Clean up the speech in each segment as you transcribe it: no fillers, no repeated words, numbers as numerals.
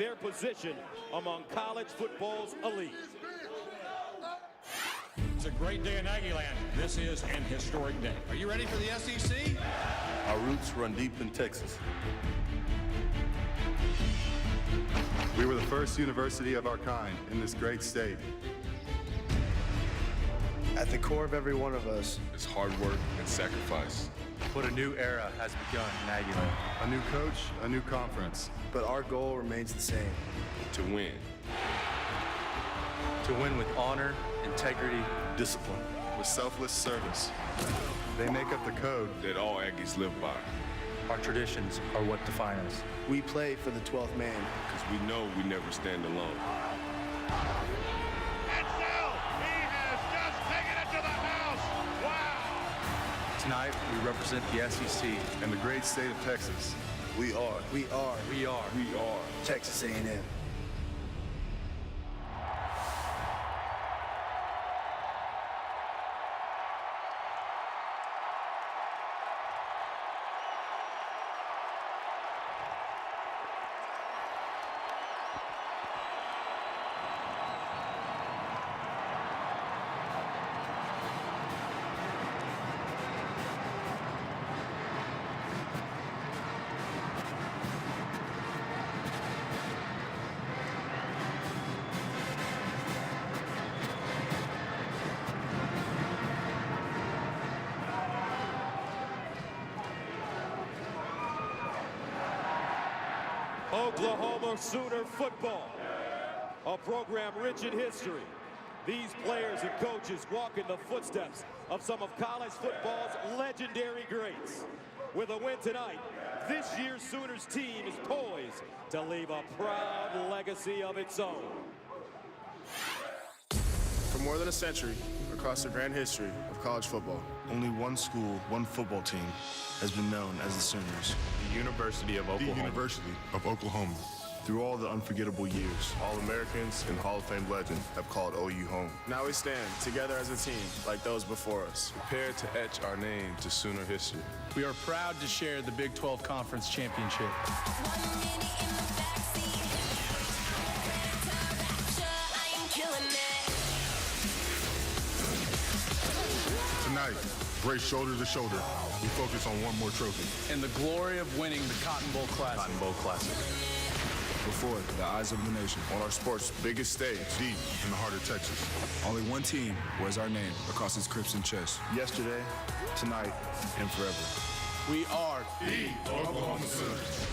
their position among college football's elite. It's a great day in Aggieland. This is an historic day. Are you ready for the SEC? Our roots run deep in Texas. We were the first university of our kind in this great state. At the core of every one of us is hard work and sacrifice. But a new era has begun in Aggieland. A new coach, a new conference. But our goal remains the same. To win. To win with honor, integrity, discipline, with selfless service. They make up the code that all Aggies live by. Our traditions are what define us. We play for the 12th man. Because we know we never stand alone. And now, he has just taken it to the house. Wow. Tonight, we represent the SEC. And the great state of Texas. We are Texas A&M. Oklahoma Sooner football, a program rich in history. These players and coaches walk in the footsteps of some of college football's legendary greats. With a win tonight, this year's Sooners team is poised to leave a proud legacy of its own. For more than a century, across the grand history of college football, only one school, one football team has been known as the Sooners. The University of Oklahoma. The University of Oklahoma. Through all the unforgettable years, All-Americans and Hall of Fame legends have called OU home. Now we stand together as a team like those before us, prepared to etch our name to Sooner history. We are proud to share the Big 12 Conference Championship. Tonight, brace shoulder to shoulder. We focus on one more trophy. And the glory of winning the Cotton Bowl Classic. Cotton Bowl Classic. Before the eyes of the nation, on our sport's biggest stage, deep in the heart of Texas. Only one team wears our name across its crimson chest. Yesterday, tonight, and forever. We are the Oklahoma Sooners.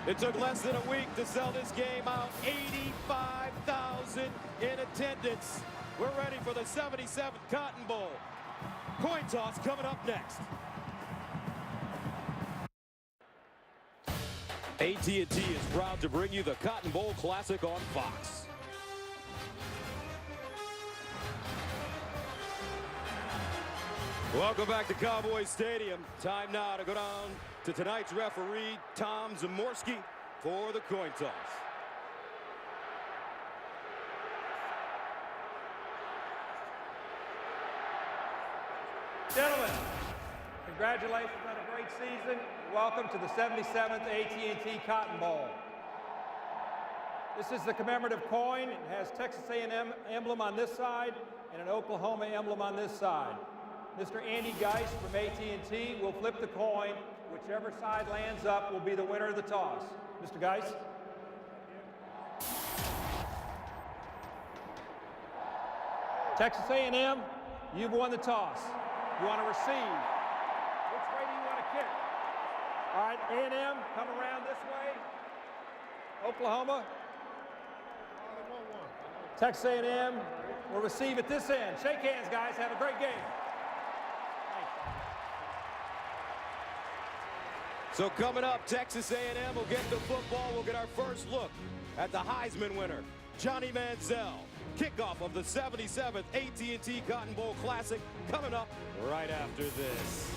It took less than a week to sell this game out. 85,000 in attendance. We're ready for the 77th Cotton Bowl. Coin toss coming up next. AT&T is proud to bring you the Cotton Bowl Classic on Fox. Welcome back to Cowboys Stadium. Time now to go down to tonight's referee, Tom Zamorski, for the coin toss. Gentlemen, congratulations on a great season. Welcome to the 77th AT&T Cotton Bowl. This is the commemorative coin. It has Texas A&M emblem on this side and an Oklahoma emblem on this side. Mr. Andy Geist from AT&T will flip the coin. Whichever side lands up will be the winner of the toss. Mr. Geist. Texas A&M, you've won the toss. You want to receive. Which way do you want to kick? All right, A&M, come around this way. Oklahoma. Texas A&M will receive at this end. Shake hands, guys. Have a great game. So coming up, Texas A&M will get the football. We'll get our first look at the Heisman winner, Johnny Manziel. Kickoff of the 77th AT&T Cotton Bowl Classic coming up right after this.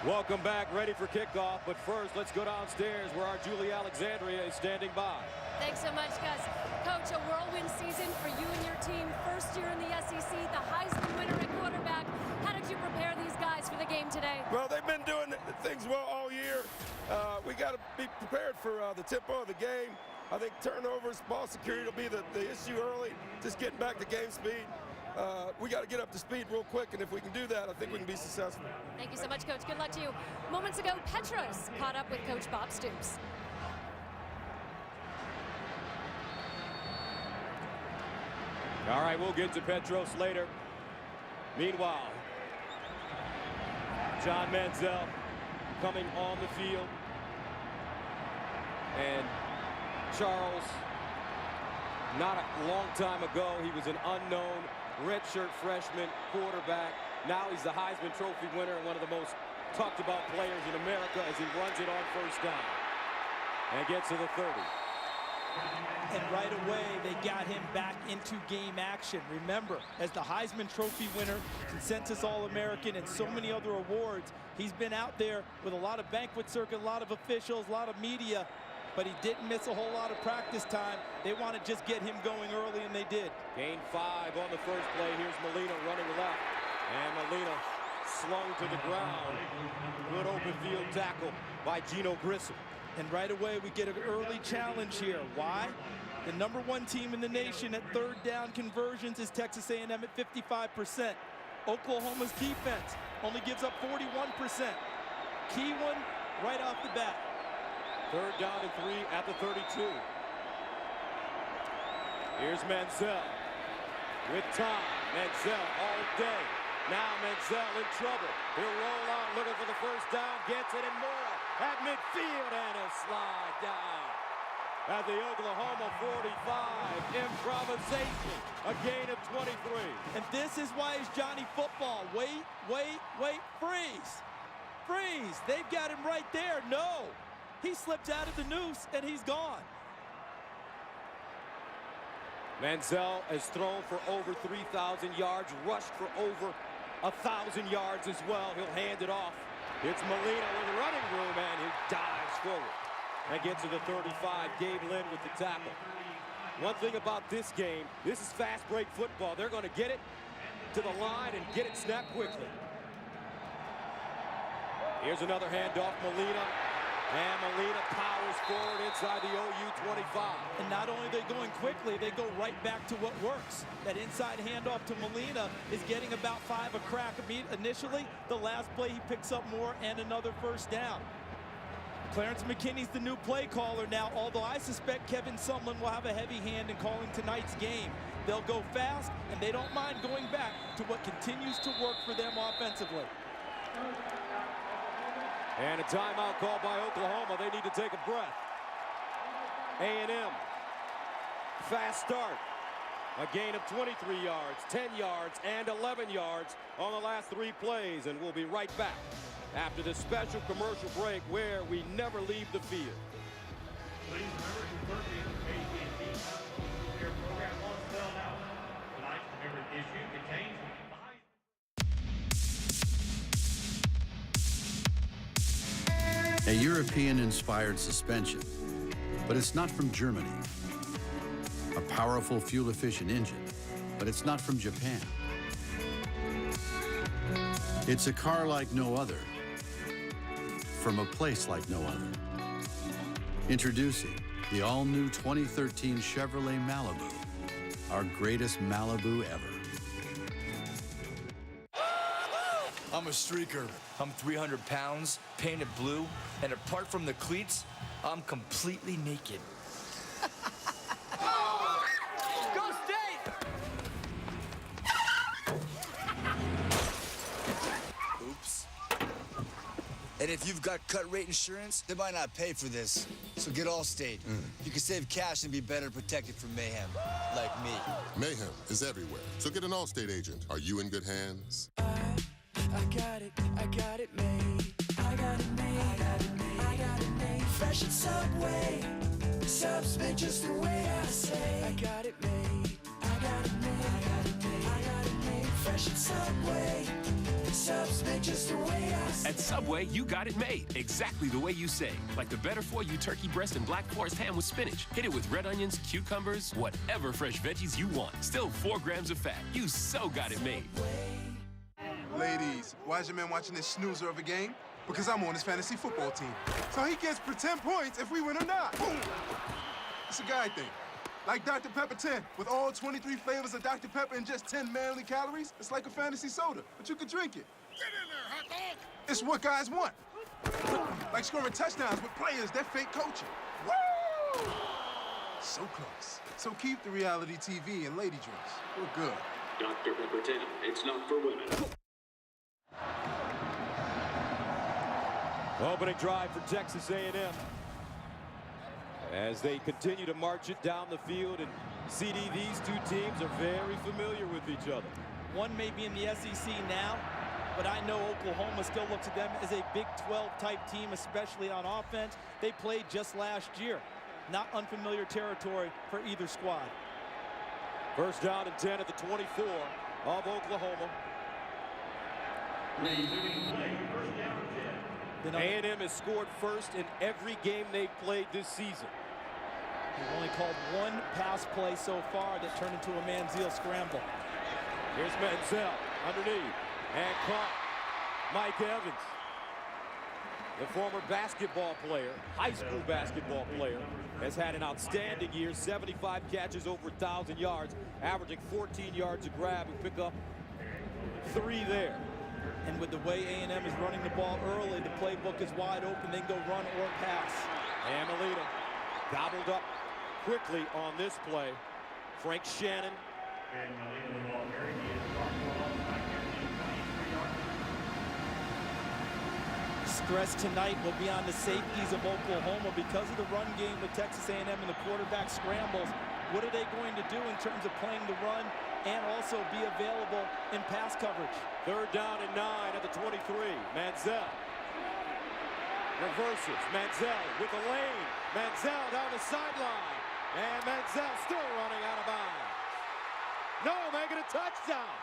Welcome back, ready for kickoff, but first let's go downstairs where our Julie Alexandria is standing by. Thanks so much, Gus. Coach, a whirlwind season for you and your team. First year in the SEC, the Heisman winner at quarterback. How did you prepare these guys for the game today? Well, they've been doing things well all year. We got to be prepared for the tempo of the game. I think turnovers, ball security will be the issue early, just getting back to game speed. We got to get up to speed real quick, and if we can do that, I think we can be successful. Thank you so much, Coach. Good luck to you. Moments ago, Petros caught up with Coach Bob Stoops. All right, we'll get to Petros later. Meanwhile, John Manziel coming on the field. And Charles, not a long time ago, he was an unknown redshirt freshman quarterback. Now he's the Heisman Trophy winner and one of the most talked about players in America as he runs it on first down and gets to the 30. And right away, they got him back into game action. Remember, as the Heisman Trophy winner, consensus All-American, and so many other awards, he's been out there with a lot of banquet circuit, a lot of officials, a lot of media, but he didn't miss a whole lot of practice time. They want to just get him going early, and they did. Gain 5 on the first play. Here's Molina running left. And Molina slung to the ground. Good open field tackle by Gino Grissom. And right away, we get an early challenge here. Why? The #1 team in the nation at third down conversions is Texas A&M at 55%. Oklahoma's defense only gives up 41%. Key one right off the bat. Third down and 3 at the 32. Here's Manziel with time. Manziel all day. Now Manziel in trouble. He'll roll out looking for the first down. Gets it and more at midfield, and a slide down at the Oklahoma 45. Improvisation, a gain of 23. And this is why it's Johnny football. Wait, wait, wait, freeze. Freeze. They've got him right there. No. He slips out of the noose, and he's gone. Manziel has thrown for over 3,000 yards, rushed for over 1,000 yards as well. He'll hand it off. It's Molina with running room, and he dives forward and gets to the 35. Gabe Lynn with the tackle. One thing about this game, this is fast break football. They're going to get it to the line and get it snapped quickly. Here's another handoff, Molina. And Molina powers forward inside the OU 25. And not only are they going quickly, they go right back to what works. That inside handoff to Molina is getting about 5 a crack initially. The last play, he picks up more and another first down. Clarence McKinney's the new play caller now, although I suspect Kevin Sumlin will have a heavy hand in calling tonight's game. They'll go fast, and they don't mind going back to what continues to work for them offensively. And a timeout called by Oklahoma. They need to take a breath. A&M, fast start. A gain of 23 yards, 10 yards, and 11 yards on the last 3 plays. And we'll be right back after this special commercial break where we never leave the field. Please remember to purchase AT&T Care program on sale now. Tonight's favorite issue contains a European-inspired suspension, but it's not from Germany. A powerful fuel-efficient engine, but it's not from Japan. It's a car like no other, from a place like no other. Introducing the all-new 2013 Chevrolet Malibu, our greatest Malibu ever. I'm a streaker. I'm 300 pounds, painted blue, and apart from the cleats, I'm completely naked. Go State! Oops. And if you've got cut rate insurance, they might not pay for this. So get Allstate. You can save cash and be better protected from mayhem, like me. Mayhem is everywhere, so get an Allstate agent. Are you in good hands? I got it made. I got it made. I got it made. I got it made. Fresh at Subway. Subs made just the way I say. I got it made. I got it made. I got it made. I got it made. Fresh at Subway. Subs made just the way I say. At Subway, you got it made exactly the way you say. Like the better for you turkey breast and black forest ham with spinach. Hit it with red onions, cucumbers, whatever fresh veggies you want. Still 4 grams of fat. You so got it made. Ladies, why is your man watching this snoozer of a game? Because I'm on his fantasy football team. So he gets pretend points if we win or not. Boom. It's a guy thing. Like Dr. Pepper 10, with all 23 flavors of Dr. Pepper and just 10 manly calories, it's like a fantasy soda, but you can drink it. Get in there, hot dog! It's what guys want. Like scoring touchdowns with players that fake coaching. Woo! So close. So keep the reality TV and lady drinks. We're good. Dr. Pepper 10, it's not for women. Opening drive for Texas A&M. As they continue to march it down the field, and CD, these two teams are very familiar with each other. One may be in the SEC now, but I know Oklahoma still looks at them as a Big 12 type team, especially on offense. They played just last year. Not unfamiliar territory for either squad. First down and 10 at the 24 of Oklahoma. A&M has scored first in every game they've played this season. They've only called one pass play so far that turned into a Manziel scramble. Here's Manziel underneath and caught. Mike Evans, the former basketball player, high school basketball player, has had an outstanding year. 75 catches, over 1,000 yards, averaging 14 yards a grab, and pick up 3 there. And with the way A&M is running the ball early, the playbook is wide open. They can go run or pass. And Molina gobbled up quickly on this play. Frank Shannon. Stress tonight will be on the safeties of Oklahoma because of the run game with Texas A&M and the quarterback scrambles. What are they going to do in terms of playing the run and also be available in pass coverage? Third down and 9 at the 23. Manziel reverses. Manziel with a lane. Manziel down the sideline. And Manziel still running out of bounds. No, making a touchdown.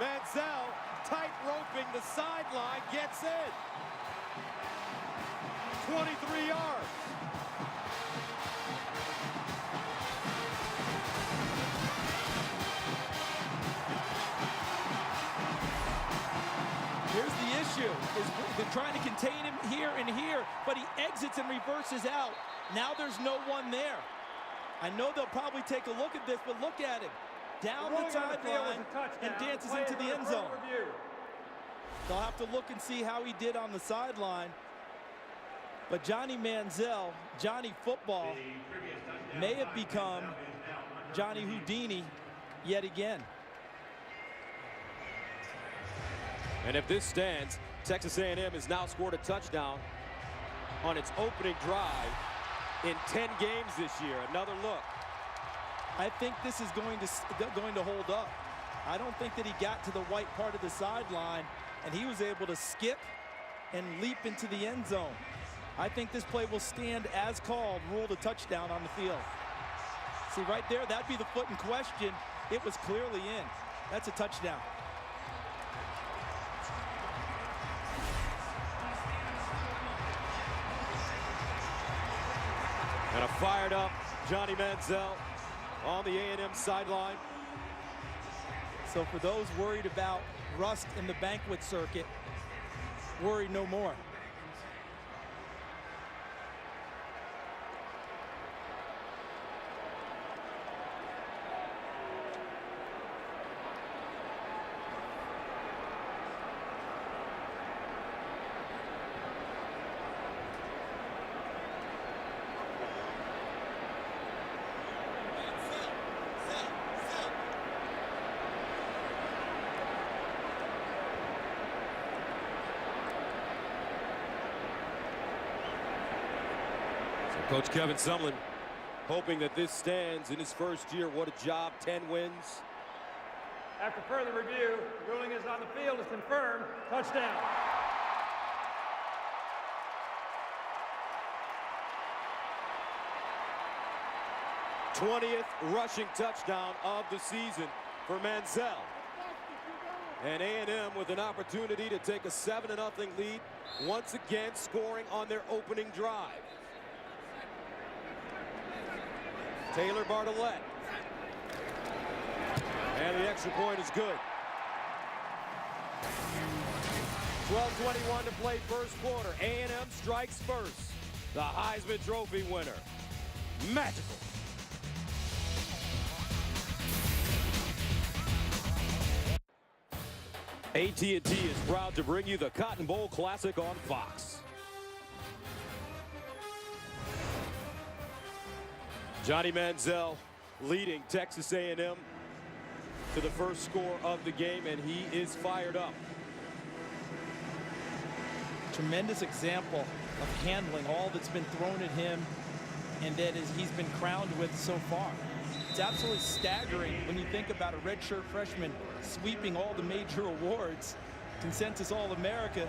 Manziel tight roping the sideline, gets in. 23 yards. Here's the issue, is they're trying to contain him here and here, but he exits and reverses out. Now there's no one there. I know they'll probably take a look at this, but look at him. Down the sideline and dances into the end zone. They'll have to look and see how he did on the sideline. But Johnny Manziel, Johnny Football, may have become Johnny Houdini yet again. And if this stands, Texas A&M has now scored a touchdown on its opening drive in 10 games this year. Another look. I think this is going to hold up. I don't think that he got to the white part of the sideline and he was able to skip and leap into the end zone. I think this play will stand as called, ruled a touchdown on the field. See right there, that'd be the foot in question. It was clearly in. That's a touchdown. And a fired up Johnny Manziel on the A&M sideline. So for those worried about rust in the banquet circuit, worry no more. Coach Kevin Sumlin hoping that this stands in his first year. What a job, 10 wins. After further review, the ruling is on the field is confirmed. Touchdown. th rushing touchdown of the season for Manziel. And A&M with an opportunity to take a 7-0 lead, once again scoring on their opening drive. Taylor Bartlett. And the extra point is good. 12:21 to play first quarter. A&M strikes first. The Heisman Trophy winner. Magical. AT&T is proud to bring you the Cotton Bowl Classic on Fox. Johnny Manziel leading Texas A&M to the first score of the game, and he is fired up. Tremendous example of handling all that's been thrown at him and that he's been crowned with so far. It's absolutely staggering when you think about a redshirt freshman sweeping all the major awards. Consensus All-America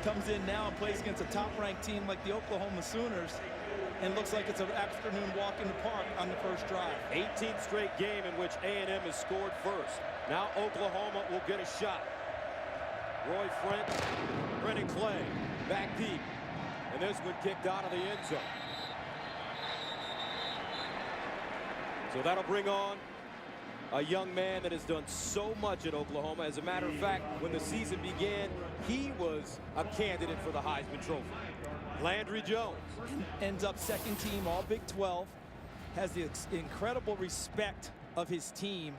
comes in now and plays against a top-ranked team like the Oklahoma Sooners and looks like it's an afternoon walk in the park on the first drive. 18th straight game in which A&M has scored first. Now Oklahoma will get a shot. Roy Frent, Brennan Clay, back deep. And this one kicked out of the end zone. So that'll bring on a young man that has done so much at Oklahoma. As a matter of fact, when the season began, he was a candidate for the Heisman Trophy. Landry Jones. Ends up second team all Big 12. Has the incredible respect of his team.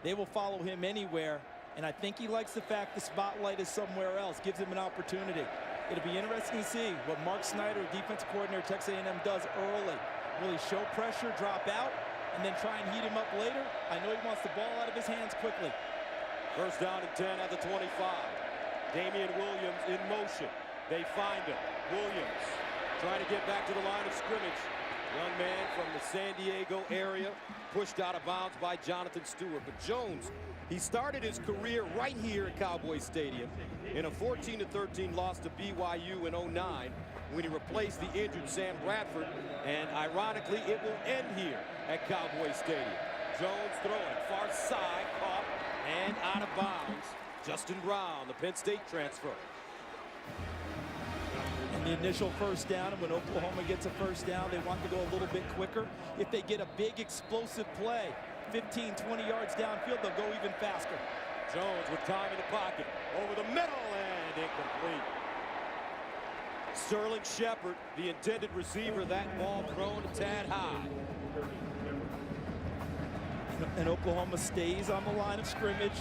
They will follow him anywhere. And I think he likes the fact the spotlight is somewhere else. Gives him an opportunity. It'll be interesting to see what Mark Snyder, defensive coordinator at Texas A&M, does early. Will he show pressure, drop out, and then try and heat him up later? I know he wants the ball out of his hands quickly. First down and 10 at the 25. Damian Williams in motion. They find him. Williams trying to get back to the line of scrimmage. Young man from the San Diego area, pushed out of bounds by Jonathan Stewart. But Jones, he started his career right here at Cowboy Stadium in a 14-13 loss to BYU in 09 when he replaced the injured Sam Bradford. And ironically, it will end here at Cowboy Stadium. Jones throwing far side, caught and out of bounds. Justin Brown, the Penn State transfer. And the initial first down, and when Oklahoma gets a first down, they want to go a little bit quicker. If they get a big explosive play, 15, 20 yards downfield, they'll go even faster. Jones with time in the pocket, over the middle and incomplete. Sterling Shepard, the intended receiver, that ball thrown a tad high. And Oklahoma stays on the line of scrimmage.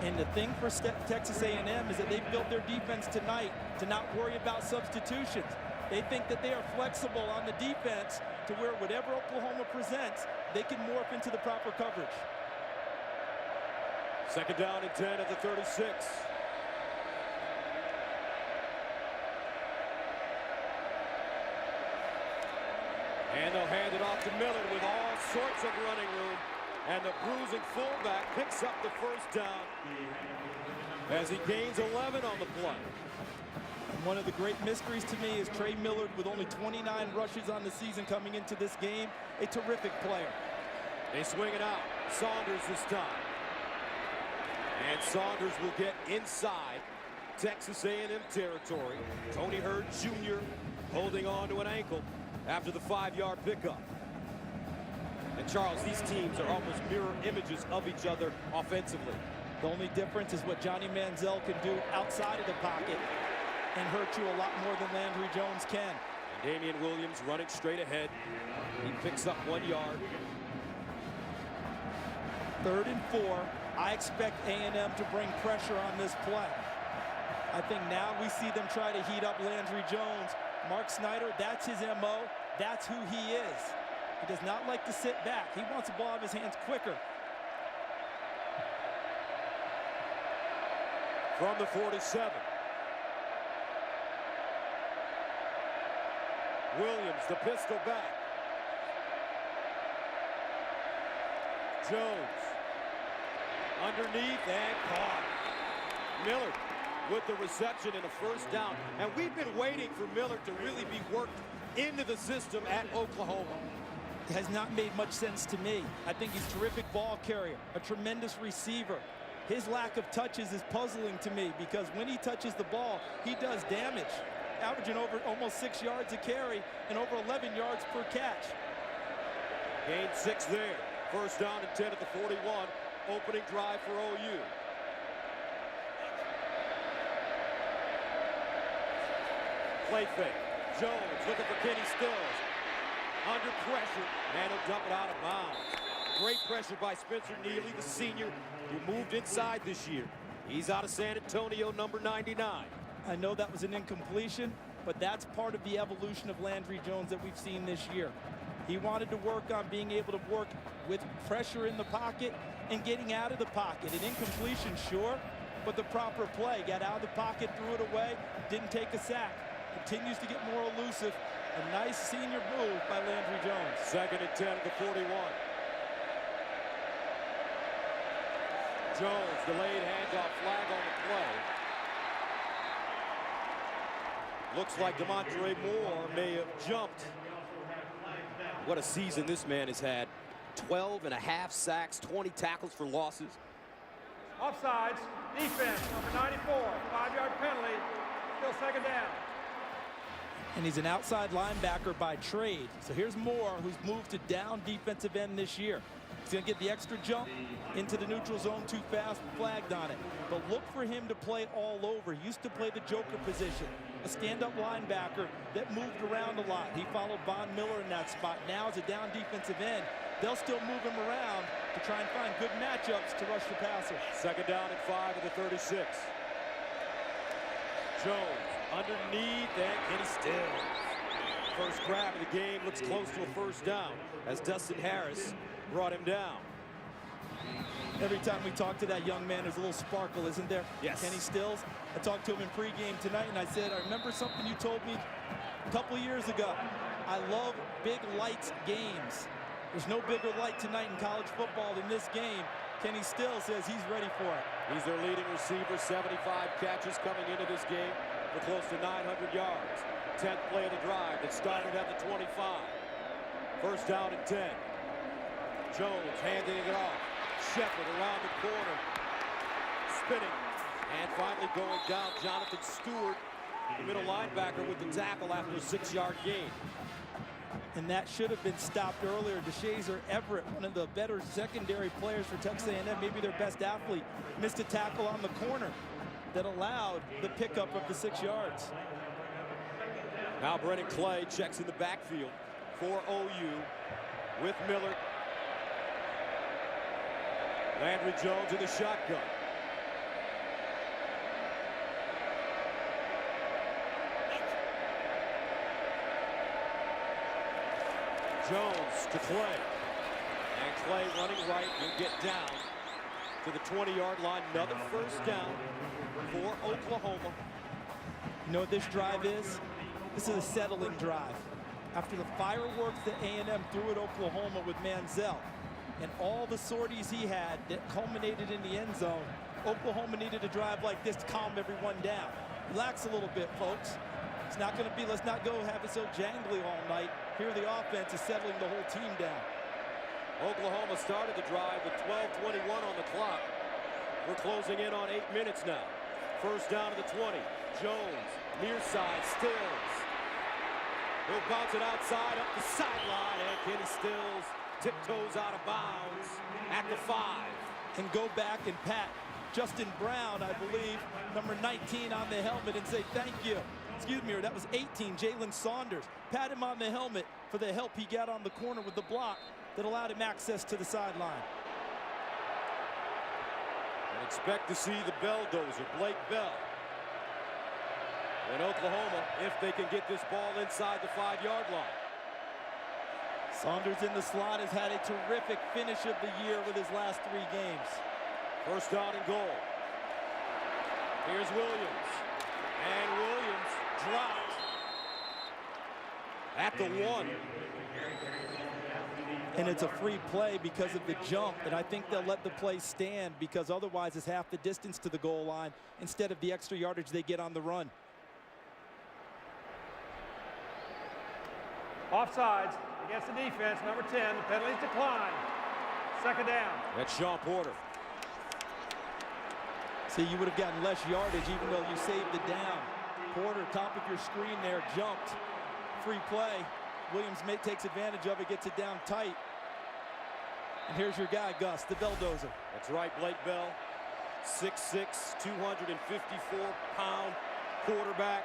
And the thing for Texas A&M is that they've built their defense tonight to not worry about substitutions. They think that they are flexible on the defense to where whatever Oklahoma presents, they can morph into the proper coverage. Second down and 10 at the 36. And they'll hand it off to Miller with all sorts of running room. And the bruising fullback picks up the first down as he gains 11 on the play. And one of the great mysteries to me is Trey Millard with only 29 rushes on the season coming into this game. A terrific player. They swing it out. Saunders this time. And Saunders will get inside Texas A&M territory. Tony Hurd Jr. holding on to an ankle after the 5-yard pickup. And Charles, these teams are almost mirror images of each other offensively. The only difference is what Johnny Manziel can do outside of the pocket and hurt you a lot more than Landry Jones can. And Damian Williams running straight ahead. He picks up 1 yard. 3rd and 4. I expect A&M to bring pressure on this play. I think now we see them try to heat up Landry Jones. Mark Snyder, that's his MO. That's who he is. He does not like to sit back. He wants the ball out of his hands quicker. From the 47. Williams, the pistol back. Jones. Underneath and caught. Miller with the reception and a first down. And we've been waiting for Miller to really be worked into the system at Oklahoma. It has not made much sense to me. I think he's a terrific ball carrier, a tremendous receiver. His lack of touches is puzzling to me because when he touches the ball, he does damage, averaging over almost 6 yards a carry and over 11 yards per catch. Gain 6 there. First down and 10 at the 41. Opening drive for OU. Play fake. Jones looking for Kenny Stills. Under pressure, and he'll dump it out of bounds. Great pressure by Spencer Neely, the senior, who moved inside this year. He's out of San Antonio, number 99. I know that was an incompletion, but that's part of the evolution of Landry Jones that we've seen this year. He wanted to work on being able to work with pressure in the pocket and getting out of the pocket. An incompletion, sure, but the proper play. Got out of the pocket, threw it away, didn't take a sack. Continues to get more elusive. A nice senior move by Landry Jones. Second and 10 at the 41. Jones, delayed handoff, flag on the play. Looks like Demontre Moore may have jumped. What a season this man has had. 12.5 sacks, 20 tackles for losses. Offsides, defense, number 94, 5-yard penalty, still second down. And he's an outside linebacker by trade. So here's Moore, who's moved to down defensive end this year. He's going to get the extra jump into the neutral zone too fast, flagged on it. But look for him to play all over. He used to play the joker position, a stand-up linebacker that moved around a lot. He followed Von Miller in that spot. Now as a down defensive end, they'll still move him around to try and find good matchups to rush the passer. Second down and 5 at the 36. Jones underneath and Kenny Stills. First grab of the game, looks close to a first down as Dustin Harris brought him down. Every time we talk to that young man, there's a little sparkle, isn't there? Yes. Kenny Stills. I talked to him in pregame tonight, and I said, I remember something you told me a couple of years ago. I love big lights games. There's no bigger light tonight in college football than this game. Kenny Stills says he's ready for it. He's their leading receiver, 75 catches coming into this game for close to 900 yards. 10th play of the drive that started at the 25. First down and 10. Jones handing it off. Shepard around the corner. Spinning. And finally going down, Jonathan Stewart, the middle linebacker, with the tackle after a 6-yard gain. And that should have been stopped earlier. DeShazer Everett, one of the better secondary players for Texas A&M, maybe their best athlete, missed a tackle on the corner that allowed the pickup of the 6 yards. Now Brennan Clay checks in the backfield for OU with Miller. Landry Jones in the shotgun. Jones to Clay. And Clay running right. He'll get down to the 20-yard line. Another first down for Oklahoma. You know what this drive is? This is a settling drive. After the fireworks that A&M threw at Oklahoma with Manziel and all the sorties he had that culminated in the end zone, Oklahoma needed a drive like this to calm everyone down. Relax a little bit, folks. It's not going to be, let's not go have it so jangly all night. Here the offense is settling the whole team down. Oklahoma started the drive with 12:21 on the clock. We're closing in on 8 minutes now. First down to the 20. Jones, near side, Stills. He'll bounce it outside, up the sideline, and Kenny Stills tiptoes out of bounds at the 5. And go back and pat Justin Brown, I believe, number 19 on the helmet and say thank you. Excuse me, that was 18, Jalen Saunders. Pat him on the helmet for the help he got on the corner with the block that allowed him access to the sideline. And expect to see the Belldozer, Blake Bell. In Oklahoma, if they can get this ball inside the 5-yard line. Saunders in the slot has had a terrific finish of the year with his last 3 games. First down and goal. Here's Williams. And Williams dropped. at the 1. And it's a free play because of the jump, and I think they'll let the play stand because otherwise it's half the distance to the goal line instead of the extra yardage they get on the run. Offsides against the defense, number 10. The penalties decline. Second down. That's Sean Porter. See, you would have gotten less yardage even though you saved the down. Porter, top of your screen there, jumped. Free play. Williams takes advantage of it, gets it down tight. And here's your guy, Gus, the Belldozer. That's right, Blake Bell. 6'6", 254-pound quarterback.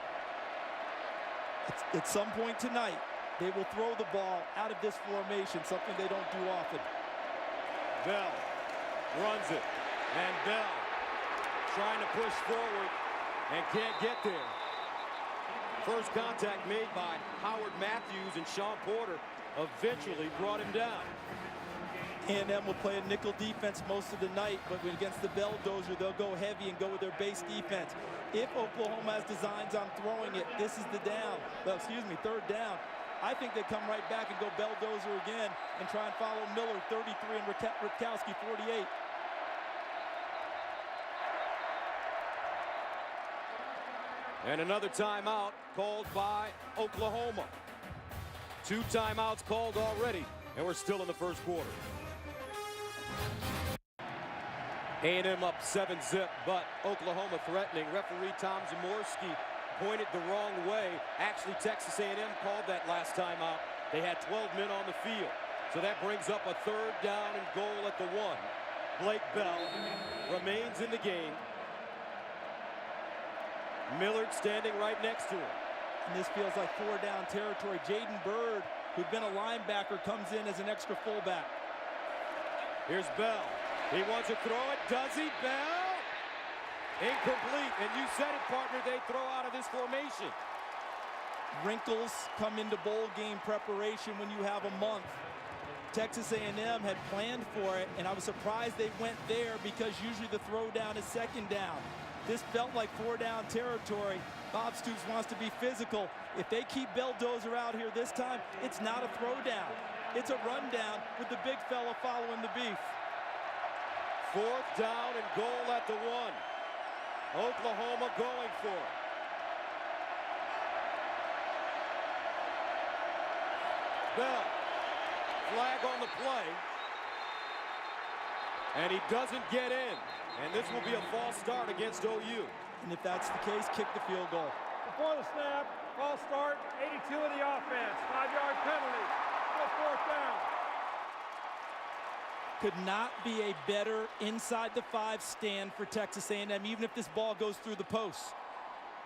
At some point tonight, they will throw the ball out of this formation, something they don't do often. Bell runs it, and Bell trying to push forward and can't get there. First contact made by Howard Matthews, and Sean Porter eventually brought him down. A&M will play a nickel defense most of the night, but against the Belldozer, they'll go heavy and go with their base defense. If Oklahoma has designs on throwing it, this is the down. Well, excuse me, third down. I think they come right back and go Belldozer again and try and follow Miller, 33, and Rutkowski, 48. And another timeout called by Oklahoma. 2 timeouts called already, and we're still in the first quarter. A&M up 7-zip, but Oklahoma threatening. Referee Tom Zamorsky pointed the wrong way. Actually, Texas A&M called that last timeout. They had 12 men on the field. So that brings up a third down and goal at the 1. Blake Bell remains in the game. Millard standing right next to him. And this feels like 4-down territory. Jaden Bird, who'd been a linebacker, comes in as an extra fullback. Here's Bell. He wants to throw it. Does he? Bell? Incomplete. And you said it, partner. They throw out of this formation. Wrinkles come into bowl game preparation when you have a month. Texas A&M had planned for it, and I was surprised they went there because usually the throw down is second down. This felt like 4-down territory. Bob Stoops wants to be physical. If they keep Belldozer out here this time, it's not a throwdown. It's a rundown with the big fella following the beef. 4th down and goal at the 1. Oklahoma going for it. Bell, flag on the play. And he doesn't get in. And this will be a false start against OU. And if that's the case, kick the field goal. Before the snap, false start, 82 of the offense. 5-yard penalty. Still 4th down. Could not be a better inside the 5 stand for Texas A&M, even if this ball goes through the posts.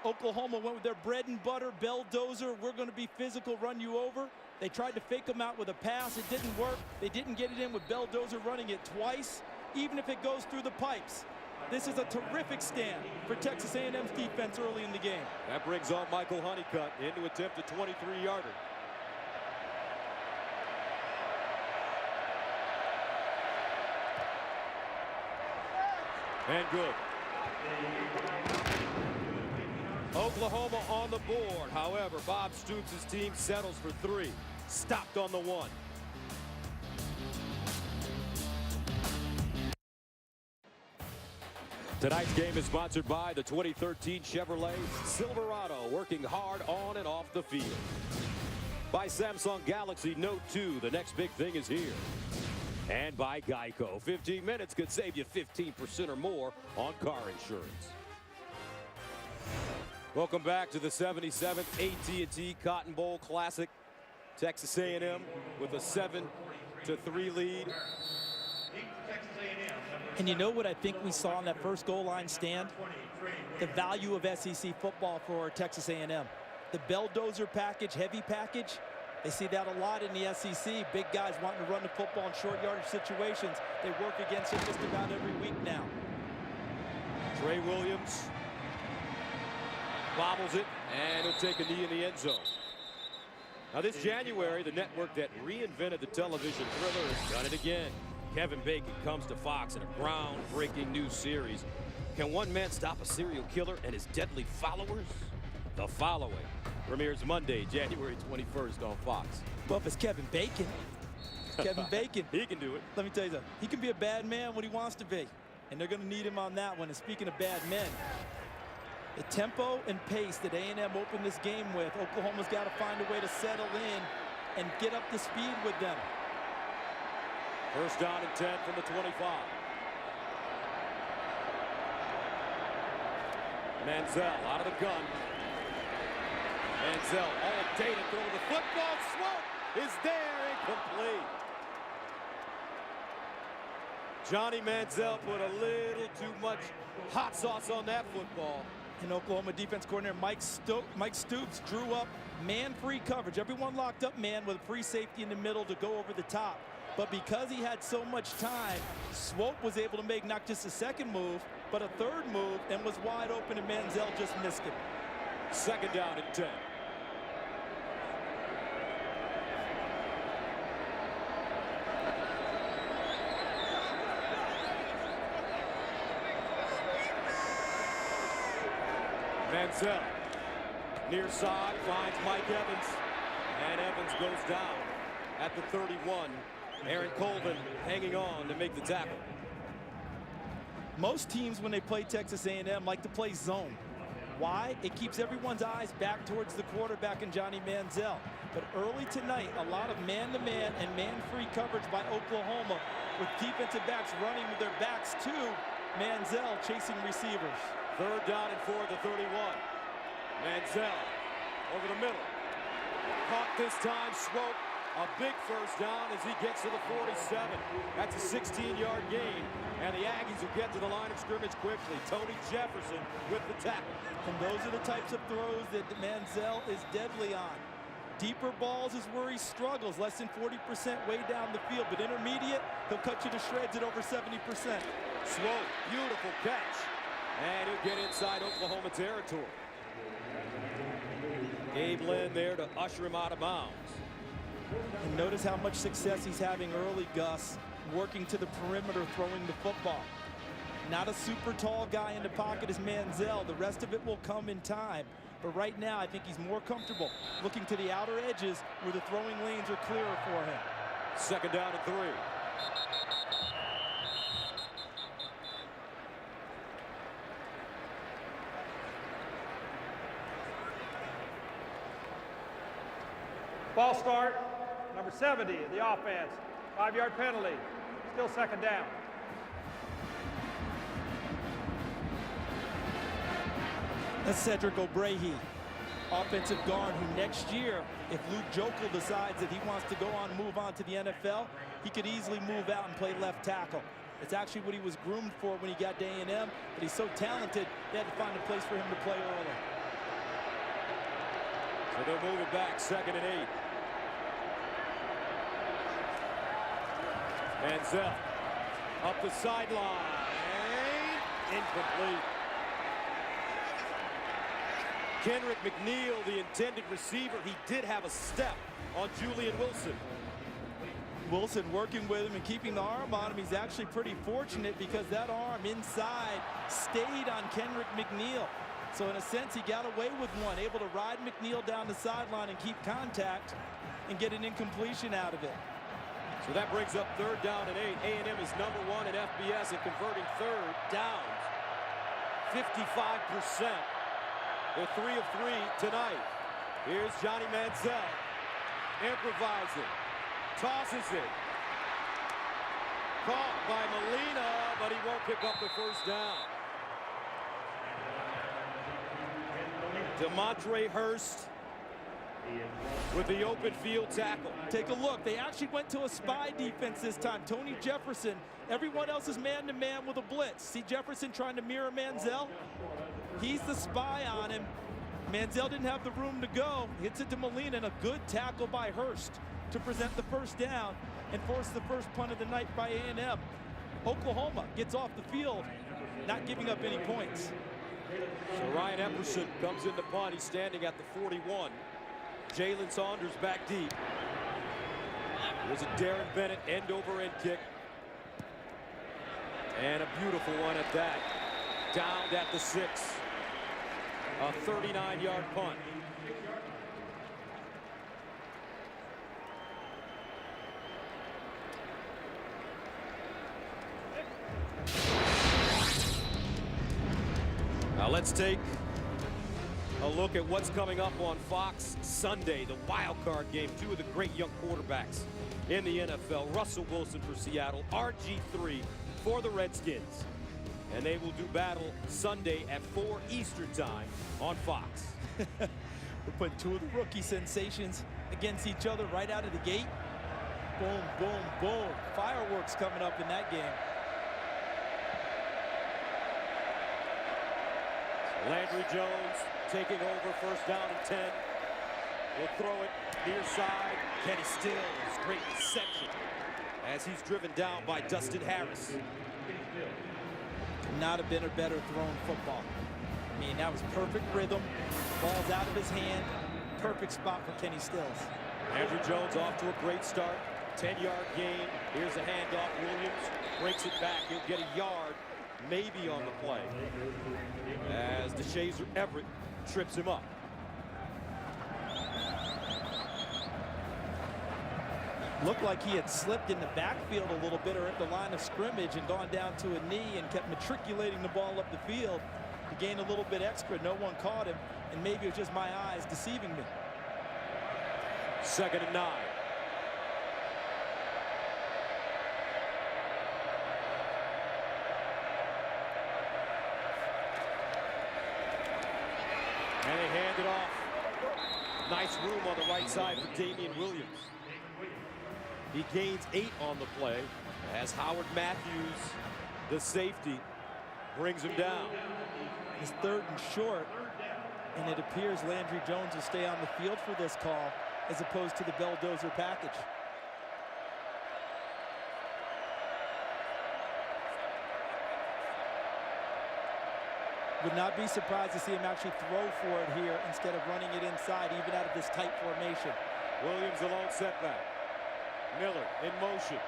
Oklahoma went with their bread and butter, Belldozer. We're going to be physical, run you over. They tried to fake them out with a pass. It didn't work. They didn't get it in with Belldozer running it twice, even if it goes through the pipes. This is a terrific stand for Texas A&M's defense early in the game. That brings on Michael Honeycutt into attempt a 23-yarder. And good. Oklahoma on the board. However, Bob Stoops' team settles for 3. Stopped on the 1. Tonight's game is sponsored by the 2013 Chevrolet Silverado, working hard on and off the field. By Samsung Galaxy Note 2, the next big thing is here. And by Geico, 15 minutes could save you 15% or more on car insurance. Welcome back to the 77th AT&T Cotton Bowl Classic. Texas A&M with a 7-3 lead. And you know what I think we saw on that first goal line stand? The value of SEC football for Texas A&M. The Belldozer package, heavy package, they see that a lot in the SEC. Big guys wanting to run the football in short yardage situations. They work against it just about every week now. Trey Williams bobbles it, and he'll take a knee in the end zone. Now this January, the network that reinvented the television thriller has done it again. Kevin Bacon comes to Fox in a groundbreaking new series. Can one man stop a serial killer and his deadly followers? The following. Premieres Monday, January 21st on Fox. Well, if it's Kevin Bacon, Kevin Bacon. He can do it. Let me tell you something. He can be a bad man when he wants to be. And they're going to need him on that one. And speaking of bad men, the tempo and pace that A&M opened this game with, Oklahoma's got to find a way to settle in and get up to speed with them. First down and 10 from the 25. Manziel out of the gun. Manziel all day to throw the football. Swope is there, incomplete. Johnny Manziel put a little too much hot sauce on that football. And Oklahoma defense coordinator Mike Stoops drew up man-free coverage. Everyone locked up man with a free safety in the middle to go over the top. But because he had so much time, Swope was able to make not just a second move, but a third move, and was wide open, and Manziel just missed it. Second down and 10. Manziel, near side, finds Mike Evans, and Evans goes down at the 31. Aaron Colvin hanging on to make the tackle. Most teams, when they play Texas A&M, like to play zone. Why? It keeps everyone's eyes back towards the quarterback and Johnny Manziel. But early tonight, a lot of man-to-man and man-free coverage by Oklahoma, with defensive backs running with their backs to Manziel chasing receivers. Third down and 4 at the 31. Manziel over the middle. Caught this time, Swope. A big first down as he gets to the 47. That's a 16-yard gain, and the Aggies will get to the line of scrimmage quickly. Tony Jefferson with the tackle. And those are the types of throws that Manziel is deadly on. Deeper balls is where he struggles, less than 40% way down the field. But intermediate, he'll cut you to shreds at over 70%. Swope, beautiful catch. And he'll get inside Oklahoma territory. Gabe Lynn there to usher him out of bounds. And notice how much success he's having early, Gus, working to the perimeter, throwing the football. Not a super tall guy in the pocket as Manziel. The rest of it will come in time. But right now, I think he's more comfortable looking to the outer edges where the throwing lanes are clearer for him. Second down and 3. Ball start, number 70 of the offense. 5-yard penalty, still second down. That's Cedric O'Brahe, offensive guard, who next year, if Luke Jokel decides that he wants to go on and move on to the NFL, he could easily move out and play left tackle. It's actually what he was groomed for when he got to A&M, but he's so talented, they had to find a place for him to play early. So they'll move it back, 2nd and 8. Manziel up the sideline, incomplete. Kenrick McNeil, the intended receiver, he did have a step on Julian Wilson. Wilson working with him and keeping the arm on him. He's actually pretty fortunate because that arm inside stayed on Kenrick McNeil. So in a sense, he got away with one, able to ride McNeil down the sideline and keep contact and get an incompletion out of it. So that brings up 3rd down and 8. A&M is number 1 in FBS in converting third downs. 55%. They're 3 of 3 tonight. Here's Johnny Manziel. Improvising. Tosses it. Caught by Molina, but he won't pick up the first down. DeMontre Hurst with the open field tackle. Take a look. They actually went to a spy defense this time. Tony Jefferson. Everyone else is man-to-man with a blitz. See Jefferson trying to mirror Manziel? He's the spy on him. Manziel didn't have the room to go. Hits it to Molina, and a good tackle by Hurst to present the first down and force the first punt of the night by A&M. Oklahoma gets off the field, not giving up any points. So Ryan Epperson comes in the punt. He's standing at the 41. Jalen Saunders back deep. There's a Darren Bennett end-over-end kick. And a beautiful one at that. Downed at the 6. A 39-yard punt. Now let's take a look at what's coming up on Fox Sunday, the wild card game. Two of the great young quarterbacks in the NFL. Russell Wilson for Seattle, RG3 for the Redskins. And they will do battle Sunday at 4 Eastern time on Fox. We're putting two of the rookie sensations against each other right out of the gate. Boom, boom, boom. Fireworks coming up in that game. Landry Jones taking over, first down and 10. He'll throw it near side. Kenny Stills, great reception as he's driven down by Dustin Harris. Could not have been a better thrown football. I mean, that was perfect rhythm. Ball's out of his hand. Perfect spot for Kenny Stills. Andrew Jones off to a great start. 10-yard gain. Here's a handoff. Williams breaks it back. He'll get a yard, maybe on the play, as DeShazer Everett trips him up. Looked like he had slipped in the backfield a little bit or at the line of scrimmage and gone down to a knee and kept matriculating the ball up the field to gain a little bit extra. No one caught him, and maybe it was just my eyes deceiving me. 2nd and 9. And they hand it off. Nice room on the right side for Damian Williams. He gains 8 on the play as Howard Matthews, the safety, brings him down. It's 3rd and short, and it appears Landry Jones will stay on the field for this call as opposed to the Belldozer package. Would not be surprised to see him actually throw for it here instead of running it inside, even out of this tight formation. Williams alone setback. Miller in motion.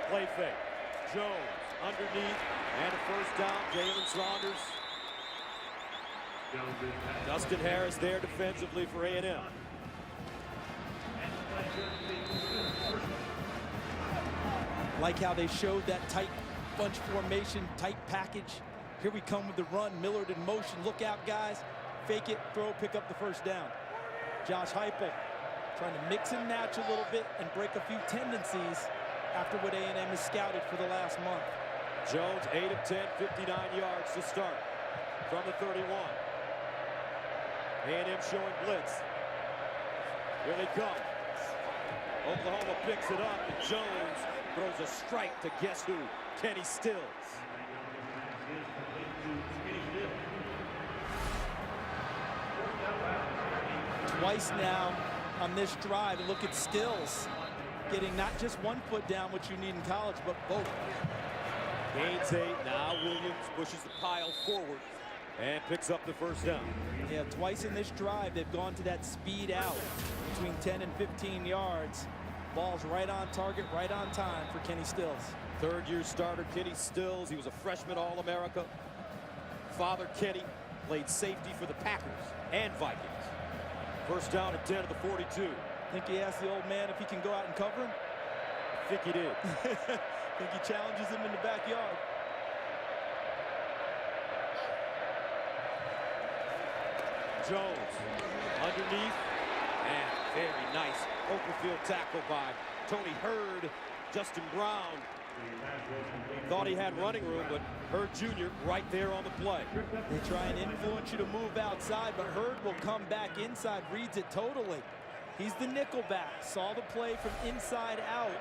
Play fake. Jones underneath and a first down. Jalen Saunders. Dustin Harris there defensively for A&M. Like how they showed that tight bunch formation, tight package. Here we come with the run. Millard in motion. Look out, guys. Fake it, throw, pick up the first down. Josh Heupel trying to mix and match a little bit and break a few tendencies after what A&M has scouted for the last month. Jones, 8 of 10, 59 yards to start from the 31. A&M showing blitz. Here they come. Oklahoma picks it up, and Jones throws a strike to guess who? Kenny Stills. Twice now on this drive, and look at Stills getting not just one foot down, which you need in college, but both. Gains 8. Now Williams pushes the pile forward and picks up the first down. Yeah, twice in this drive, they've gone to that speed out between 10 and 15 yards. Ball's right on target, right on time for Kenny Stills. 3rd-year starter Kenny Stills. He was a freshman All-America. Father Kenny played safety for the Packers and Vikings. First down at 10 of the 42. Think he asked the old man if he can go out and cover him? I think he did. Think he challenges him in the backyard. Jones underneath, and very nice open field tackle by Tony Hurd. Justin Brown thought he had running room, but Hurd Jr. right there on the play. They try and influence you to move outside, but Hurd will come back inside, reads it totally. He's the nickel back, saw the play from inside out,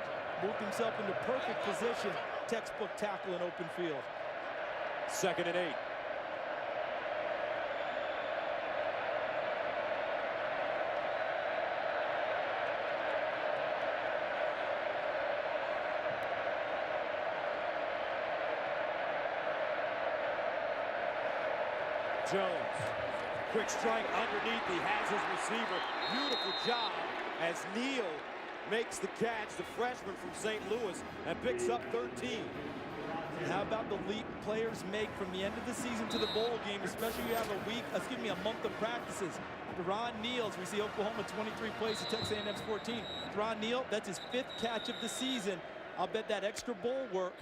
moved himself into perfect position, textbook tackle in open field. 2nd and 8. Jones, quick strike underneath. He has his receiver. Beautiful job as Neal makes the catch, the freshman from St. Louis, and picks up 13. And how about the leap players make from the end of the season to the bowl game, especially if you have a month of practices. Deron Neal's, we see Oklahoma 23 plays to Texas A&M's 14. Deron Neal, that's his 5th catch of the season. I'll bet that extra bowl work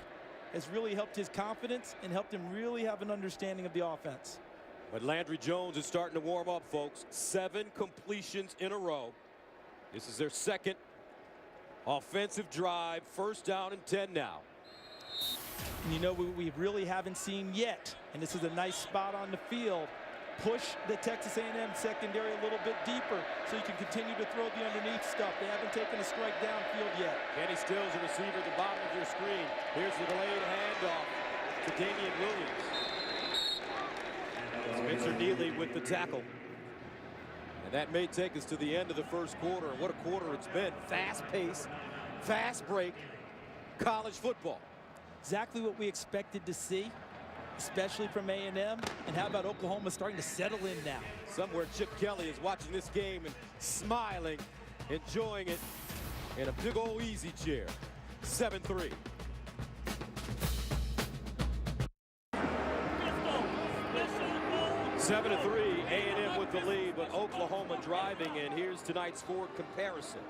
has really helped his confidence and helped him really have an understanding of the offense. But Landry Jones is starting to warm up, folks. 7 completions in a row. This is their 2nd offensive drive. 1st down and 10 now. And you know, we really haven't seen yet, and this is a nice spot on the field, push the Texas A&M secondary a little bit deeper so you can continue to throw the underneath stuff. They haven't taken a strike downfield yet. Kenny Stills, the receiver at the bottom of your screen. Here's the delayed handoff to Damian Williams. Spencer Neely with the tackle. And that may take us to the end of the 1st quarter. And what a quarter it's been. Fast pace, fast break, college football. Exactly what we expected to see, especially from A&M. And how about Oklahoma starting to settle in now? Somewhere Chip Kelly is watching this game and smiling, enjoying it in a big old easy chair. 7-3. Seven to 3, A&M with the lead, but Oklahoma driving, and here's tonight's score comparison.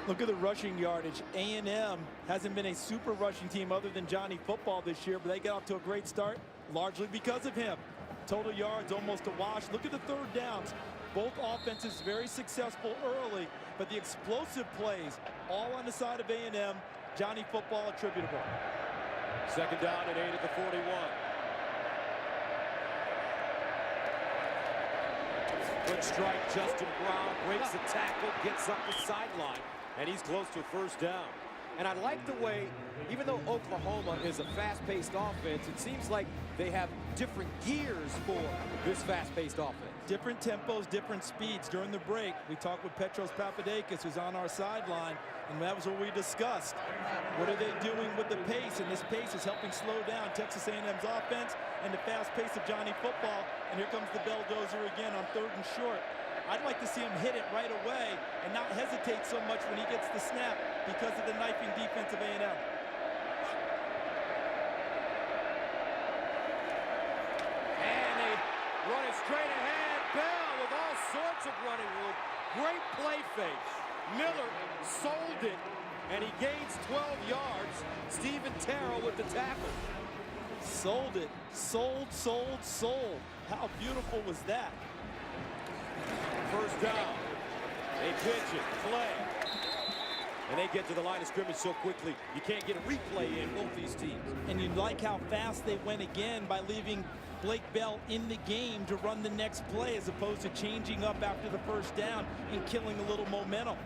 Look at the rushing yardage. A&M hasn't been a super rushing team other than Johnny Football this year, but they got off to a great start, largely because of him. Total yards almost a wash. Look at the 3rd downs. Both offenses very successful early, but the explosive plays all on the side of A&M. Johnny Football attributable. 2nd down and 8 at the 41. Quick strike, Justin Brown breaks the tackle, gets up the sideline, and he's close to a 1st down. And I like the way, even though Oklahoma is a fast-paced offense, it seems like they have different gears for this fast-paced offense. Different tempos, different speeds. During the break, we talked with Petros Papadakis, who's on our sideline, and that was what we discussed. What are they doing with the pace? And this pace is helping slow down Texas A&M's offense and the fast pace of Johnny Football. And here comes the bulldozer again on 3rd and short. I'd like to see him hit it right away and not hesitate so much when he gets the snap because of the knifing defense of A&M. And they run it straight ahead. Bell with all sorts of running room. Great play fake. Miller sold it, and he gains 12 yards. Stephen Terrell with the tackle. Sold it. Sold. How beautiful was that? 1st down. They pitch it, play. And they get to the line of scrimmage so quickly, you can't get a replay in both these teams. And you like how fast they went again by leaving Blake Bell in the game to run the next play as opposed to changing up after the 1st down and killing a little momentum.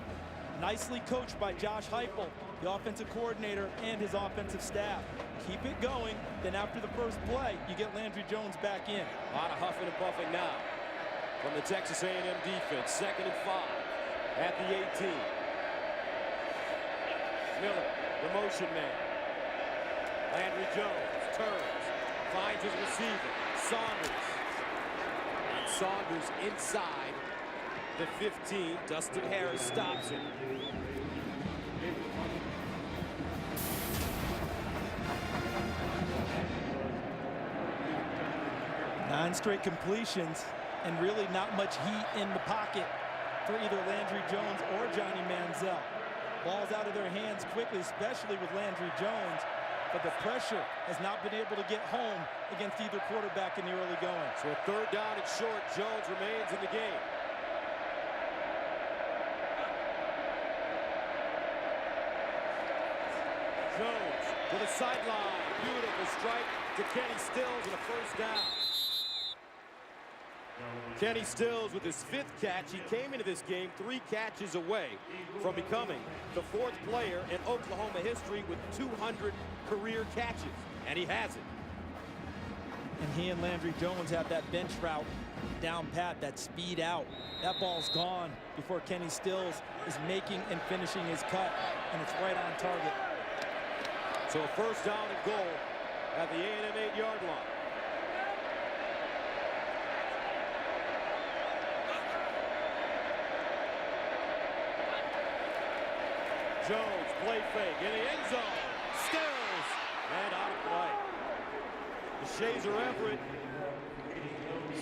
Nicely coached by Josh Heupel, the offensive coordinator, and his offensive staff. Keep it going, then after the 1st play, you get Landry Jones back in. A lot of huffing and puffing now from the Texas A&M defense. 2nd and 5 at the 18. Miller, the motion man. Landry Jones turns, finds his receiver, Saunders. And Saunders inside the 15. Dustin Harris stops him. 9 straight completions and really not much heat in the pocket for either Landry Jones or Johnny Manziel. Ball's out of their hands quickly, especially with Landry Jones, but the pressure has not been able to get home against either quarterback in the early going. So a 3rd down and short, Jones remains in the game. Jones to the sideline. Beautiful strike to Kenny Stills and a 1st down. Kenny Stills with his 5th catch. He came into this game 3 catches away from becoming the 4th player in Oklahoma history with 200 career catches, and he has it. And he and Landry Jones have that bench route down pat, that speed out. That ball's gone before Kenny Stills is making and finishing his cut, and it's right on target. So a 1st down and goal at the A&M 8-yard line. Jones, play fake in the end zone. Stills Shazer Everett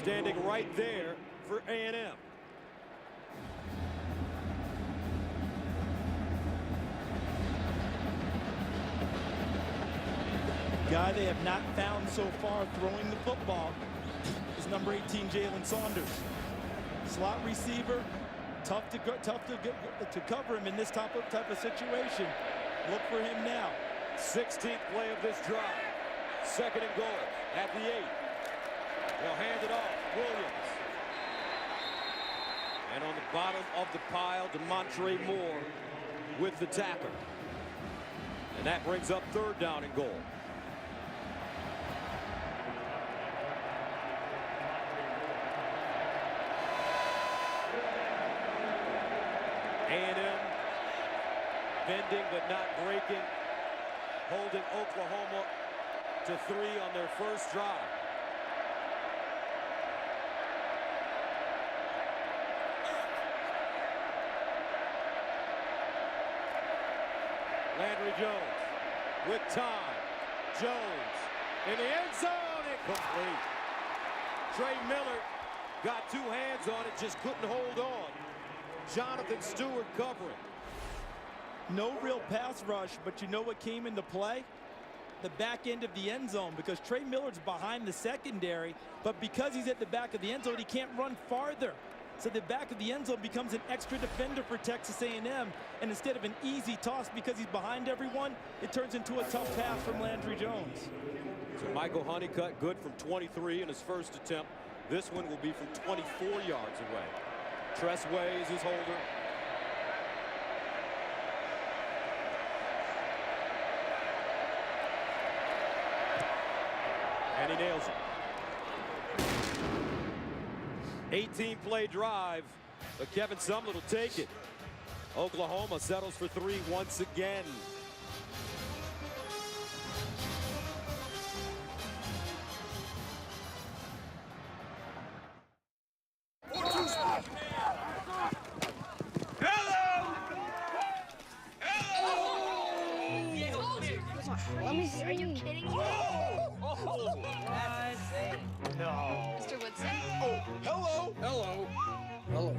standing right there for A&M. Guy they have not found so far throwing the football is number 18, Jalen Saunders. Slot receiver, tough to cover him in this type of situation. Look for him now. 16th play of this drive. 2nd and goal at the 8. They'll hand it off. Williams. And on the bottom of the pile, DeMontre Moore with the tackle. And that brings up 3rd down and goal. A&M bending but not breaking, holding Oklahoma to 3 on their first drive. Landry Jones with time. Jones in the end zone, incomplete. Trey Miller got 2 hands on it, just couldn't hold on. Jonathan Stewart covering. No real pass rush, but you know what came into play? The back end of the end zone, because Trey Miller's behind the secondary, but because he's at the back of the end zone, he can't run farther. So the back of the end zone becomes an extra defender for Texas A&M, and instead of an easy toss because he's behind everyone, it turns into a tough pass from Landry Jones. So Michael Honeycutt good from 23 in his first attempt. This one will be from 24 yards away. Tressway is his holder. And he nails it. 18-play drive, but Kevin Sumlin will take it. Oklahoma settles for 3 once again. Let me see. Are you kidding me? No. Mr. Woodson? Oh, hello. Hello. Hello.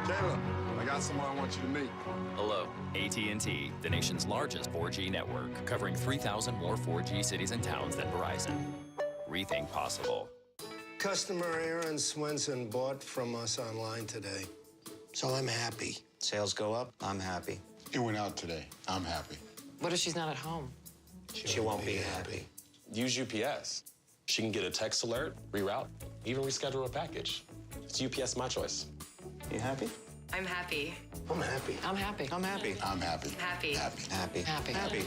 Caleb, I got someone I want you to meet. Hello. AT&T, the nation's largest 4G network, covering 3,000 more 4G cities and towns than Verizon. Rethink possible. Customer Aaron Swenson bought from us online today, so I'm happy. Sales go up, I'm happy. It went out today. I'm happy. What if she's not at home? She won't be happy. Use UPS. She can get a text alert, reroute, even reschedule a package. It's UPS My Choice. You happy? I'm happy. I'm happy. I'm happy. I'm happy. I'm happy. Happy. Happy. Happy. Happy. Happy.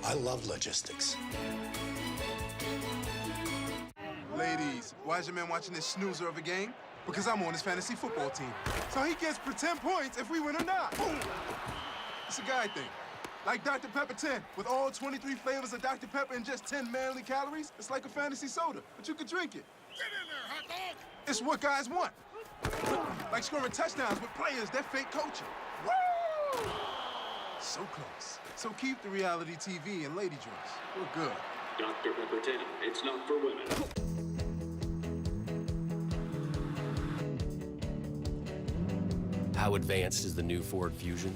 I love logistics. Ladies, why is your man watching this snoozer of a game? Because I'm on his fantasy football team. So he gets pretend points if we win or not. Boom! It's a guy thing. Like Dr. Pepper 10, with all 23 flavors of Dr. Pepper and just 10 manly calories, it's like a fantasy soda, but you can drink it. Get in there, hot dog! It's what guys want. Like scoring touchdowns with players that fake coaching. Woo! So close. So keep the reality TV and lady drinks. We're good. Dr. Pepper 10, it's not for women. How advanced is the new Ford Fusion?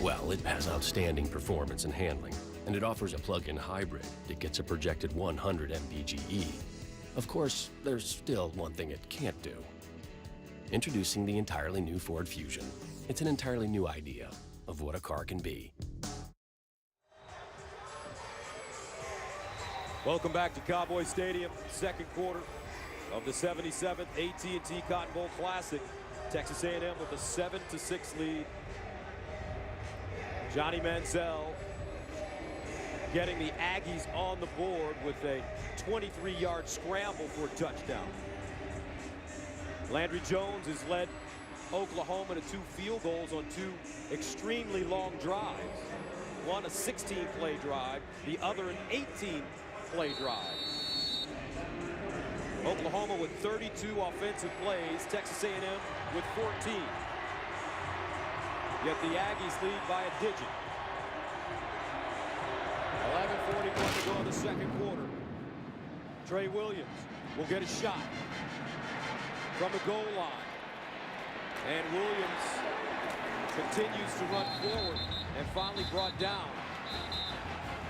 Well, it has outstanding performance and handling, and it offers a plug-in hybrid that gets a projected 100 mpge. Of course, there's still one thing it can't do. Introducing the entirely new Ford Fusion. It's an entirely new idea of what a car can be. Welcome back to Cowboy Stadium, second quarter of the 77th AT&T Cotton Bowl Classic. Texas A&M with a 7-6 lead. Johnny Manziel getting the Aggies on the board with a 23-yard scramble for a touchdown. Landry Jones has led Oklahoma to 2 field goals on 2 extremely long drives. One a 16-play drive, the other an 18-play drive. Oklahoma with 32 offensive plays, Texas A&M with 14. Yet the Aggies lead by a digit. 11:41 to go in the second quarter. Trey Williams will get a shot from the goal line. And Williams continues to run forward and finally brought down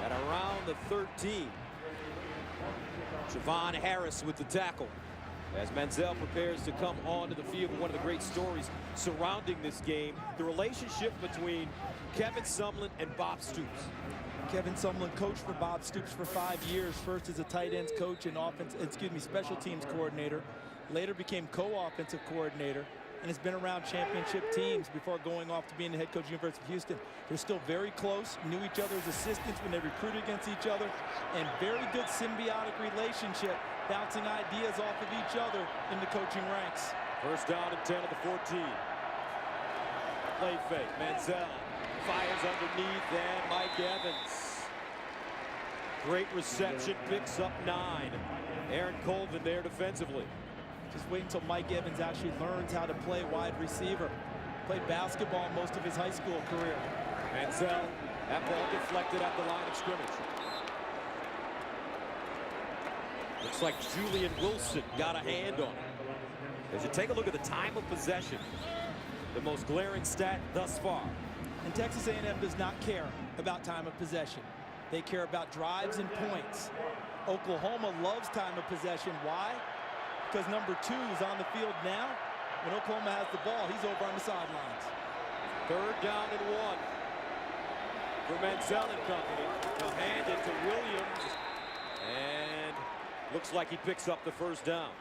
at around the 13. Javon Harris with the tackle as Manziel prepares to come onto the field. One of the great stories surrounding this game, the relationship between Kevin Sumlin and Bob Stoops. Kevin Sumlin coached for Bob Stoops for 5 years, first as a tight ends coach and special teams coordinator, later became co-offensive coordinator, and has been around championship teams before going off to being the head coach of the University of Houston. They're still very close, knew each other as assistants when they recruited against each other, and very good symbiotic relationship, bouncing ideas off of each other in the coaching ranks. First down and 10 at the 14. Play fake. Manziel fires underneath, and Mike Evans. Great reception, picks up 9. Aaron Colvin there defensively. Just wait until Mike Evans actually learns how to play wide receiver. Played basketball most of his high school career. Manziel, that ball deflected at the line of scrimmage. Looks like Julian Wilson got a hand on it. As you take a look at the time of possession, the most glaring stat thus far. And Texas A&M does not care about time of possession. They care about drives and points. Oklahoma loves time of possession. Why? Because number 2 is on the field now. When Oklahoma has the ball, he's over on the sidelines. Third down and 1 for Manziel and company. They'll hand it to Williams. And looks like he picks up the first down.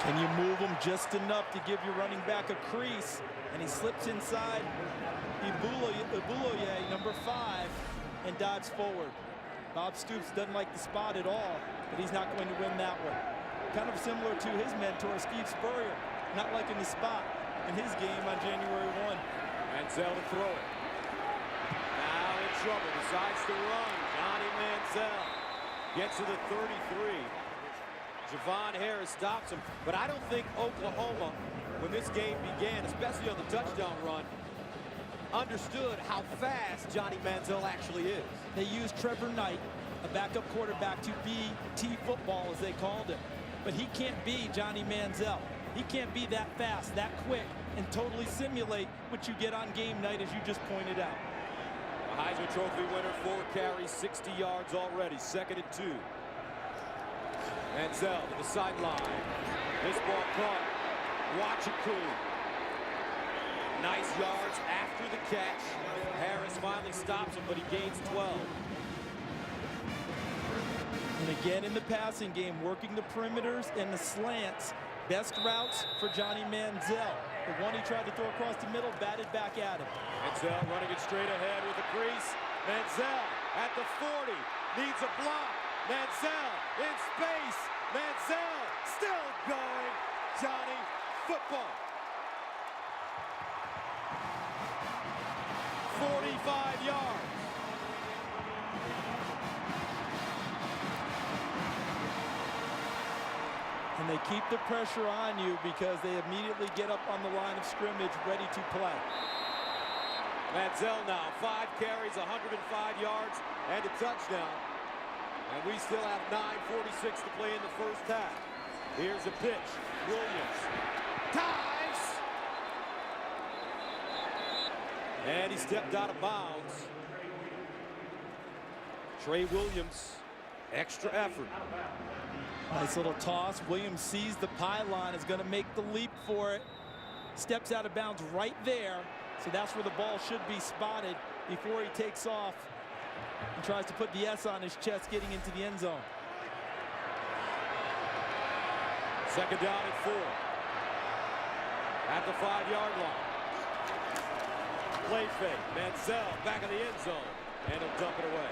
Can you move him just enough to give your running back a crease? And he slips inside Ibuloye, number 5, and dives forward. Bob Stoops doesn't like the spot at all, but he's not going to win that one. Kind of similar to his mentor, Steve Spurrier, not liking the spot in his game on January 1. Manziel to throw it. Now in trouble, decides to run. Johnny Manziel gets to the 33. Javon Harris stops him, but I don't think Oklahoma, when this game began, especially on the touchdown run, understood how fast Johnny Manziel actually is. They used Trevor Knight, a backup quarterback, to be T-football, as they called him. But he can't be Johnny Manziel. He can't be that fast, that quick, and totally simulate what you get on game night, as you just pointed out. A Heisman Trophy winner, 4 carries, 60 yards already, 2nd and 2. Manziel to the sideline. This ball caught. Wachiku. Nice yards after the catch. Harris finally stops him, but he gains 12. And again in the passing game, working the perimeters and the slants. Best routes for Johnny Manziel. The one he tried to throw across the middle, batted back at him. Manziel running it straight ahead with a crease. Manziel at the 40. Needs a block. Manziel in space. Manziel still going. Johnny football. 45 yards. And they keep the pressure on you because they immediately get up on the line of scrimmage ready to play. Manziel now, 5 carries, 105 yards, and a touchdown. And we still have 9:46 to play in the first half. Here's a pitch. Williams dives. And he stepped out of bounds. Trey Williams, extra effort. Nice little toss. Williams sees the pylon, is going to make the leap for it. Steps out of bounds right there. So that's where the ball should be spotted before he takes off and tries to put the S on his chest getting into the end zone. 2nd down and 4. At the 5-yard line. Play fake. Manziel back of the end zone. And he'll dump it away.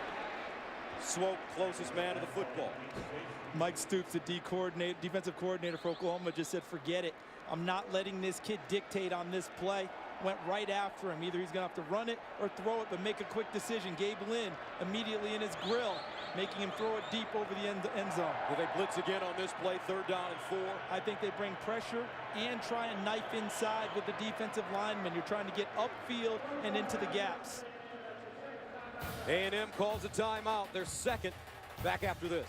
Swope, closest man to the football. Mike Stoops, the defensive coordinator for Oklahoma, just said, forget it. I'm not letting this kid dictate on this play. went right after him. Either he's going to have to run it or throw it, but make a quick decision. Gabe Lynn immediately in his grill, making him throw it deep over the end zone. Will they blitz again on this play, 3rd down and 4? I think they bring pressure and try and knife inside with the defensive lineman. You're trying to get upfield and into the gaps. A&M calls a timeout. Their second. Back after this.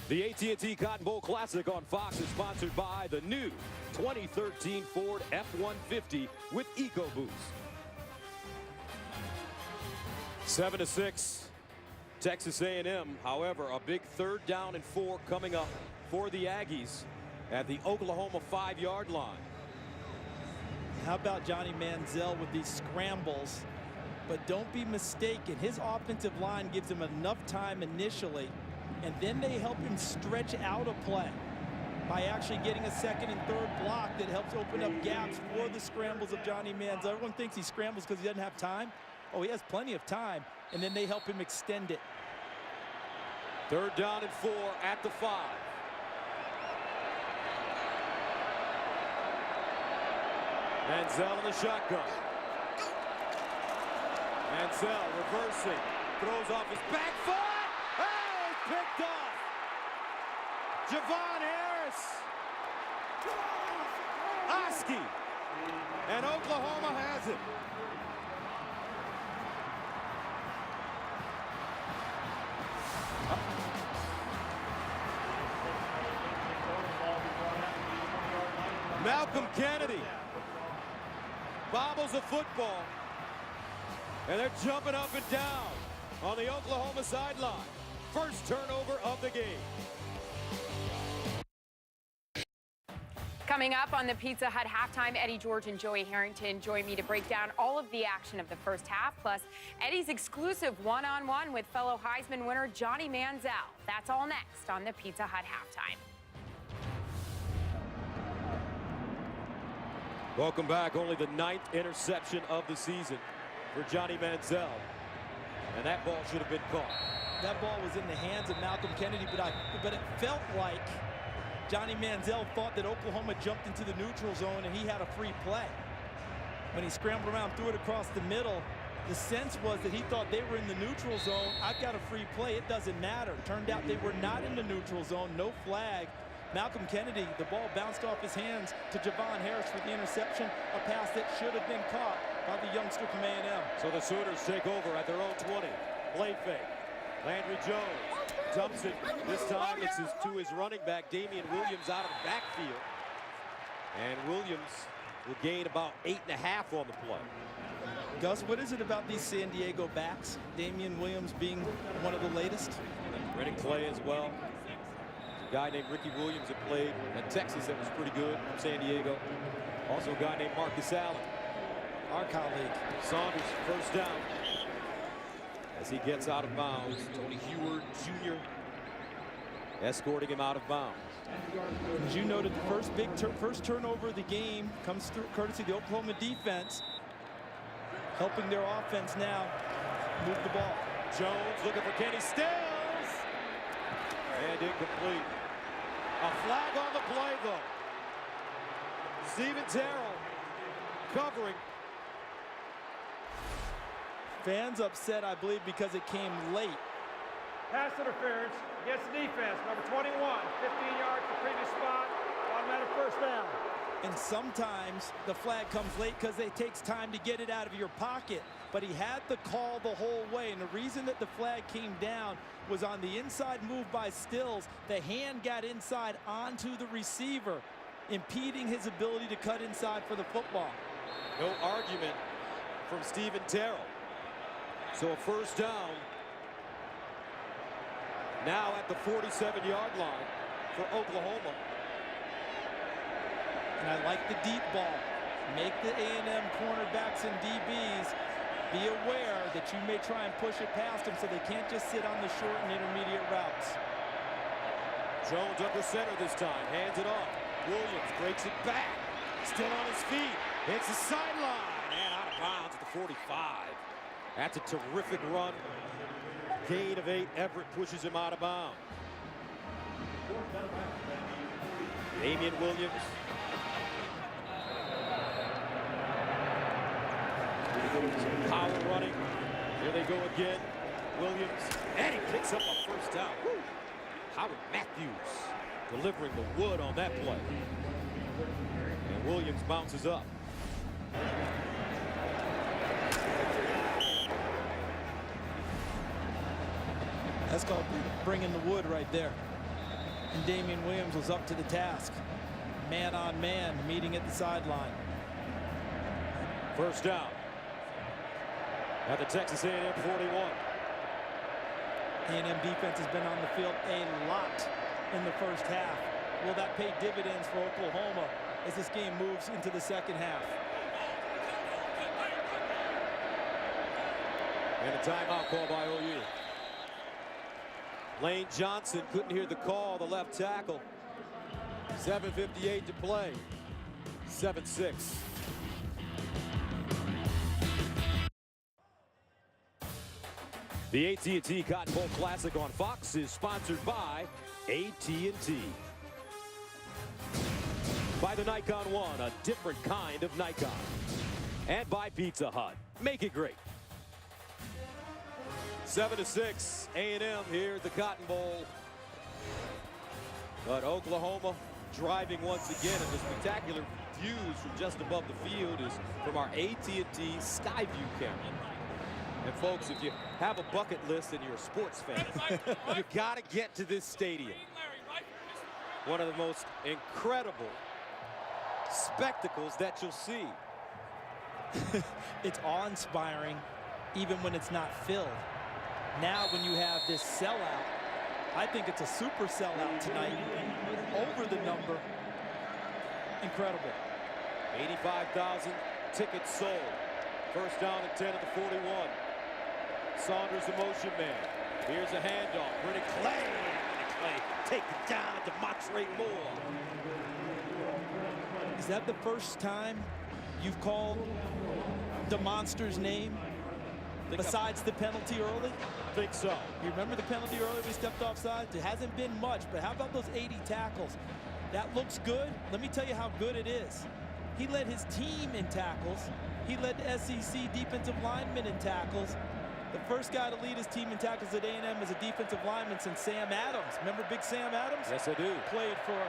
The AT&T Cotton Bowl Classic on Fox is sponsored by the new 2013 Ford F-150 with EcoBoost. 7-6, Texas A&M. However, a big 3rd down and 4 coming up for the Aggies at the Oklahoma 5-yard line. How about Johnny Manziel with these scrambles? But don't be mistaken, his offensive line gives him enough time initially, and then they help him stretch out a play by actually getting a 2nd and 3rd block that helps open up gaps for the scrambles of Johnny Manziel. Everyone thinks he scrambles because he doesn't have time. Oh, he has plenty of time, and then they help him extend it. 3rd down and 4 at the 5. Manziel in the shotgun. Manziel reversing, throws off his back foot. Hey, picked off. Javon Harris. Oski. And Oklahoma has it. Malcolm Kennedy bobbles a football, and they're jumping up and down on the Oklahoma sideline. First turnover of the game. Coming up on the Pizza Hut halftime, Eddie George and Joey Harrington join me to break down all of the action of the first half, plus Eddie's exclusive one-on-one with fellow Heisman winner Johnny Manziel. That's all next on the Pizza Hut halftime. Welcome back. Only the 9th interception of the season for Johnny Manziel. And that ball should have been caught. That ball was in the hands of Malcolm Kennedy, but it felt like Johnny Manziel thought that Oklahoma jumped into the neutral zone and he had a free play. When he scrambled around, threw it across the middle, the sense was that he thought they were in the neutral zone. I've got a free play. It doesn't matter. Turned out they were not in the neutral zone. No flag. Malcolm Kennedy, the ball bounced off his hands to Javon Harris for the interception, a pass that should have been caught by the youngster from A&M. So the Sooners take over at their own 20. Play fake. Landry Jones dumps it. This time it's to his running back, Damian Williams, out of the backfield. And Williams will gain about 8.5 on the play. Gus, what is it about these San Diego backs? Damian Williams being one of the latest? Brennan Clay as well. A guy named Ricky Williams that played at Texas that was pretty good from San Diego. Also a guy named Marcus Allen, our colleague. Saunders, first down. As he gets out of bounds, Tony Heward Jr. escorting him out of bounds. As you noted, the first turnover of the game comes through courtesy of the Oklahoma defense, helping their offense now move the ball. Jones looking for Kenny Stills. And incomplete. A flag on the play, though. Stephen Terrell covering. Fans upset, I believe, because it came late. Pass interference against the defense. Number 21, 15 yards to previous spot. Automatic first down. And sometimes the flag comes late because it takes time to get it out of your pocket. But he had the call the whole way. And the reason that the flag came down was on the inside move by Stills. The hand got inside onto the receiver, impeding his ability to cut inside for the football. No argument from Stephen Terrell. So a first down now at the 47-yard line for Oklahoma. And I like the deep ball. Make the A&M cornerbacks and DBs be aware that you may try and push it past them so they can't just sit on the short and intermediate routes. Jones under center this time, hands it off. Williams breaks it back, still on his feet, hits the sideline, and out of bounds at the 45. That's a terrific run. Gain of 8. Everett pushes him out of bounds. Damian Williams. Power running. Here they go again. Williams. And he picks up a first down. Woo. Howard Matthews delivering the wood on that play. And Williams bounces up. That's called bringing the wood right there. And Damian Williams was up to the task. Man on man, meeting at the sideline. First down at the Texas A&M 41. A&M defense has been on the field a lot in the first half. Will that pay dividends for Oklahoma as this game moves into the second half? And a timeout call by OU. Lane Johnson couldn't hear the call, the left tackle. 7:58 to play. 7-6. The AT&T Cotton Bowl Classic on Fox is sponsored by AT&T. By the Nikon One, a different kind of Nikon. And by Pizza Hut. Make it great. 7-6, A&M here at the Cotton Bowl. But Oklahoma driving once again, and the spectacular views from just above the field is from our AT&T Skyview camera. And folks, if you have a bucket list and you're a sports fan, you got to get to this stadium. One of the most incredible spectacles that you'll see. It's awe-inspiring even when it's not filled. Now when you have this sellout, I think it's a super sellout tonight. Over the number. Incredible. 85,000 tickets sold. First down and 10 at the 41. Saunders, the motion man. Here's a handoff. Brennan Clay. Clay take it down to Montre Moore. Is that the first time you've called the Monster's name besides the penalty early? I think so. You remember the penalty early we stepped offside? It hasn't been much, but how about those 80 tackles? That looks good. Let me tell you how good it is. He led his team in tackles. He led the SEC defensive linemen in tackles. The first guy to lead his team in tackles at A&M as a defensive lineman since Sam Adams. Remember Big Sam Adams? Yes, I do. Played for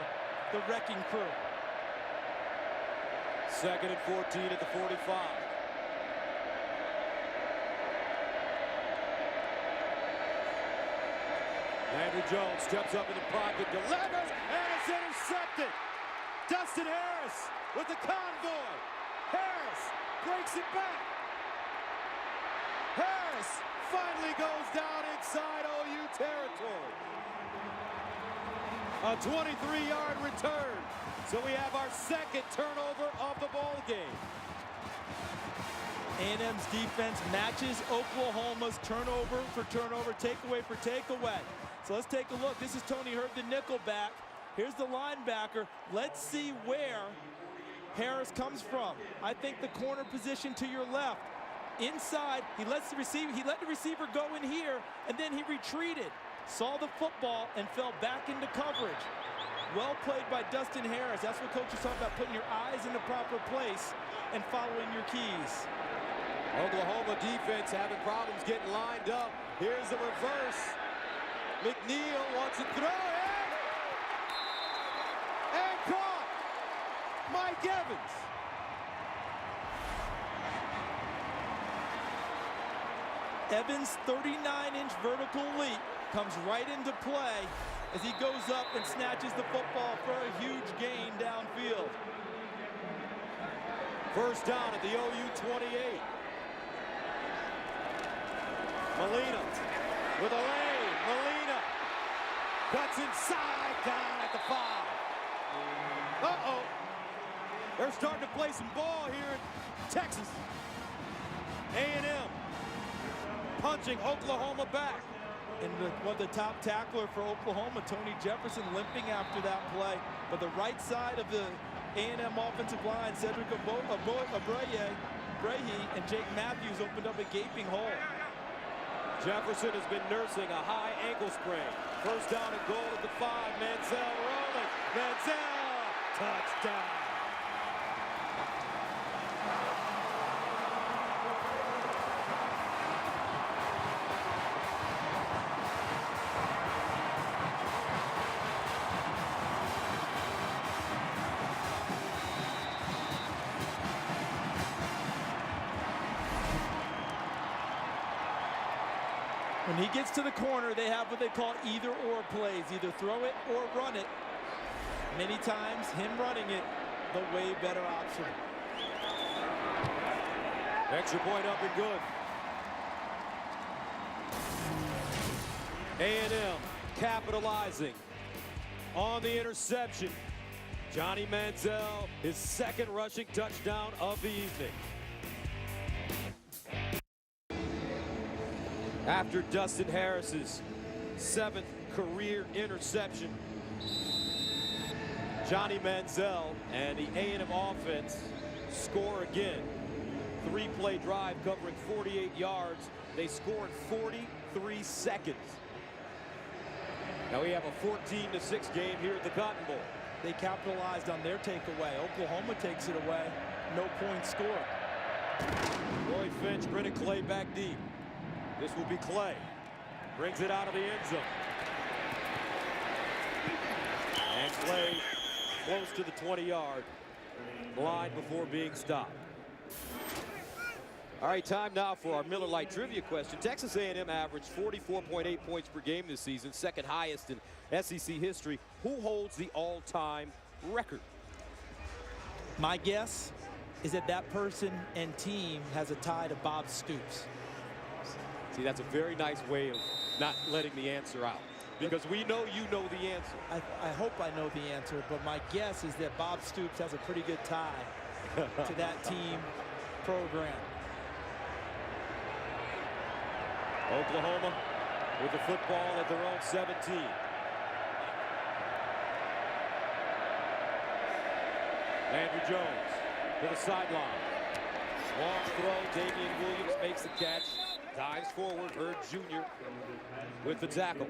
the Wrecking Crew. Second and 14 at the 45. Andrew Jones steps up in the pocket, delivers, and it's intercepted. Dustin Harris with the convoy. Harris breaks it back. Harris finally goes down inside OU territory. A 23-yard return. So we have our second turnover of the ball game. A&M's defense matches Oklahoma's turnover for turnover, takeaway for takeaway. So let's take a look. This is Tony Herb, the nickelback. Here's the linebacker. Let's see where Harris comes from. I think the corner position to your left. Inside, he let the receiver go in here, and then he retreated. Saw the football and fell back into coverage. Well played by Dustin Harris. That's what coach is talking about, putting your eyes in the proper place and following your keys. Oklahoma defense having problems getting lined up. Here's the reverse. McNeil wants to throw it. And caught. Mike Evans. Evans' 39-inch vertical leap comes right into play as he goes up and snatches the football for a huge gain downfield. First down at the OU 28. Molina with a lane. Molina cuts inside, down at the 5. Uh-oh. They're starting to play some ball here in Texas. A&M punching Oklahoma back. And the top tackler for Oklahoma, Tony Jefferson, limping after that play. But the right side of the A&M offensive line, Cedric Abraye and Jake Matthews opened up a gaping hole. Jefferson has been nursing a high ankle sprain. First down and goal at the 5. Manziel rolling. Manziel Touchdown. When he gets to the corner, they have what they call either-or plays. Either throw it or run it. Many times, him running it, the way better option. Extra point up and good. A&M capitalizing on the interception. Johnny Manziel, his second rushing touchdown of the evening. After Dustin Harris's 7th career interception, Johnny Manziel and the A&M offense score again. 3-play drive covering 48 yards. They score in 43 seconds. Now we have a 14-6 game here at the Cotton Bowl. They capitalized on their takeaway. Oklahoma takes it away. No points scored. Roy Finch, Brennan Clay back deep. This will be Clay. Brings it out of the end zone. And Clay close to the 20-yard line before being stopped. All right, time now for our Miller Lite trivia question. Texas A&M averaged 44.8 points per game this season, second highest in SEC history. Who holds the all-time record? My guess is that that person and team has a tie to Bob Stoops. See, that's a very nice way of not letting the answer out, because we know you know the answer. I hope I know the answer, but my guess is that Bob Stoops has a pretty good tie to that team program. Oklahoma with the football at their own 17. Andrew Jones to the sideline. Long throw, Damian Williams makes the catch. Dives forward, Hurd Jr. with the tackle.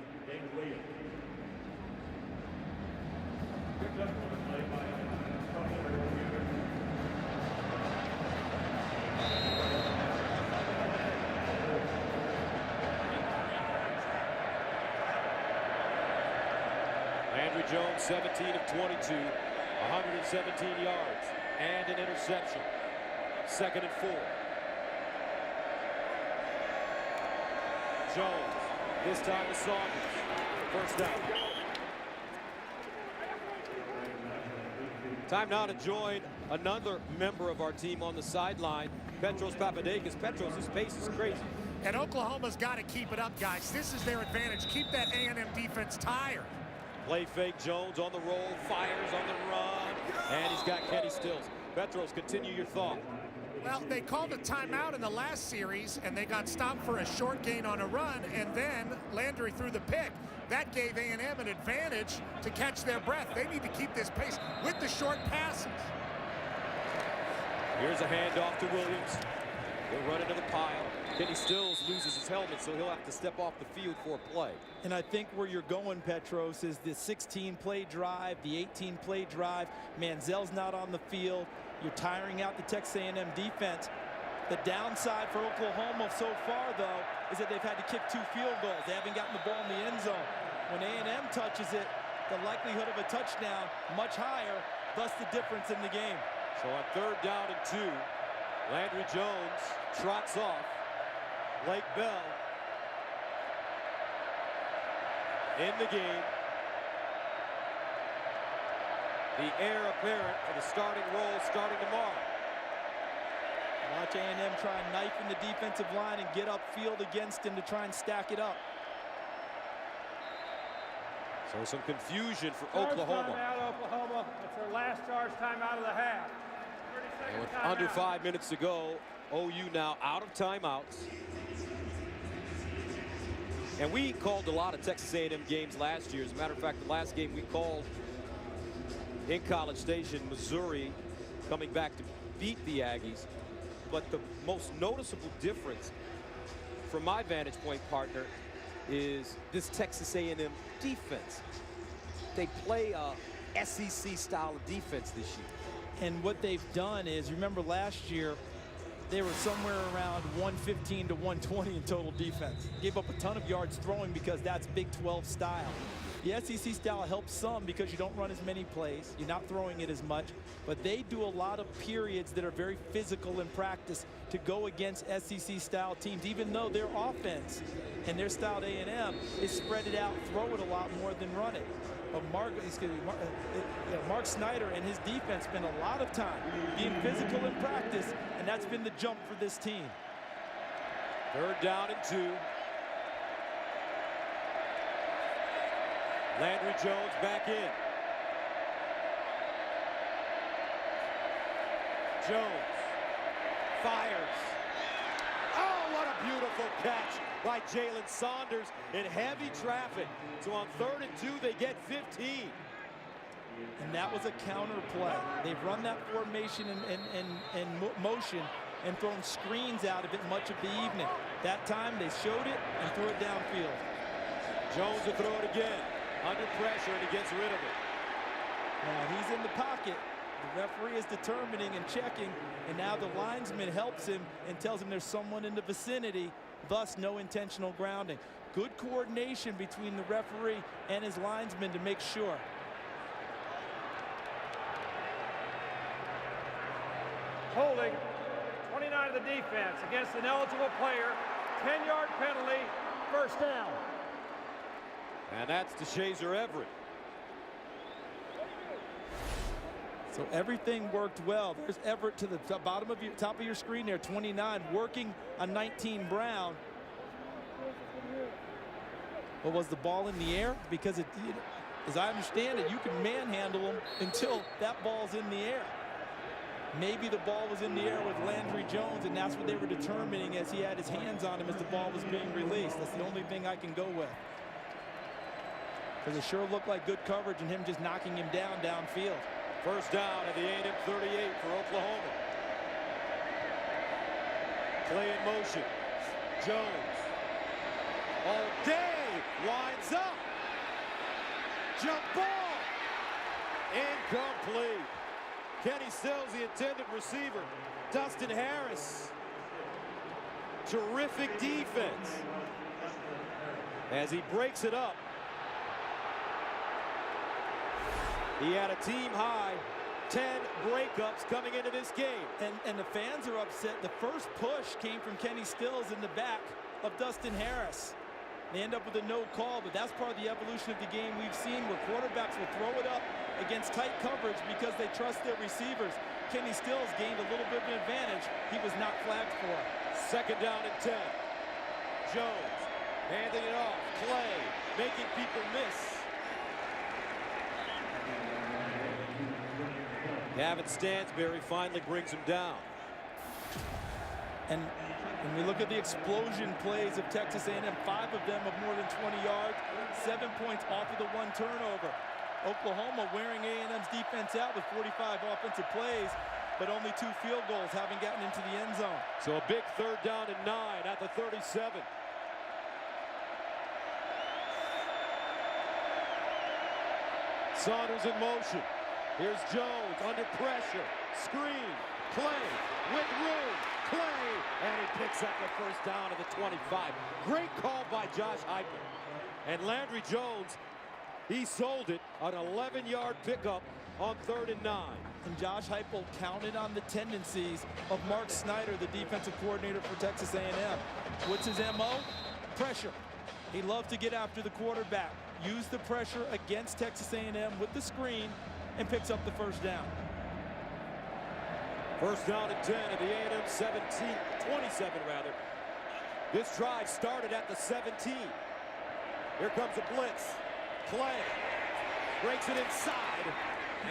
Andrew Jones, 17 of 22, 117 yards, and an interception. 2nd and 4. Jones, this time with Saunders. First down. Time now to join another member of our team on the sideline, Petros Papadakis. Petros, his pace is crazy. And Oklahoma's got to keep it up, guys. This is their advantage. Keep that A&M defense tired. Play fake, Jones on the roll, fires on the run, and he's got Kenny Stills. Petros, continue your thought. Well, they called a timeout in the last series, and they got stopped for a short gain on a run, and then Landry threw the pick. That gave A&M an advantage to catch their breath. They need to keep this pace with the short passes. Here's a handoff to Williams. He'll run into the pile. Kenny Stills loses his helmet, so he'll have to step off the field for a play. And I think where you're going, Petros, is the 16-play drive, the 18-play drive. Manziel's not on the field. You're tiring out the Texas A&M defense. The downside for Oklahoma so far, though, is that they've had to kick 2 field goals. They haven't gotten the ball in the end zone. When A&M touches it, the likelihood of a touchdown much higher, thus the difference in the game. So on 3rd down and 2, Landry Jones trots off. Blake Bell in the game. The heir apparent for the starting role starting tomorrow. Watch A&M try and knife in the defensive line and get upfield against him to try and stack it up. So some confusion for Charge Oklahoma. Timeout, Oklahoma. It's their last charge timeout of the half. And with under 5 minutes to go, OU now out of timeouts. And we called a lot of Texas A&M games last year. As a matter of fact, the last game we called in College Station, Missouri, coming back to beat the Aggies. But the most noticeable difference from my vantage point, partner, is this Texas A&M defense. They play a SEC style of defense this year. And what they've done is, remember last year, they were somewhere around 115 to 120 in total defense. Gave up a ton of yards throwing because that's Big 12 style. The SEC style helps some because you don't run as many plays. You're not throwing it as much. But they do a lot of periods that are very physical in practice to go against SEC style teams, even though their offense and their style at A&M is spread it out, throw it a lot more than run it. But Mark Snyder and his defense spend a lot of time being physical in practice, and that's been the jump for this team. 3rd down and 2. Landry Jones back in. Jones fires. Oh, what a beautiful catch by Jalen Saunders in heavy traffic. So on 3rd and 2, they get 15. And that was a counter play. They've run that formation and motion and thrown screens out of it much of the evening. That time they showed it and threw it downfield. Jones will throw it again. Under pressure, and he gets rid of it. Now he's in the pocket. The referee is determining and checking, and now the linesman helps him and tells him there's someone in the vicinity, thus no intentional grounding. Good coordination between the referee and his linesman to make sure. Holding 29 of the defense against an eligible player. 10-yard penalty, 1st down. And that's DeShazer Everett. So everything worked well. There's Everett to the bottom of your top of your screen there, 29, working a 19 Brown. But was the ball in the air? Because as I understand it, you can manhandle them until that ball's in the air. Maybe the ball was in the air with Landry Jones, and that's what they were determining as he had his hands on him as the ball was being released. That's the only thing I can go with. Because it sure looked like good coverage and him just knocking him down downfield. 1st down at the A&M 38 for Oklahoma. Play in motion. Jones. All day. Winds up. Jump ball. Incomplete. Kenny Stills, the intended receiver. Dustin Harris. Terrific defense. As he breaks it up. He had a team high 10 breakups coming into this game. And the fans are upset. The first push came from Kenny Stills in the back of Dustin Harris. They end up with a no call, but that's part of the evolution of the game we've seen where quarterbacks will throw it up against tight coverage because they trust their receivers. Kenny Stills gained a little bit of an advantage. He was not flagged for. 2nd down and 10. Jones handing it off. Clay making people miss. Gavin Stansberry finally brings him down. And when we look at the explosion plays of Texas A&M, 5 of them of more than 20 yards, 7 points off of the 1 turnover. Oklahoma wearing A&M's defense out with 45 offensive plays, but only 2 field goals, having gotten into the end zone. So a big 3rd down and 9 at the 37. Saunders in motion. Here's Jones under pressure. Screen. Clay with room. Clay. And he picks up the 1st down at the 25. Great call by Josh Heupel. And Landry Jones, he sold it. An 11-yard pickup on 3rd and 9. And Josh Heupel counted on the tendencies of Mark Snyder, the defensive coordinator for Texas A&M. What's his MO? Pressure. He loves to get after the quarterback. Use the pressure against Texas A&M with the screen and picks up the 1st down. 1st down and 10 at the A&M 27 rather. This drive started at the 17. Here comes a blitz. Clay breaks it inside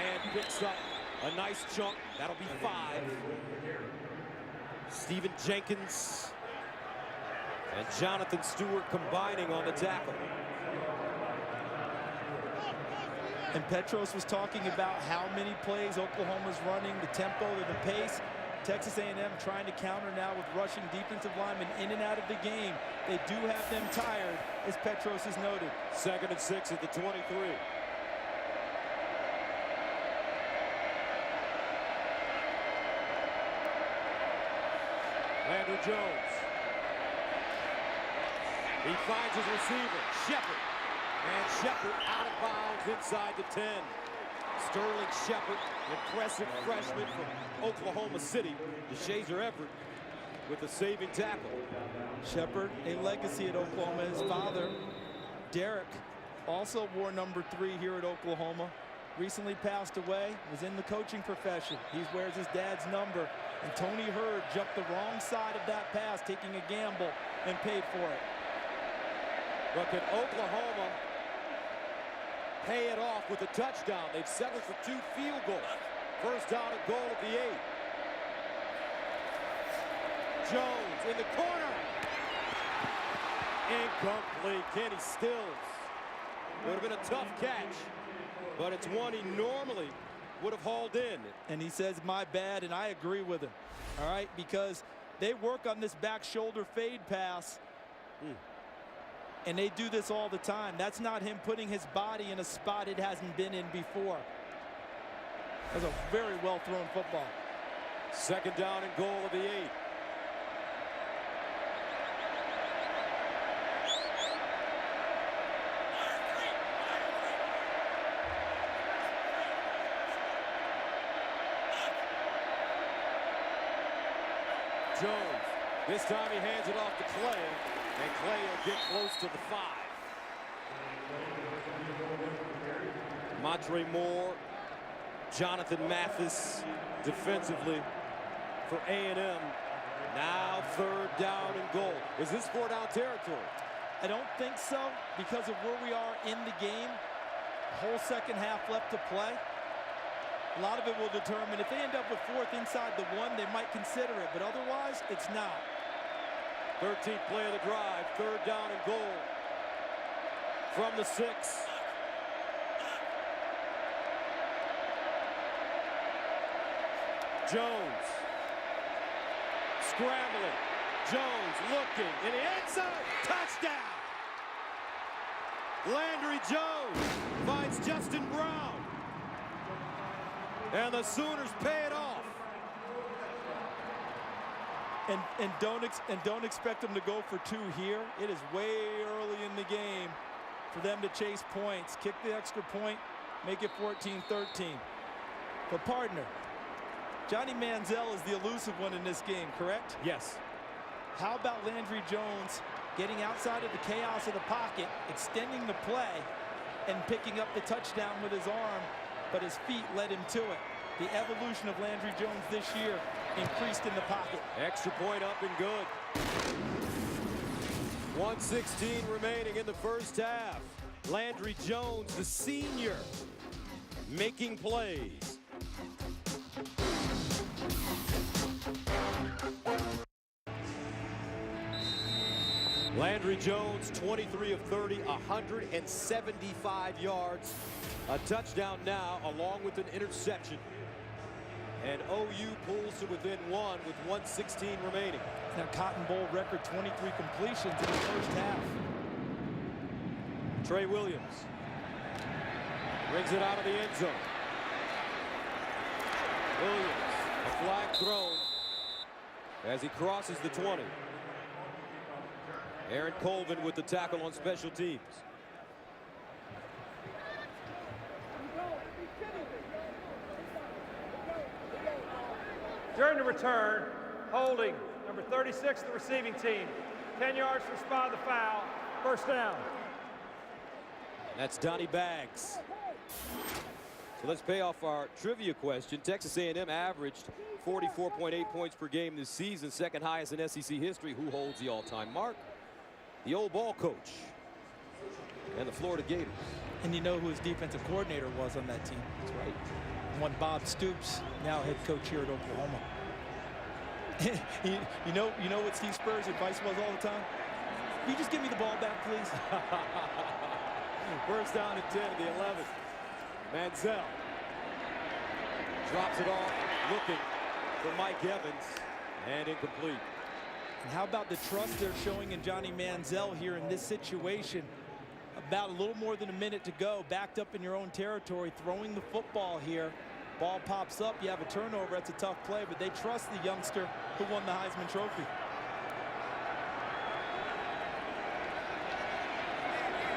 and picks up a nice chunk. That'll be 5. Stephen Jenkins and Jonathan Stewart combining on the tackle. And Petros was talking about how many plays Oklahoma's running, the tempo, the pace. Texas A&M trying to counter now with rushing defensive linemen in and out of the game. They do have them tired, as Petros has noted. 2nd and 6 at the 23. Landry Jones. He finds his receiver, Shepard. And Shepard out of bounds inside the 10. Sterling Shepard, impressive freshman from Oklahoma City. DeShazer Everett with the saving tackle. Shepard, a legacy at Oklahoma. His father, Derek, also wore number 3 here at Oklahoma. Recently passed away, was in the coaching profession. He wears his dad's number. And Tony Hurd jumped the wrong side of that pass, taking a gamble, and paid for it. But can Oklahoma pay it off with a touchdown? They've settled for 2 field goals. First down and goal at the 8. Jones in the corner. Incomplete. Kenny Stills. Would have been a tough catch, but it's one he normally would have hauled in. And he says, my bad, and I agree with him. All right, because they work on this back shoulder fade pass. And they do this all the time. That's not him putting his body in a spot it hasn't been in before. That's a very well thrown football. Second down and goal of the 8. Jones. This time he hands it off to Clay. And Clay will get close to the 5. Montre Moore, Jonathan Mathis defensively for A&M. Now third down and goal. Is this 4-down territory? I don't think so, because of where we are in the game. Whole second half left to play. A lot of it will determine if they end up with 4th inside the 1, they might consider it, but otherwise it's not. 13th play of the drive, third down and goal from the 6. Jones scrambling. Jones looking in the end zone. Touchdown! Landry Jones finds Justin Brown. And the Sooners pay it off. And don't expect them to go for 2 here. It is way early in the game for them to chase points. Kick the extra point, make it 14-13. But partner, Johnny Manziel is the elusive one in this game, correct? Yes. How about Landry Jones getting outside of the chaos of the pocket, extending the play, and picking up the touchdown with his arm, but his feet led him to it. The evolution of Landry Jones this year increased in the pocket. Extra point up and good. 1:16 remaining in the first half. Landry Jones, the senior, making plays. Landry Jones, 23 of 30, 175 yards. A touchdown now, along with an interception. And OU pulls to within 1 with 1:16 remaining. Now Cotton Bowl record 23 completions in the first half. Trey Williams brings it out of the end zone. Williams, a flag thrown as he crosses the 20. Aaron Colvin with the tackle on special teams. During the return, holding number 36, the receiving team. 10 yards for spot of the foul. First down. That's Donnie Baggs. So let's pay off our trivia question. Texas A&M averaged 44.8 points per game this season, second highest in SEC history. Who holds the all-time mark? The old ball coach and the Florida Gators. And you know who his defensive coordinator was on that team. That's right. One Bob Stoops, now head coach here at Oklahoma. you know what Steve Spurrier's advice was all the time? Will you just give me the ball back, please? First down and 10 at the 11th. Manziel drops it off, looking for Mike Evans, and incomplete. And how about the trust they're showing in Johnny Manziel here in this situation? About a little more than a minute to go, backed up in your own territory, throwing the football here. Ball pops up, you have a turnover, that's a tough play, but they trust the youngster who won the Heisman Trophy.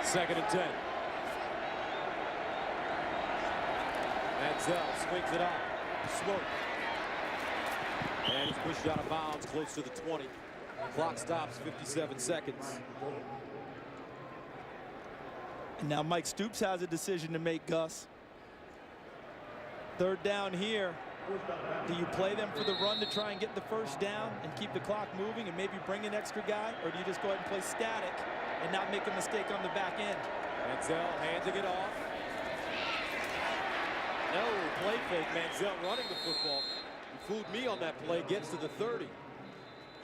Second and 10. Manziel swings it out. Swope. And he's pushed out of bounds close to the 20. Clock stops, 57 seconds. And now Mike Stoops has a decision to make, Gus. Third down here. Do you play them for the run to try and get the first down and keep the clock moving and maybe bring an extra guy? Or do you just go ahead and play static and not make a mistake on the back end? Manziel handing it off. No, play fake. Manziel running the football. He fooled me on that play, gets to the 30.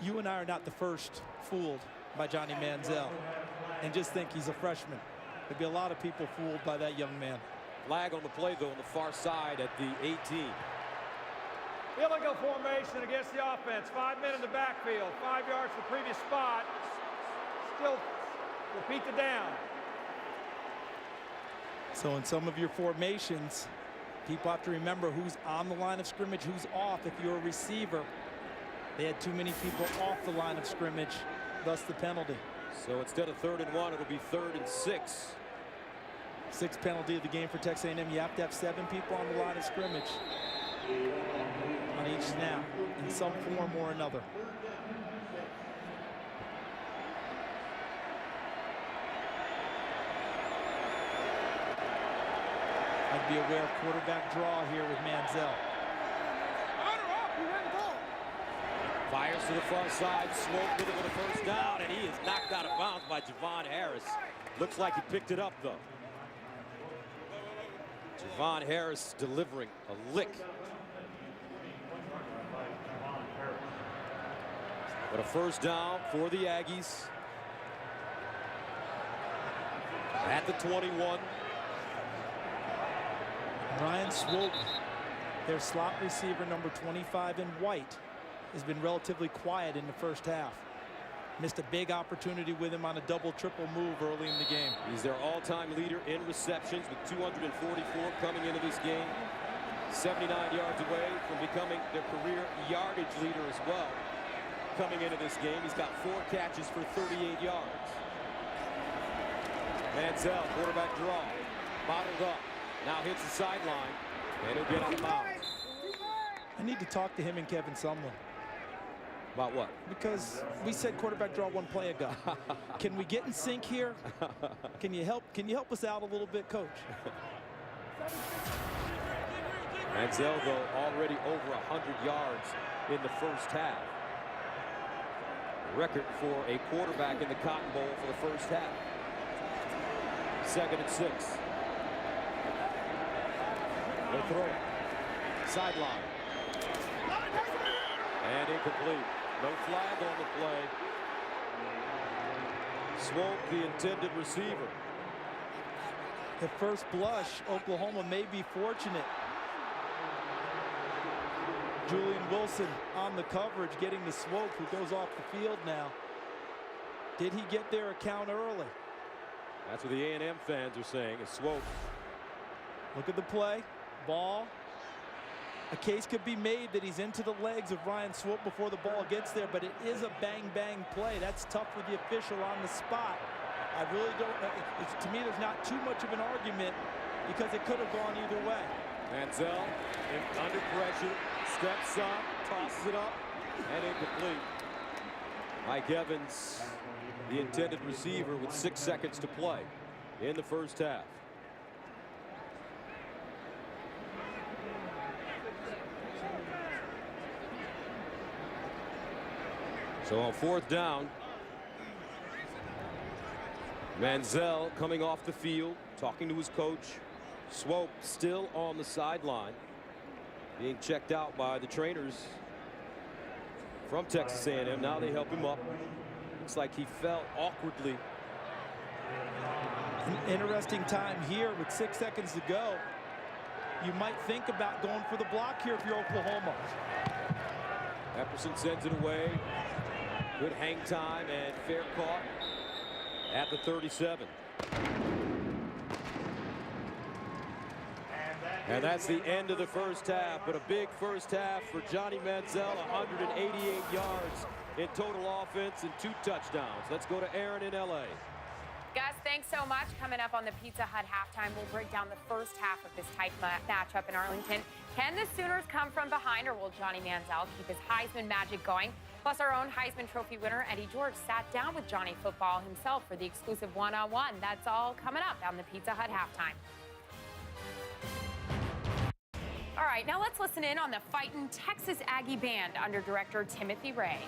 You and I are not the first fooled by Johnny Manziel and just think he's a freshman. There'd be a lot of people fooled by that young man. Flag on the play, though, on the far side at the 18. Illegal formation against the offense. 5 men in the backfield. 5 yards to the previous spot. Still repeat the down. So in some of your formations, people have to remember who's on the line of scrimmage, who's off. If you're a receiver, they had too many people off the line of scrimmage, thus the penalty. So instead of 3rd and 1, it'll be 3rd and 6. 6th penalty of the game for Texas A&M. You have to have 7 people on the line of scrimmage on each snap in some form or another. I'd be aware of quarterback draw here with Manziel. Fires to the far side, Swope with it with a first down, and he is knocked out of bounds by Javon Harris. Looks like he picked it up, though. Javon Harris delivering a lick. But a first down for the Aggies. At the 21. Ryan Swope, their slot receiver, number 25 in white, has been relatively quiet in the first half. Missed a big opportunity with him on a double-triple move early in the game. He's their all-time leader in receptions with 244 coming into this game. 79 yards away from becoming their career yardage leader as well. Coming into this game, he's got 4 catches for 38 yards. Manziel, quarterback draw, bottled up. Now hits the sideline, and he'll get out of bounds. I need to talk to him and Kevin Sumlin. About what? Because we said quarterback draw one play ago. Can we get in sync here? Can you help us out a little bit, Coach? Manziel, though, already over 100 yards in the first half. Record for a quarterback in the Cotton Bowl for the first half. 2nd and 6. They'll throw it. Sideline. And incomplete. No flag on the play. Swope, the intended receiver. At first blush, Oklahoma may be fortunate. Julian Wilson on the coverage, getting the Swope, who goes off the field now. Did he get their account early? That's what the A&M fans are saying, is Swope. Look at the play. Ball. A case could be made that he's into the legs of Ryan Swope before the ball gets there, but it is a bang-bang play. That's tough for the official on the spot. I really don't, to me, there's not too much of an argument because it could have gone either way. Manziel under pressure, steps up, tosses it up, and incomplete. Mike Evans, the intended receiver, with 6 seconds to play in the first half. So on 4th down, Manziel coming off the field, talking to his coach. Swope still on the sideline, being checked out by the trainers from Texas A&M. Now they help him up. Looks like he fell awkwardly. An interesting time here with 6 seconds to go. You might think about going for the block here if you're Oklahoma. Epperson sends it away. Good hang time and fair caught at the 37. And that And that's the end of the first half, but a big first half for Johnny Manziel, 188 yards in total offense and 2 touchdowns. Let's go to Aaron in L.A. Gus, thanks so much. Coming up on the Pizza Hut halftime, we'll break down the first half of this tight matchup in Arlington. Can the Sooners come from behind, or will Johnny Manziel keep his Heisman magic going? Plus, our own Heisman Trophy winner, Eddie George, sat down with Johnny Football himself for the exclusive one-on-one. That's all coming up on the Pizza Hut halftime. All right, now let's listen in on the Fightin' Texas Aggie Band under director Timothy Ray.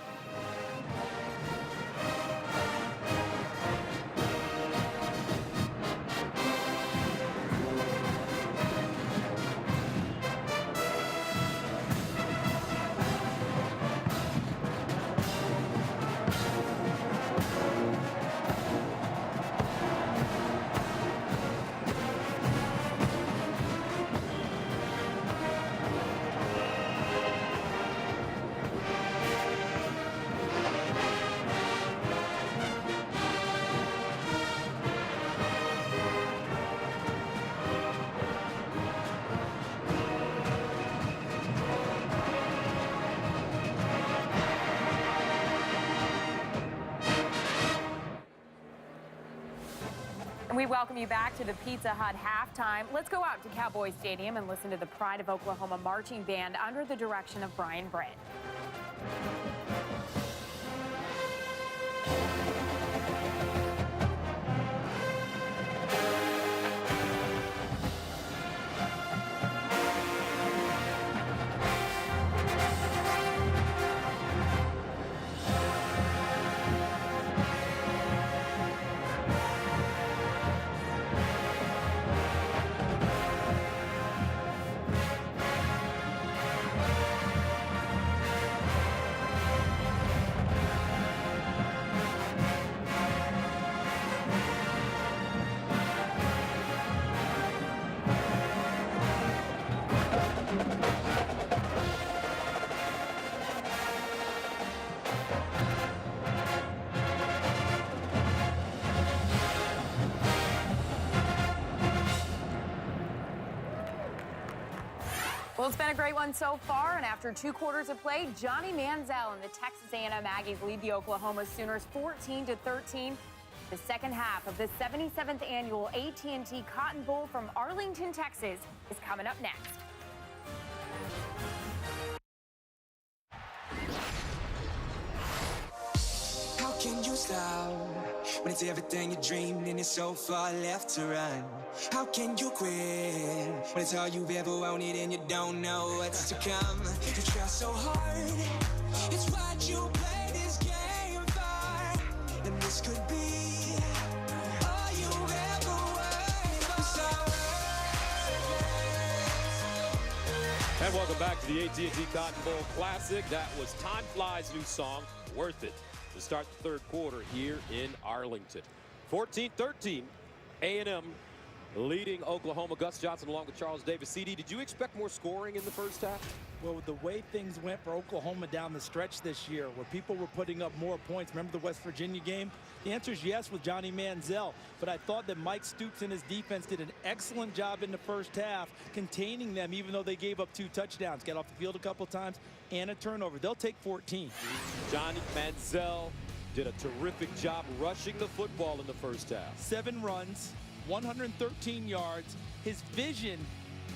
We welcome you back to the Pizza Hut halftime. Let's go out to Cowboy Stadium and listen to the Pride of Oklahoma marching band under the direction of Brian Britt. Well, it's been a great one so far, and after 2 quarters of play, Johnny Manziel and the Texas A&M Aggies lead the Oklahoma Sooners 14-13. The second half of the 77th annual AT&T Cotton Bowl from Arlington, Texas is coming up next. How can you stop when it's everything you dreamed and it's so far left to run? How can you quit when it's all you've ever wanted and you don't know what's to come? You try so hard, it's what you play this game for, and this could be all you ever worried for. And welcome back to the AT&T Cotton Bowl Classic. That was Time Fly's new song, Worth It, to start the third quarter here in Arlington. 14-13, A&M leading Oklahoma. Gus Johnson along with Charles Davis. CD, did you expect more scoring in the first half? Well, with the way things went for Oklahoma down the stretch this year, where people were putting up more points, remember the West Virginia game? The answer is yes with Johnny Manziel, but I thought that Mike Stoops and his defense did an excellent job in the first half containing them, even though they gave up 2 touchdowns, got off the field a couple times, and a turnover. They'll take 14. Johnny Manziel did a terrific job rushing the football in the first half. 7 runs, 113 yards. His vision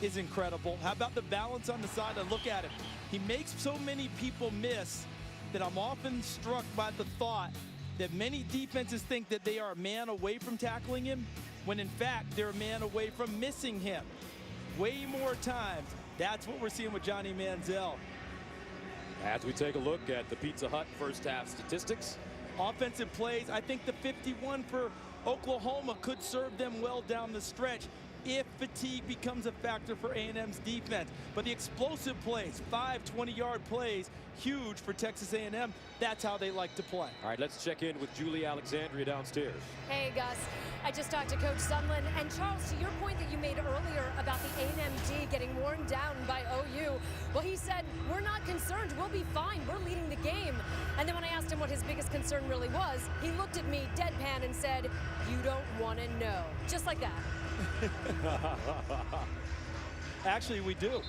is incredible. How about the balance on the sideline? Look at him. He makes so many people miss that I'm often struck by the thought that many defenses think that they are a man away from tackling him, when in fact they're a man away from missing him. Way more times. That's what we're seeing with Johnny Manziel. As we take a look at the Pizza Hut first half statistics. Offensive plays, I think the 51 for Oklahoma could serve them well down the stretch if fatigue becomes a factor for A&M's defense. But the explosive plays, 5 20-yard plays, huge for Texas A&M. That's how they like to play. All right, let's check in with Julie Alexandria downstairs. Hey, Gus. I just talked to Coach Sumlin. And Charles, to your point that you made earlier about the A&M D getting worn down by OU, well, he said, we're not concerned. We'll be fine. We're leading the game. And then when I asked him what his biggest concern really was, he looked at me deadpan and said, you don't want to know. Just like that. Actually, we do.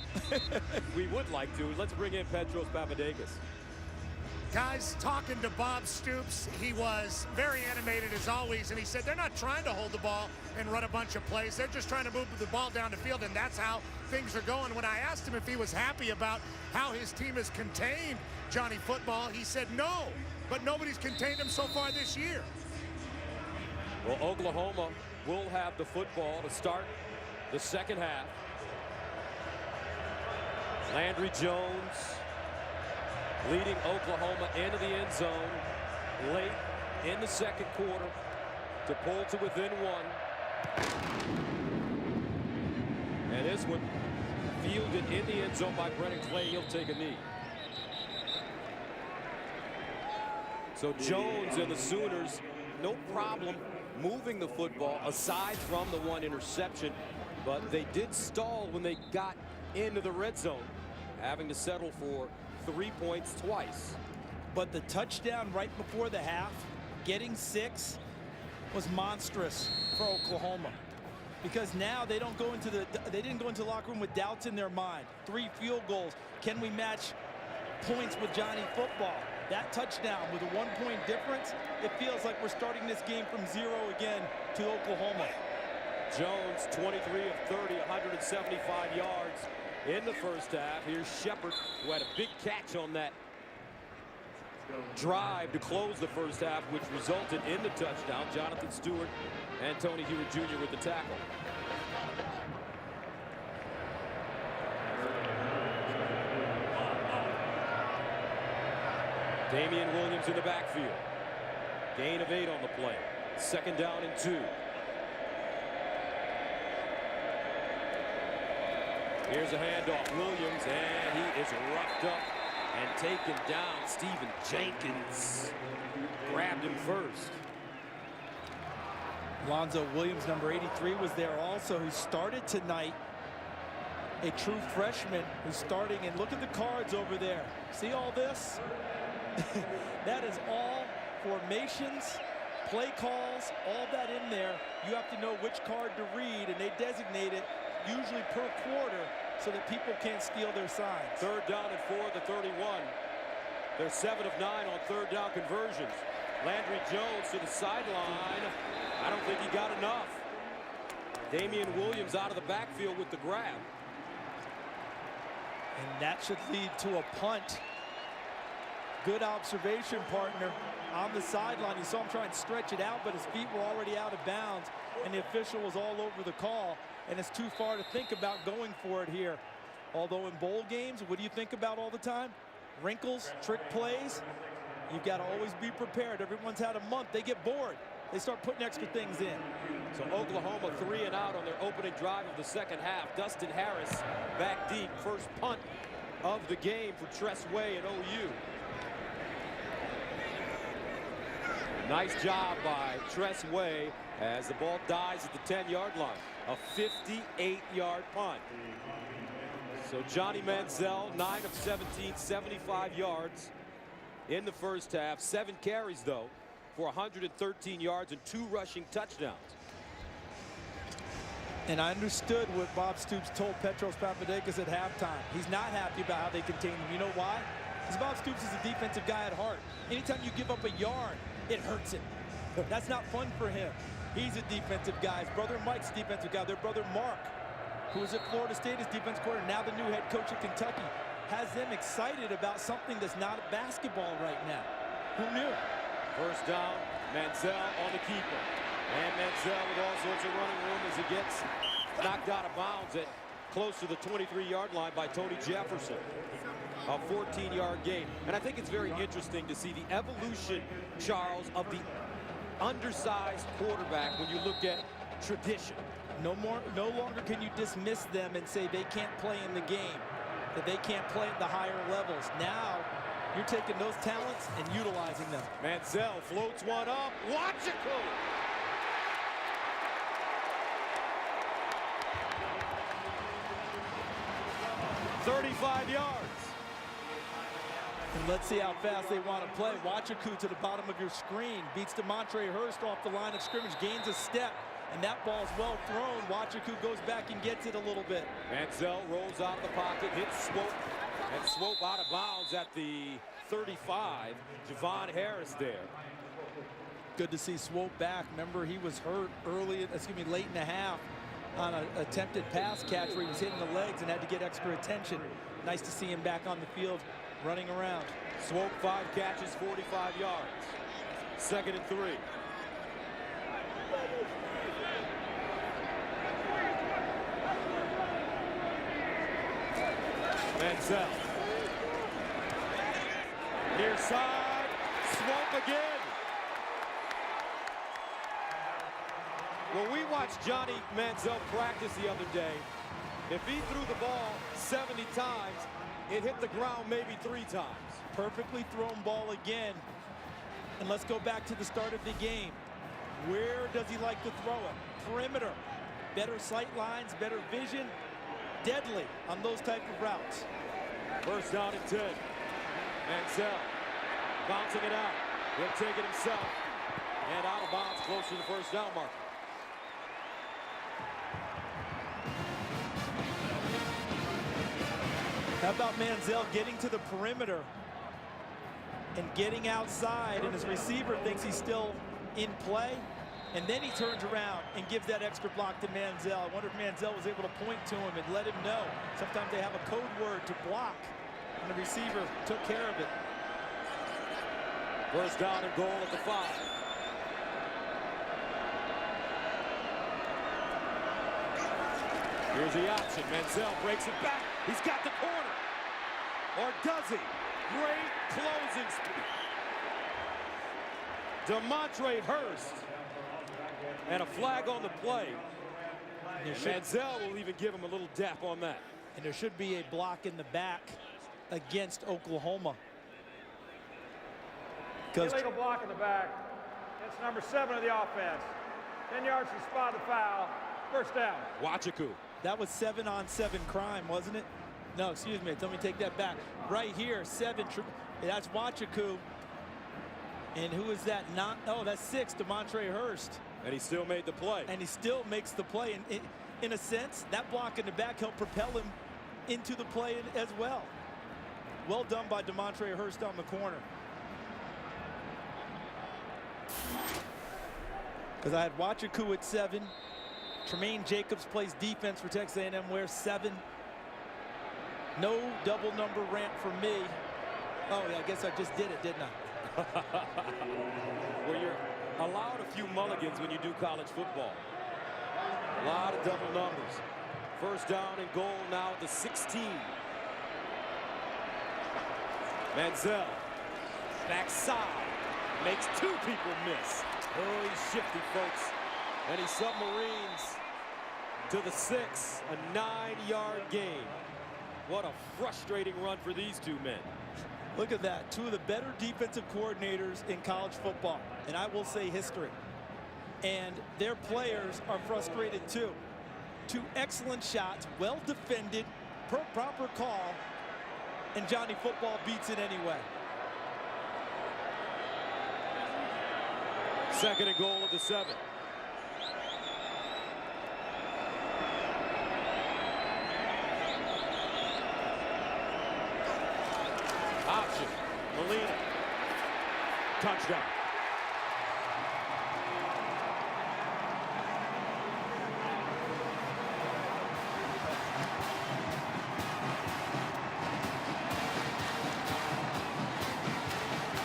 We would like to. Let's bring in Petros Papadakis. Guys, talking to Bob Stoops, he was very animated as always, and he said they're not trying to hold the ball and run a bunch of plays. They're just trying to move the ball down the field, and that's how things are going. When I asked him if he was happy about how his team has contained Johnny Football, he said no, but nobody's contained him so far this year. Well, Oklahoma will have the football to start the second half. Landry Jones leading Oklahoma into the end zone late in the second quarter to pull to within one. And this one fielded in the end zone by Brennan Clay. He'll take a knee. So Jones and the Sooners, no problem moving the football aside from the one interception, but they did stall when they got into the red zone, having to settle for 3 points twice. But the touchdown right before the half, getting 6, was monstrous for Oklahoma, because now they didn't go into the locker room with doubts in their mind. 3 field goals. Can we match points with Johnny Football? That touchdown with a 1-point difference, it feels like we're starting this game from 0 again to Oklahoma. Jones, 23 of 30, 175 yards in the first half. Here's Shepard, who had a big catch on that drive to close the first half, which resulted in the touchdown. Jonathan Stewart and Tony Hewitt Jr. with the tackle. Damian Williams in the backfield. Gain of 8 on the play. Second down and 2. Here's a handoff. Williams, and he is roughed up and taken down. Stephen Jenkins grabbed him first. Lonzo Williams, number 83, was there also, who started tonight. A true freshman who's starting, and look at the cards over there. See all this? That is all formations, play calls, all that in there. You have to know which card to read, and they designate it usually per quarter so that people can't steal their signs. Third down and 4 at the 31. They're 7 of 9 on third down conversions. Landry Jones to the sideline. I don't think he got enough. Damian Williams out of the backfield with the grab. And that should lead to a punt. Good observation, partner. On the sideline, you saw him try and stretch it out, but his feet were already out of bounds, and the official was all over the call, and it's too far to think about going for it here. Although in bowl games, what do you think about all the time? Wrinkles, trick plays. You've got to always be prepared. Everyone's had a month. They get bored. They start putting extra things in. So Oklahoma 3 and out on their opening drive of the second half. Dustin Harris back deep. First punt of the game for Tress Way and OU. Nice job by Tress Way as the ball dies at the 10-yard line. A 58-yard punt. So Johnny Manziel, 9 of 17, 75 yards in the first half. 7 carries, though, for 113 yards and 2 rushing touchdowns. And I understood what Bob Stoops told Petros Papadakis at halftime. He's not happy about how they contain him. You know why? Because Bob Stoops is a defensive guy at heart. Anytime you give up a yard, it hurts him. That's not fun for him. He's a defensive guy. His brother Mike's a defensive guy. Their brother Mark, who was at Florida State as defense coordinator, now the new head coach at Kentucky, has them excited about something that's not a basketball right now. Who knew? First down, Manziel on the keeper. And Manziel with all sorts of running room as he gets knocked out of bounds at close to the 23-yard line by Tony Jefferson. A 14-yard gain. And I think it's very interesting to see the evolution, Charles, of the undersized quarterback when you look at tradition. No longer can you dismiss them and say they can't play in the game, that they can't play at the higher levels. Now you're taking those talents and utilizing them. Manziel floats one up. Watch it go! 35 yards. And let's see how fast they want to play. Wachaku to the bottom of your screen. Beats DeMontre Hurst off the line of scrimmage. Gains a step. and that ball's well thrown. Wachiku goes back and gets it a little bit. Manziel rolls out of the pocket, hits Swope, and Swope out of bounds at the 35. Javon Harris there. Good to see Swope back. Remember, he was hurt late in the half on an attempted pass catch where he was hitting the legs and had to get extra attention. Nice to see him back on the field running around. Swope 5 catches, 45 yards. 2nd and 3. Manziel. Near side, Swope again. When we watched Johnny Manziel practice the other day, if he threw the ball 70 times, it hit the ground maybe 3 times. Perfectly thrown ball again. And let's go back to the start of the game. Where does he like to throw it? Perimeter. Better sight lines, better vision. Deadly on those type of routes. 1st down and 10. Manziel bouncing it out. He'll take it himself. And out of bounds close to the 1st down marker. How about Manziel getting to the perimeter and getting outside, and his receiver thinks he's still in play, and then he turns around and gives that extra block to Manziel. I wonder if Manziel was able to point to him and let him know. Sometimes they have a code word to block, and the receiver took care of it. 1st down and goal at the 5. Here's the option. Manziel breaks it back. He's got the corner. Or does he? Great closing speed. Demontre Hurst. And a flag on the play. Manziel will even give him a little dap on that. And there should be a block in the back against Oklahoma. Illegal block in the back. It's number 7 of the offense. 10 yards from the spot of the foul. 1st down. Wachiku. That was 7-on-7 crime, wasn't it? No, excuse me. Let me take that back. Right here, 7. That's Wachiku. And who is that? That's 6, Demontre Hurst. And he still made the play. And he still makes the play. And in a sense, that block in the back helped propel him into the play as well. Well done by Demontre Hurst on the corner. Because I had Wachiku at 7. Tremaine Jacobs plays defense for Texas A&M, wears 7. No double number rant for me. Oh, yeah, I guess I just did it, didn't I? Well, you're allowed a few mulligans when you do college football. A lot of double numbers. 1st down and goal now at the 16. Manziel, backside, makes 2 people miss. Oh, he's shifty, folks. And he submarines to the 6, a 9-yard gain. What a frustrating run for these 2 men. Look at that. 2 of the better defensive coordinators in college football, and I will say history. And their players are frustrated too. 2 excellent shots, well defended, proper call, and Johnny Football beats it anyway. 2nd and goal at the 7. Option. Molina. Touchdown.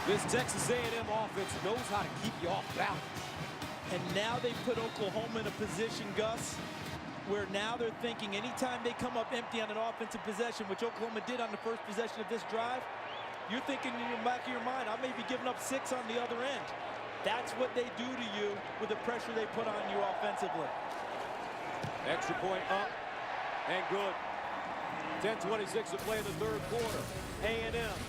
This Texas A&M offense knows how to keep you off balance. And now they put Oklahoma in a position, Gus, where now they're thinking anytime they come up empty on an offensive possession, which Oklahoma did on the 1st possession of this drive, you're thinking in the back of your mind, I may be giving up 6 on the other end. That's what they do to you with the pressure they put on you offensively. Extra point up and good. 10:26 to play in the 3rd quarter. A&M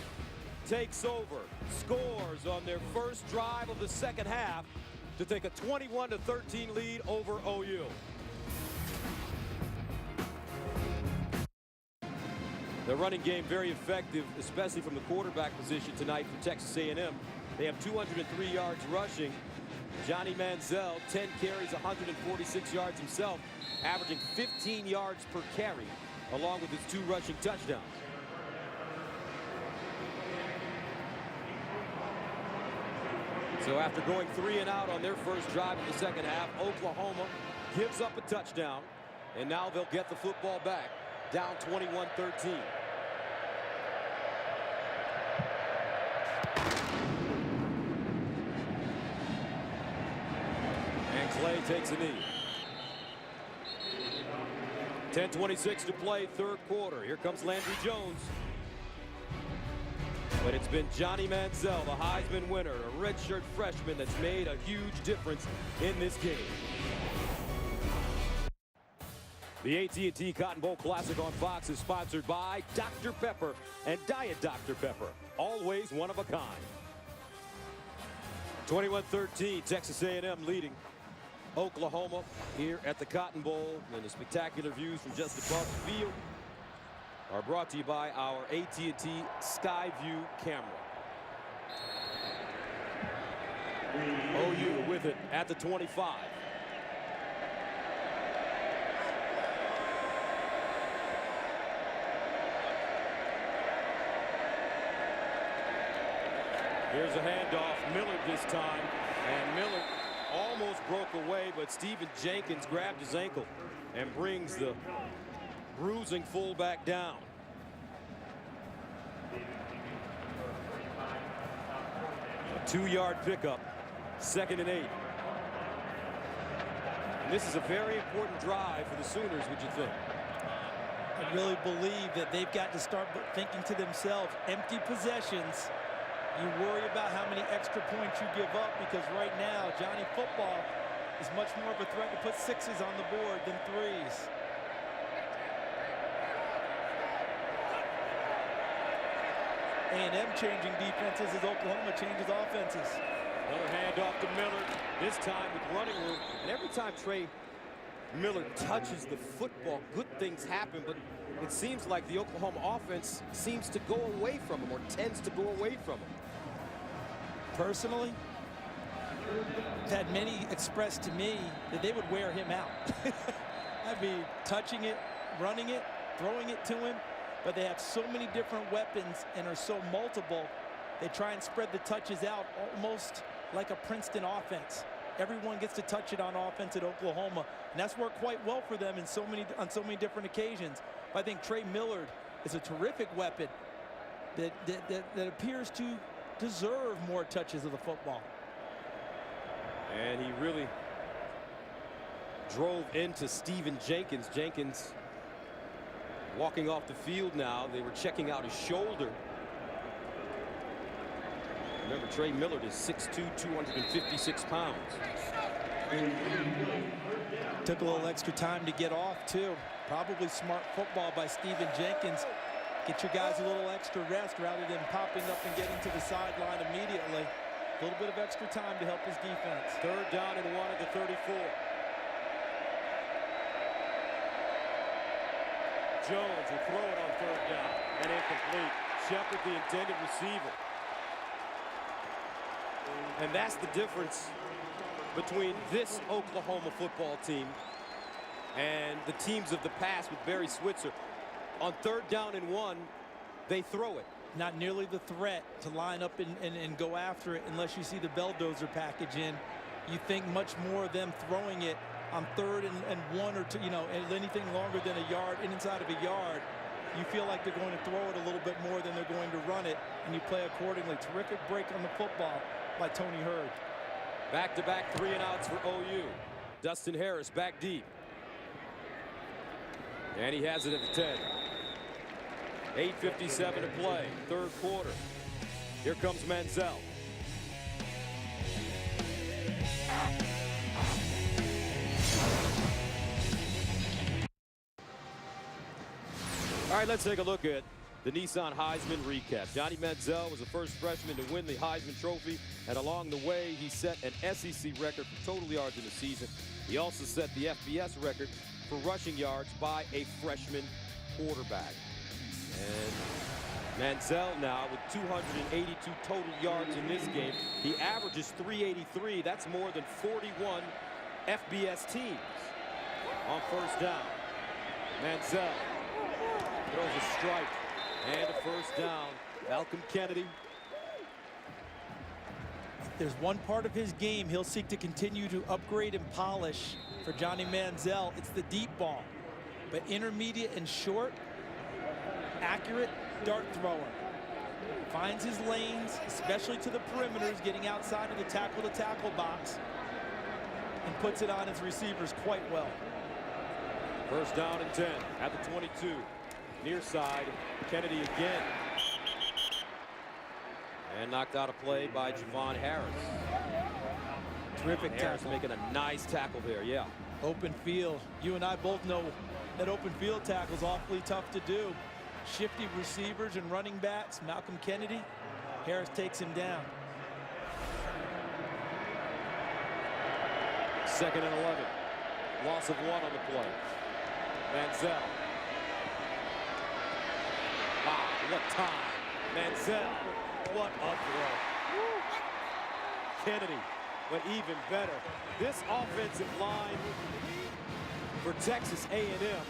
takes over, scores on their 1st drive of the 2nd half to take a 21-13 lead over OU. The running game very effective, especially from the quarterback position tonight for Texas A&M. They have 203 yards rushing, Johnny Manziel, 10 carries, 146 yards himself, averaging 15 yards per carry, along with his 2 rushing touchdowns. So after going 3 and out on their first drive in the second half, Oklahoma gives up a touchdown, and now they'll get the football back, down 21-13. And Clay takes a knee. 10:26 to play, third quarter. Here comes Landry Jones. But it's been Johnny Manziel, the Heisman winner, a redshirt freshman that's made a huge difference in this game. The AT&T Cotton Bowl Classic on Fox is sponsored by Dr. Pepper and Diet Dr. Pepper, always one of a kind. 21-13, Texas A&M leading Oklahoma here at the Cotton Bowl, and the spectacular views from just above the field are brought to you by our AT&T Skyview camera. OU with it at the 25. Here's a handoff, Millard this time, and Millard almost broke away, but Stephen Jenkins grabbed his ankle and brings the bruising fullback down. A 2-yard pickup, 2nd and 8. And this is a very important drive for the Sooners, would you think? I really believe that they've got to start thinking to themselves, empty possessions. You worry about how many extra points you give up, because right now, Johnny Football is much more of a threat to put 6s on the board than 3s. A&M changing defenses as Oklahoma changes offenses. Another handoff to Millard, this time with running room. And every time Trey Millard touches the football, good things happen, but it seems like the Oklahoma offense seems to go away from him, or tends to go away from him. Personally, I've had many express to me that they would wear him out. I mean, touching it, running it, throwing it to him, but they have so many different weapons and are so multiple, they try and spread the touches out almost like a Princeton offense. Everyone gets to touch it on offense at Oklahoma, and that's worked quite well for them on so many different occasions. But I think Trey Millard is a terrific weapon that appears to deserve more touches of the football. And he really drove into Stephen Jenkins. Jenkins walking off the field now. They were checking out his shoulder. Remember, Trey Millard is 6'2", 256 pounds. Took a little extra time to get off, too. Probably smart football by Stephen Jenkins. Get your guys a little extra rest rather than popping up and getting to the sideline immediately. A little bit of extra time to help his defense. 3rd down and 1 at the 34. Jones will throw it on 3rd down and incomplete. Shepard, the intended receiver. And that's the difference between this Oklahoma football team and the teams of the past with Barry Switzer. On 3rd down and 1, they throw it. Not nearly the threat to line up and go after it unless you see the belldozer package in. You think much more of them throwing it on 3rd and 1 or 2, and anything longer than a yard, inside of a yard. You feel like they're going to throw it a little bit more than they're going to run it, and you play accordingly. Terrific break on the football by Tony Hurd. Back-to-back 3 and outs for OU. Dustin Harris back deep. And he has it at the 10. 8:57 to play, 3rd quarter. Here comes Manziel. All right, let's take a look at the Nissan Heisman recap. Johnny Manziel was the first freshman to win the Heisman Trophy, and along the way, he set an SEC record for total yards in the season. He also set the FBS record for rushing yards by a freshman quarterback. And Manziel now with 282 total yards in this game. He averages 383. That's more than 41 FBS teams on first down. Manziel throws a strike and a first down. Malcolm Kennedy. If there's one part of his game he'll seek to continue to upgrade and polish for Johnny Manziel, it's the deep ball. But intermediate and short, accurate dart thrower. Finds his lanes, especially to the perimeters, getting outside of the tackle-to-tackle box, and puts it on his receivers quite well. First down and 10 at the 22. Near side, Kennedy again. And knocked out a play by Javon Harris. Terrific Harris tackle. making a nice tackle there, yeah. Open field. You and I both know that open field tackle is awfully tough to do. Shifty receivers and running backs. Malcolm Kennedy. Harris takes him down. Second and 11. Loss of 1 on the play. Manziel. Wow, what time. Manziel. What a throw. Kennedy, but even better. This offensive line for Texas A&M,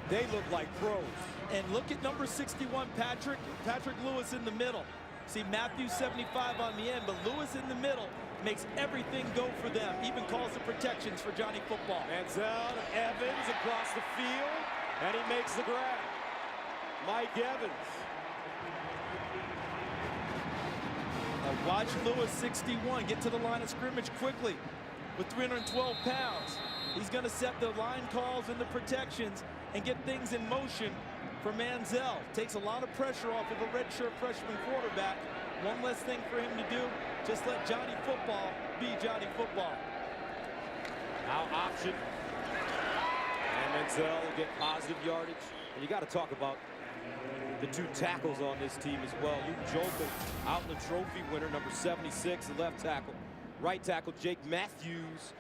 they look like pros. And look at number 61, Patrick Lewis in the middle. See Matthew 75 on the end, but Lewis in the middle makes everything go for them, even calls the protections for Johnny Football. Manziel, Evans across the field, and he makes the grab. Mike Evans. Now watch Lewis, 61, get to the line of scrimmage quickly with 312 pounds. He's going to set the line calls and the protections and get things in motion for Manziel. Takes a lot of pressure off of a redshirt freshman quarterback. One less thing for him to do. Just let Johnny Football be Johnny Football. Now option. And Manziel will get positive yardage. And you got to talk about the 2 tackles on this team as well. Luke Jokel, Outland Trophy winner, number 76, the left tackle. Right tackle, Jake Matthews,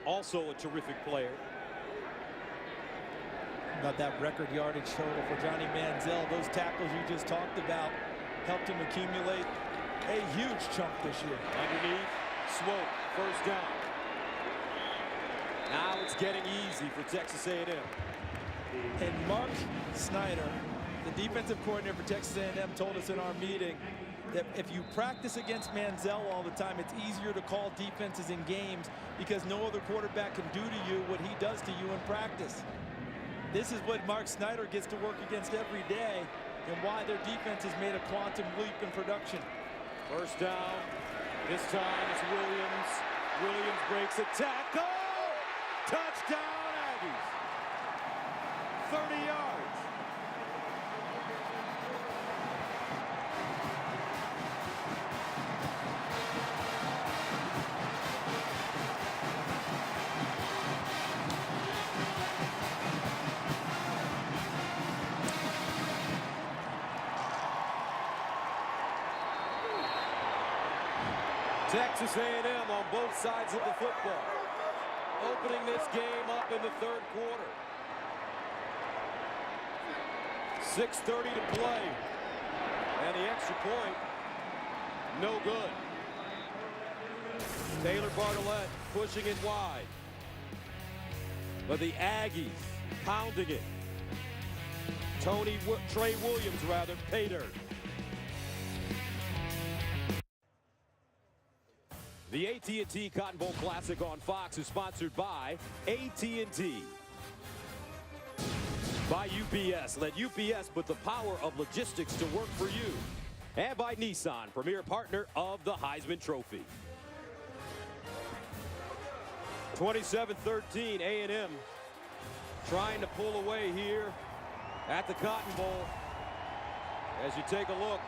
also a terrific player. About that record yardage total for Johnny Manziel. Those tackles you just talked about helped him accumulate a huge chunk this year. Underneath, Swope, first down. Now it's getting easy for Texas A&M. And Mark Snyder, the defensive coordinator for Texas A&M, told us in our meeting that if you practice against Manziel all the time, it's easier to call defenses in games because no other quarterback can do to you what he does to you in practice. This is what Mark Snyder gets to work against every day and why their defense has made a quantum leap in production. First down. This time it's Williams. Williams breaks a tackle. Touchdown, Aggies. 30 yards. Texas A&M on both sides of the football. Opening this game up in the third quarter. 6:30 to play. And the extra point, no good. Taylor Bartlett pushing it wide. But the Aggies pounding it. Trey Williams, pay dirt. The AT&T Cotton Bowl Classic on Fox is sponsored by AT&T. By UPS. Let UPS put the power of logistics to work for you. And by Nissan, premier partner of the Heisman Trophy. 27-13, A&M trying to pull away here at the Cotton Bowl. As you take a look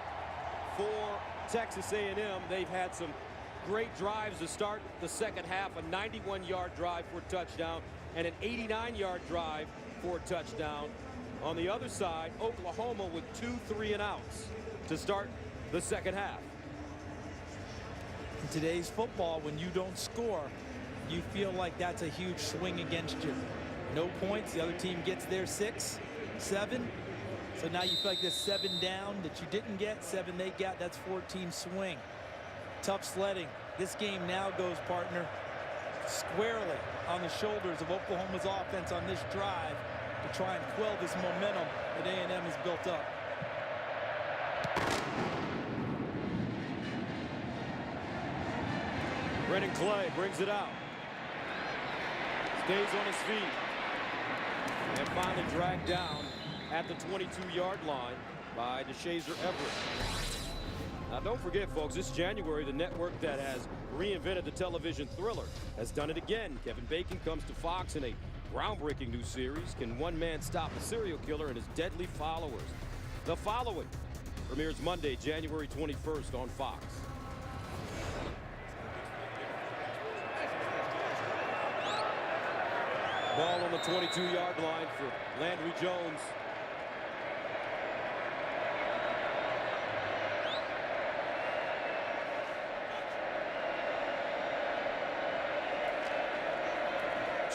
for Texas A&M, they've had some great drives to start the second half. A 91-yard drive for a touchdown and an 89-yard drive for a touchdown. On the other side, Oklahoma with 2 3-and-outs to start the second half. In today's football, when you don't score, you feel like that's a huge swing against you. No points, the other team gets their 6, 7. It's So now you feel like this 7 down that you didn't get, 7 they got, that's 14 swing. Tough sledding. This game now goes, partner, squarely on the shoulders of Oklahoma's offense on this drive to try and quell this momentum that A&M has built up. Brennan Clay brings it out. Stays on his feet. And finally dragged down at the 22-yard line by DeShazer Everett. Now, don't forget, folks, this January, the network that has reinvented the television thriller has done it again. Kevin Bacon comes to Fox in a groundbreaking new series. Can one man stop a serial killer and his deadly followers? The Following premieres Monday, January 21st on Fox. Ball on the 22-yard line for Landry Jones.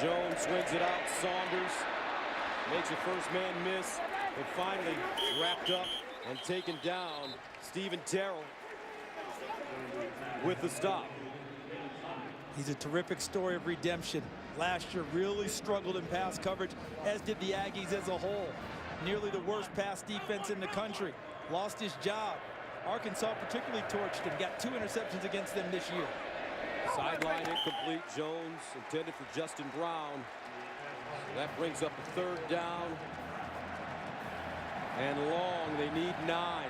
Jones swings it out. Saunders makes a first man miss, but finally wrapped up and taken down. Stephen Terrell with the stop. He's a terrific story of redemption. Last year really struggled in pass coverage, as did the Aggies as a whole. Nearly the worst pass defense in the country. Lost his job. Arkansas particularly torched him. Got 2 interceptions against them this year. Sideline incomplete. Jones intended for Justin Brown. That brings up a 3rd down. And long. They need 9.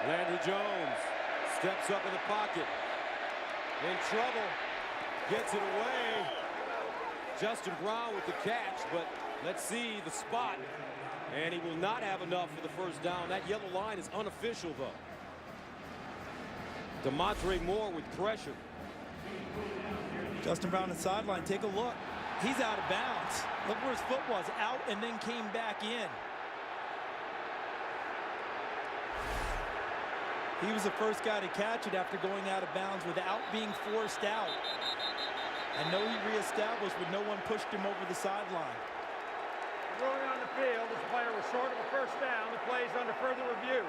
Landry Jones steps up in the pocket. In trouble. Gets it away. Justin Brown with the catch, but let's see the spot. And he will not have enough for the 1st down. That yellow line is unofficial, though. DeMontre Moore with pressure. Justin Brown on the sideline. Take a look. He's out of bounds. Look where his foot was. Out and then came back in. He was the first guy to catch it after going out of bounds without being forced out. I know he reestablished, but no one pushed him over the sideline. Ruling on the field, this player was short of a 1st down. The play is under further review.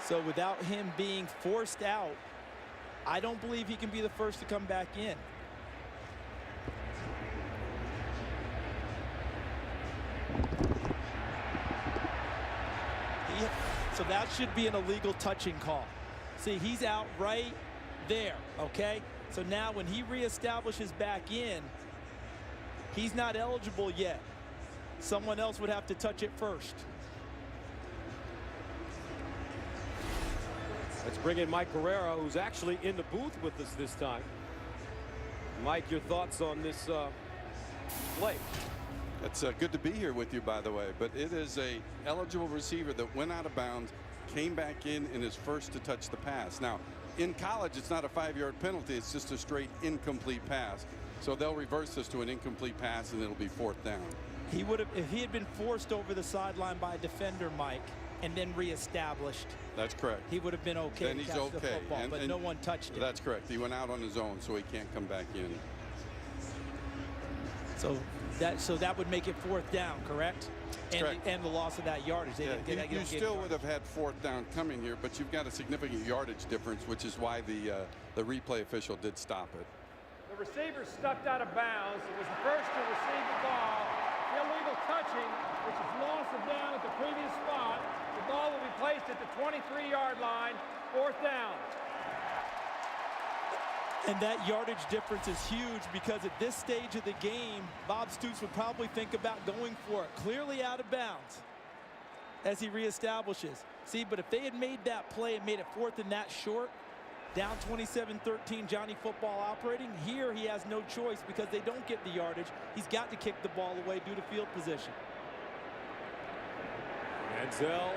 So without him being forced out, I don't believe he can be the first to come back in. So that should be an illegal touching call. See, he's out right there, okay? So now when he reestablishes back in, he's not eligible yet. Someone else would have to touch it first. Let's bring in Mike Carrera, who's actually in the booth with us this time. Mike, your thoughts on this play? It's good to be here with you, by the way, but it is a eligible receiver that went out of bounds, came back in and is first to touch the pass. Now, in college, it's not a 5-yard penalty. It's just a straight incomplete pass. So they'll reverse this to an incomplete pass, and it'll be 4th down. He would have, if he had been forced over the sideline by a defender, Mike, and then reestablished. That's correct. He would have been okay. Then he's to catch okay. the football, but no one touched it. That's correct. He went out on his own, so he can't come back in. So that would make it 4th down, correct? And the loss of that yardage. You still would have had 4th down coming here, but you've got a significant yardage difference, which is why the replay official did stop it. The receiver stepped out of bounds. It was the first to receive the ball. Illegal touching, which is loss of down at the previous spot. The ball will be placed at the 23-yard line, 4th down. And that yardage difference is huge because at this stage of the game, Bob Stoops would probably think about going for it. Clearly out of bounds as he reestablishes. See, but if they had made that play and made it 4th and that short, down 27-13, Johnny Football operating, here he has no choice because they don't get the yardage. He's got to kick the ball away due to field position. Manziel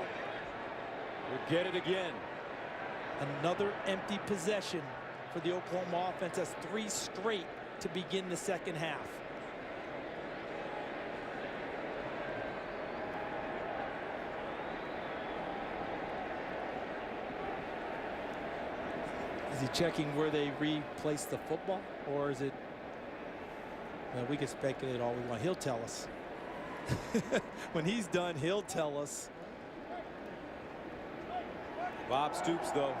will get it again. Another empty possession for the Oklahoma offense. That's 3 straight to begin the second half. Is he checking where they replaced the football, or is it? Well, we can speculate all we want. He'll tell us. When he's done, he'll tell us. Bob Stoops, though.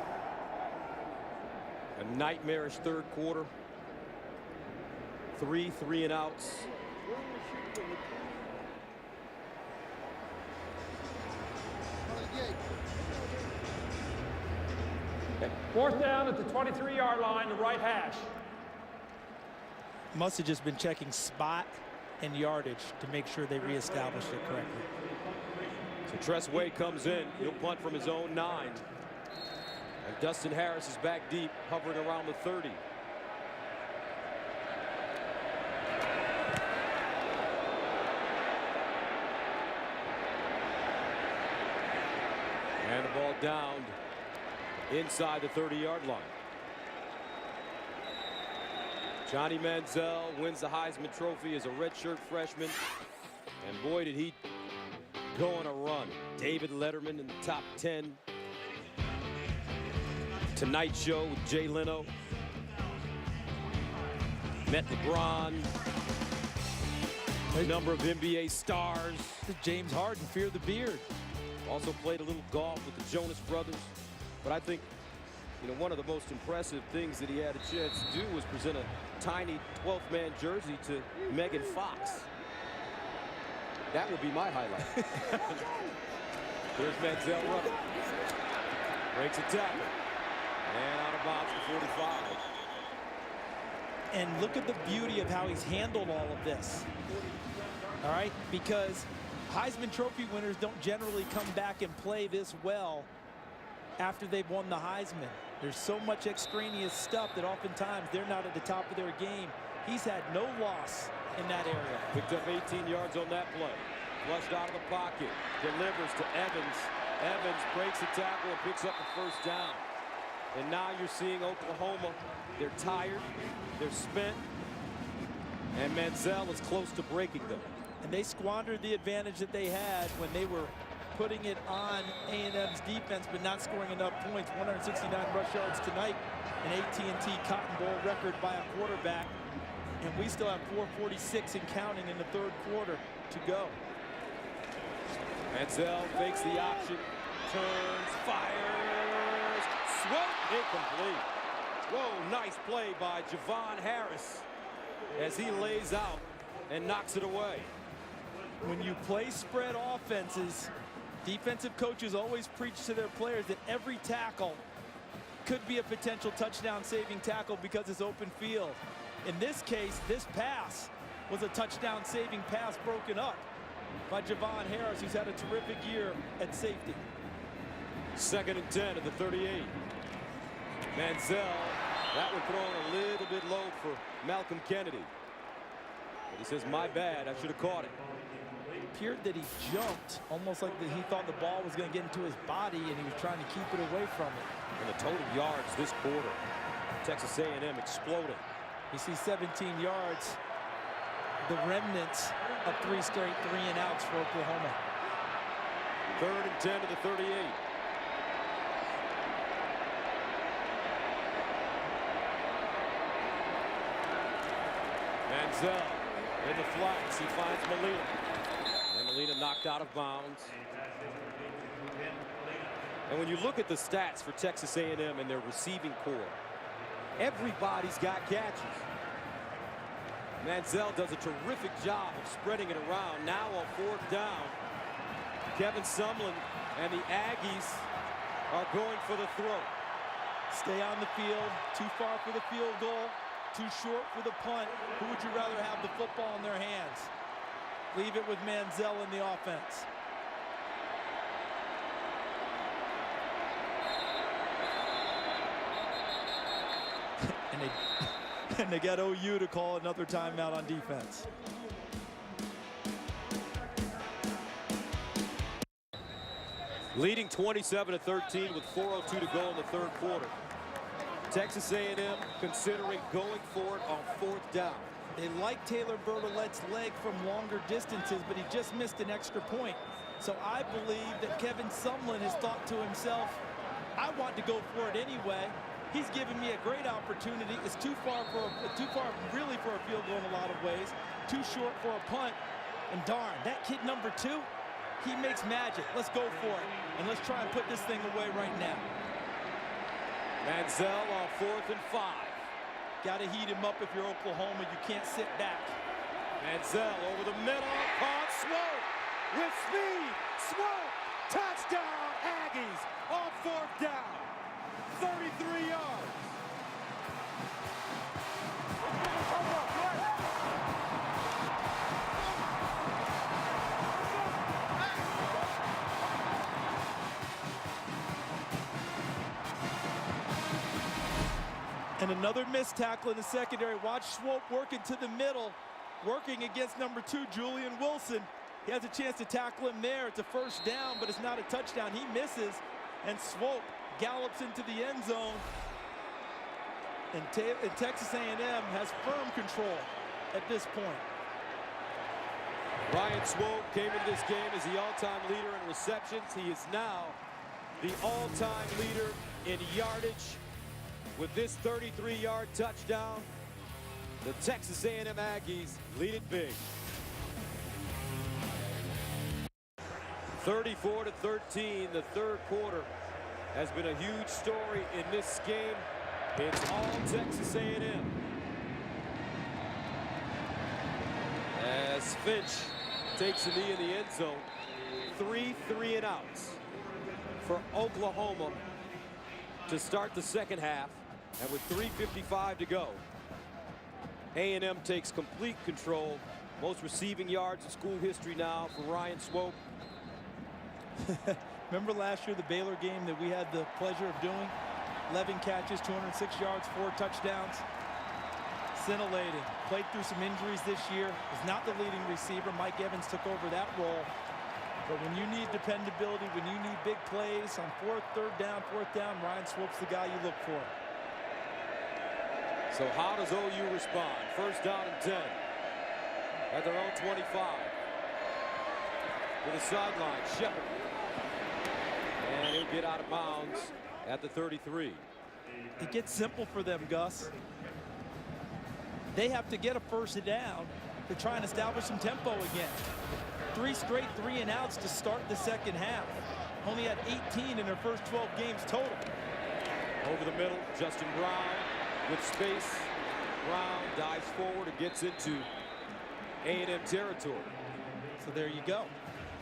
A nightmarish third quarter. 3 3-and-outs. Fourth down at the 23-yard line, the right hash. Must have just been checking spot and yardage to make sure they reestablished it correctly. So Tress Way comes in. He'll punt from his own 9. And Dustin Harris is back deep, hovering around the 30. And the ball down inside the 30-yard line. Johnny Manziel wins the Heisman Trophy as a redshirt freshman. And boy, did he go on a run. David Letterman in the top 10. Tonight Show with Jay Leno. Met LeBron. A number of NBA stars. James Harden, fear the beard. Also played a little golf with the Jonas Brothers. But I think, you know, one of the most impressive things that he had a chance to do was present a tiny 12th man jersey to Megan Fox. That would be my highlight. There's Manziel running. Breaks a tackle. And out of bounds for 45. And look at the beauty of how he's handled all of this. All right, because Heisman Trophy winners don't generally come back and play this well after they've won the Heisman. There's so much extraneous stuff that oftentimes they're not at the top of their game. He's had no loss in that area. Picked up 18 yards on that play. Flushed out of the pocket. Delivers to Evans. Evans breaks the tackle and picks up the first down. And now you're seeing Oklahoma. They're tired. They're spent. And Manziel is close to breaking them. And they squandered the advantage that they had when they were putting it on A&M's defense, but not scoring enough points. 169 rush yards tonight, an AT&T Cotton Bowl record by a quarterback. And we still have 4:46 and counting in the third quarter to go. Manziel fakes the option, turns, fires, swoop, incomplete. Whoa, nice play by Javon Harris as he lays out and knocks it away. When you play spread offenses, defensive coaches always preach to their players that every tackle could be a potential touchdown saving tackle because it's open field. In this case, this pass was a touchdown saving pass broken up by Javon Harris, who's had a terrific year at safety. 2nd and 10 at the 38. Manziel, that one thrown a little bit low for Malcolm Kennedy. But he says, my bad, I should have caught it. It appeared that he jumped, almost like he thought the ball was going to get into his body, and he was trying to keep it away from it. And the total yards this quarter, Texas A&M exploding. You see 17 yards, the remnants of 3 straight 3-and-outs for Oklahoma. 3rd and 10 to the 38. Manziel in the flats. He finds Molina. And Molina knocked out of bounds. And when you look at the stats for Texas A&M and their receiving core, everybody's got catches. Manziel does a terrific job of spreading it around. Now on 4th down, Kevin Sumlin and the Aggies are going for the throw. Stay on the field, too far for the field goal, too short for the punt. Who would you rather have the football in their hands? Leave it with Manziel in the offense. And they got OU to call another timeout on defense. Leading 27-13 with 4:02 to go in the third quarter. Texas A&M considering going for it on 4th down. They like Taylor Bertolette's leg from longer distances, but he just missed an extra point. So I believe that Kevin Sumlin has thought to himself, I want to go for it anyway. He's given me a great opportunity. It's too far really for a field goal in a lot of ways. Too short for a punt. And darn, that kid number 2, he makes magic. Let's go for it. And let's try and put this thing away right now. Manziel on 4th and 5. Got to heat him up if you're Oklahoma. You can't sit back. Manziel over the middle, caught Swope with speed. Swope, touchdown Aggies on 4th down. 33 yards. And another missed tackle in the secondary. Watch Swope working to the middle, working against number 2, Julian Wilson. He has a chance to tackle him there. It's a first down, but it's not a touchdown. He misses, and Swope gallops into the end zone. And Texas A&M has firm control at this point. Ryan Swope came into this game as the all-time leader in receptions. He is now the all-time leader in yardage. With this 33-yard touchdown, the Texas A&M Aggies lead it big. 34-13, the third quarter has been a huge story in this game. It's all Texas A&M. As Finch takes a knee in the end zone, 3 3-and-outs for Oklahoma to start the second half. And with 3:55 to go, A&M takes complete control. Most receiving yards in school history now for Ryan Swope. Remember last year, the Baylor game that we had the pleasure of doing? 11 catches, 206 yards, 4 touchdowns. Scintillating. Played through some injuries this year. Was not the leading receiver. Mike Evans took over that role. But when you need dependability, when you need big plays on 4th down, Ryan Swope's the guy you look for. So how does OU respond? First down and 10 at their own 25. To the sideline, Shepard. And he'll get out of bounds at the 33. It gets simple for them, Gus. They have to get a first down to try and establish some tempo again. 3 straight 3-and-outs to start the second half. Only had 18 in their first 12 games total. Over the middle, Justin Brown with space. Brown dives forward and gets into A&M territory. So there you go.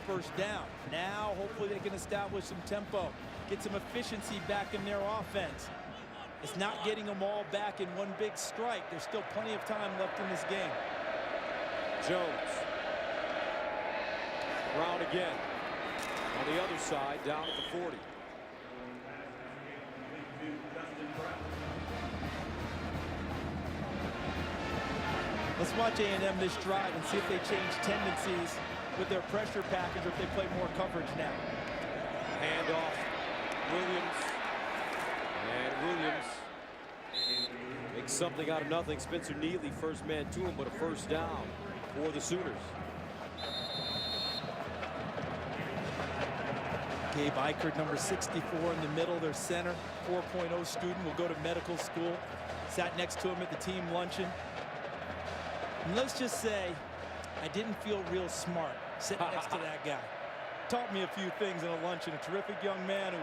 First down. Now hopefully they can establish some tempo, get some efficiency back in their offense. It's not getting them all back in one big strike. There's still plenty of time left in this game. Jones. Brown again. On the other side, down at the 40. Let's watch A&M this drive and see if they change tendencies with their pressure package or if they play more coverage now. Handoff. Williams. And Williams makes something out of nothing. Spencer Neely, first man to him, but a first down for the Sooners. Gabe Eichert, number 64 in the middle, their center, 4.0 student, will go to medical school. Sat next to him at the team luncheon. And let's just say, I didn't feel real smart sitting next to that guy. Taught me a few things in a luncheon. A terrific young man who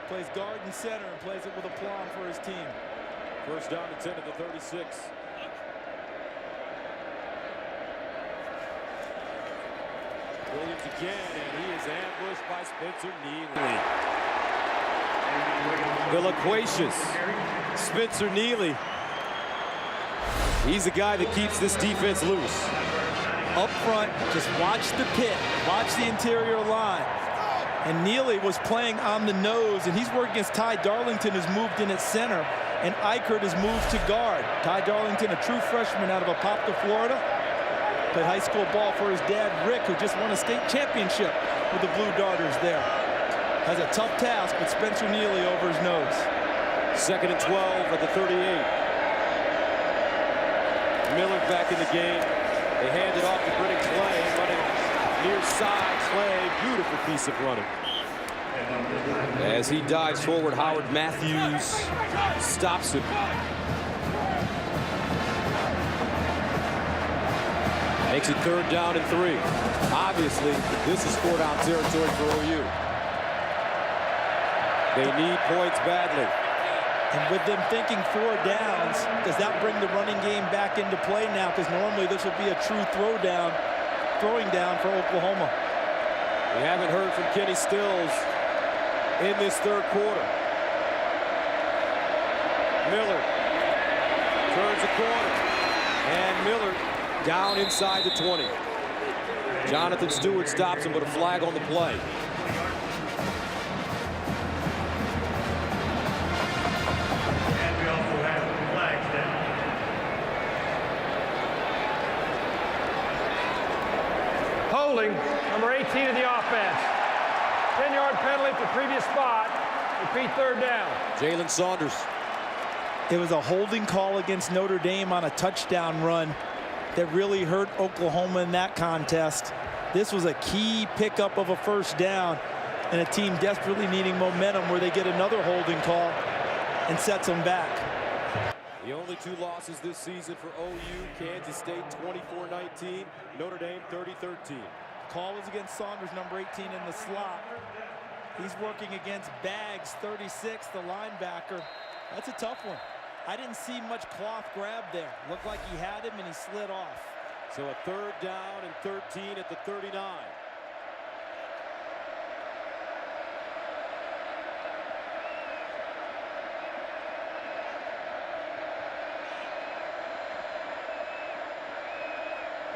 plays guard and center and plays it with aplomb for his team. First down and 10 at the 36. Williams again, and he is ambushed by Spencer Neely. The loquacious Spencer Neely. He's the guy that keeps this defense loose. Up front, just watch the pit, watch the interior line. And Neely was playing on the nose, and he's working against Ty Darlington, who's moved in at center, and Eichert has moved to guard. Ty Darlington, a true freshman out of Apopka, Florida. Played high school ball for his dad, Rick, who just won a state championship with the Blue Darters there. Has a tough task with Spencer Neely over his nose. 2nd and 12 at the 38. Miller back in the game. They hand it off to Brennan Clay, running near side. Clay, beautiful piece of running. As he dives forward, Howard Matthews stops him. Makes it 3rd down and 3. Obviously, this is 4-down territory for OU. They need points badly. And with them thinking 4 downs, does that bring the running game back into play now? Because normally this would be a true throwing down for Oklahoma. We haven't heard from Kenny Stills in this 3rd quarter. Miller turns the corner, and Miller down inside the 20. Jonathan Stewart stops him, but a flag on the play. Holding, number 18 of the offense. 10-yard penalty at the previous spot. Repeat 3rd down. Jalen Saunders. It was a holding call against Notre Dame on a touchdown run that really hurt Oklahoma in that contest. This was a key pickup of a 1st down, and a team desperately needing momentum where they get another holding call and sets them back. The only 2 losses this season for OU, Kansas State 24-19, Notre Dame 30-13. Call was against Saunders, number 18 in the slot. He's working against Baggs, 36, the linebacker. That's a tough one. I didn't see much cloth grab there. Looked like he had him and he slid off. So a 3rd down and 13 at the 39.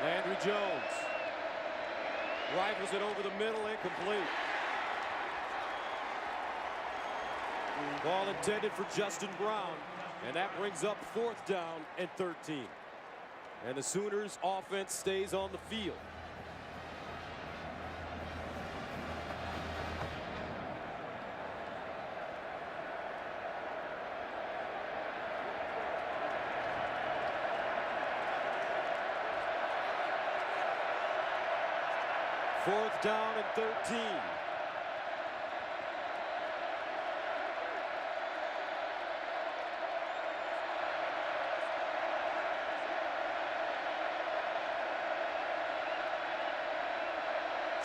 Landry Jones rifles it over the middle, incomplete. Ball intended for Justin Brown, and that brings up 4th down and 13. And the Sooners offense stays on the field. Fourth down and 13.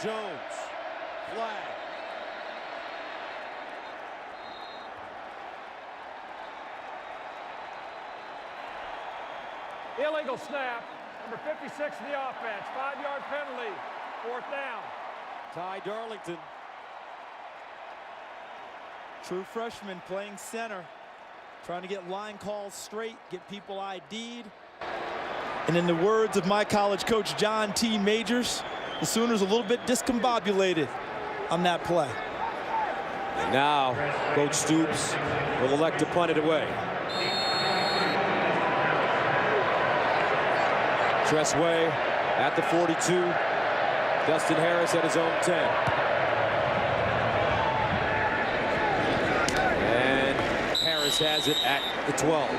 Jones, flag. Illegal snap, number 56 of the offense, 5-yard penalty, 4th down. Ty Darlington. True freshman playing center, trying to get line calls straight, get people ID'd. And in the words of my college coach, John T. Majors, the Sooners a little bit discombobulated on that play. And now, Coach Stoops will elect to punt it away. Tressway at the 42. Dustin Harris at his own 10. And Harris has it at the 12.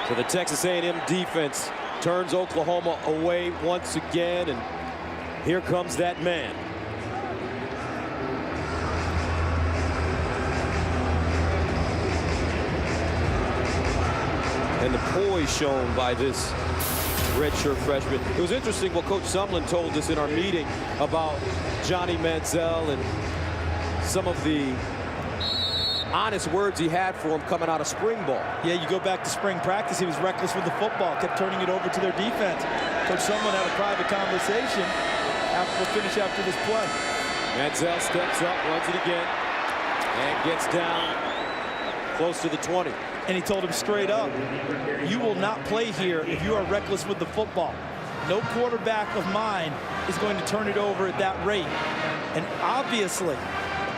So the Texas A&M defense turns Oklahoma away once again, and here comes that man. And the poise shown by this redshirt freshman. It was interesting what Coach Sumlin told us in our meeting about Johnny Manziel and some of the honest words he had for him coming out of spring ball. Yeah, you go back to spring practice, he was reckless with the football, kept turning it over to their defense. Coach Sumlin had a private conversation we'll finish after this play. Manziel steps up, runs it again, and gets down close to the 20. And he told him straight up, you will not play here if you are reckless with the football. No quarterback of mine is going to turn it over at that rate. And obviously,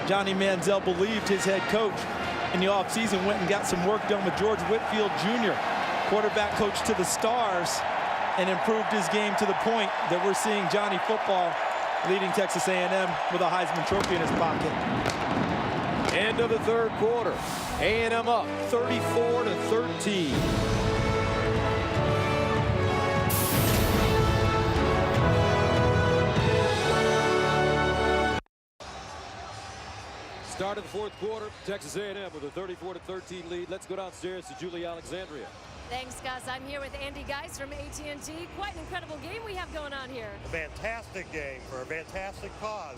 Johnny Manziel believed his head coach in the offseason, went and got some work done with George Whitfield Jr., quarterback coach to the Stars, and improved his game to the point that we're seeing Johnny football leading Texas A&M with a Heisman Trophy in his pocket. End of the third quarter. A&M up 34-13. Start of the fourth quarter, Texas A&M with a 34-13 lead. Let's go downstairs to Julie Alexandria. Thanks, Gus. I'm here with Andy Geis from AT&T. Quite an incredible game we have going on here. A fantastic game for a fantastic cause.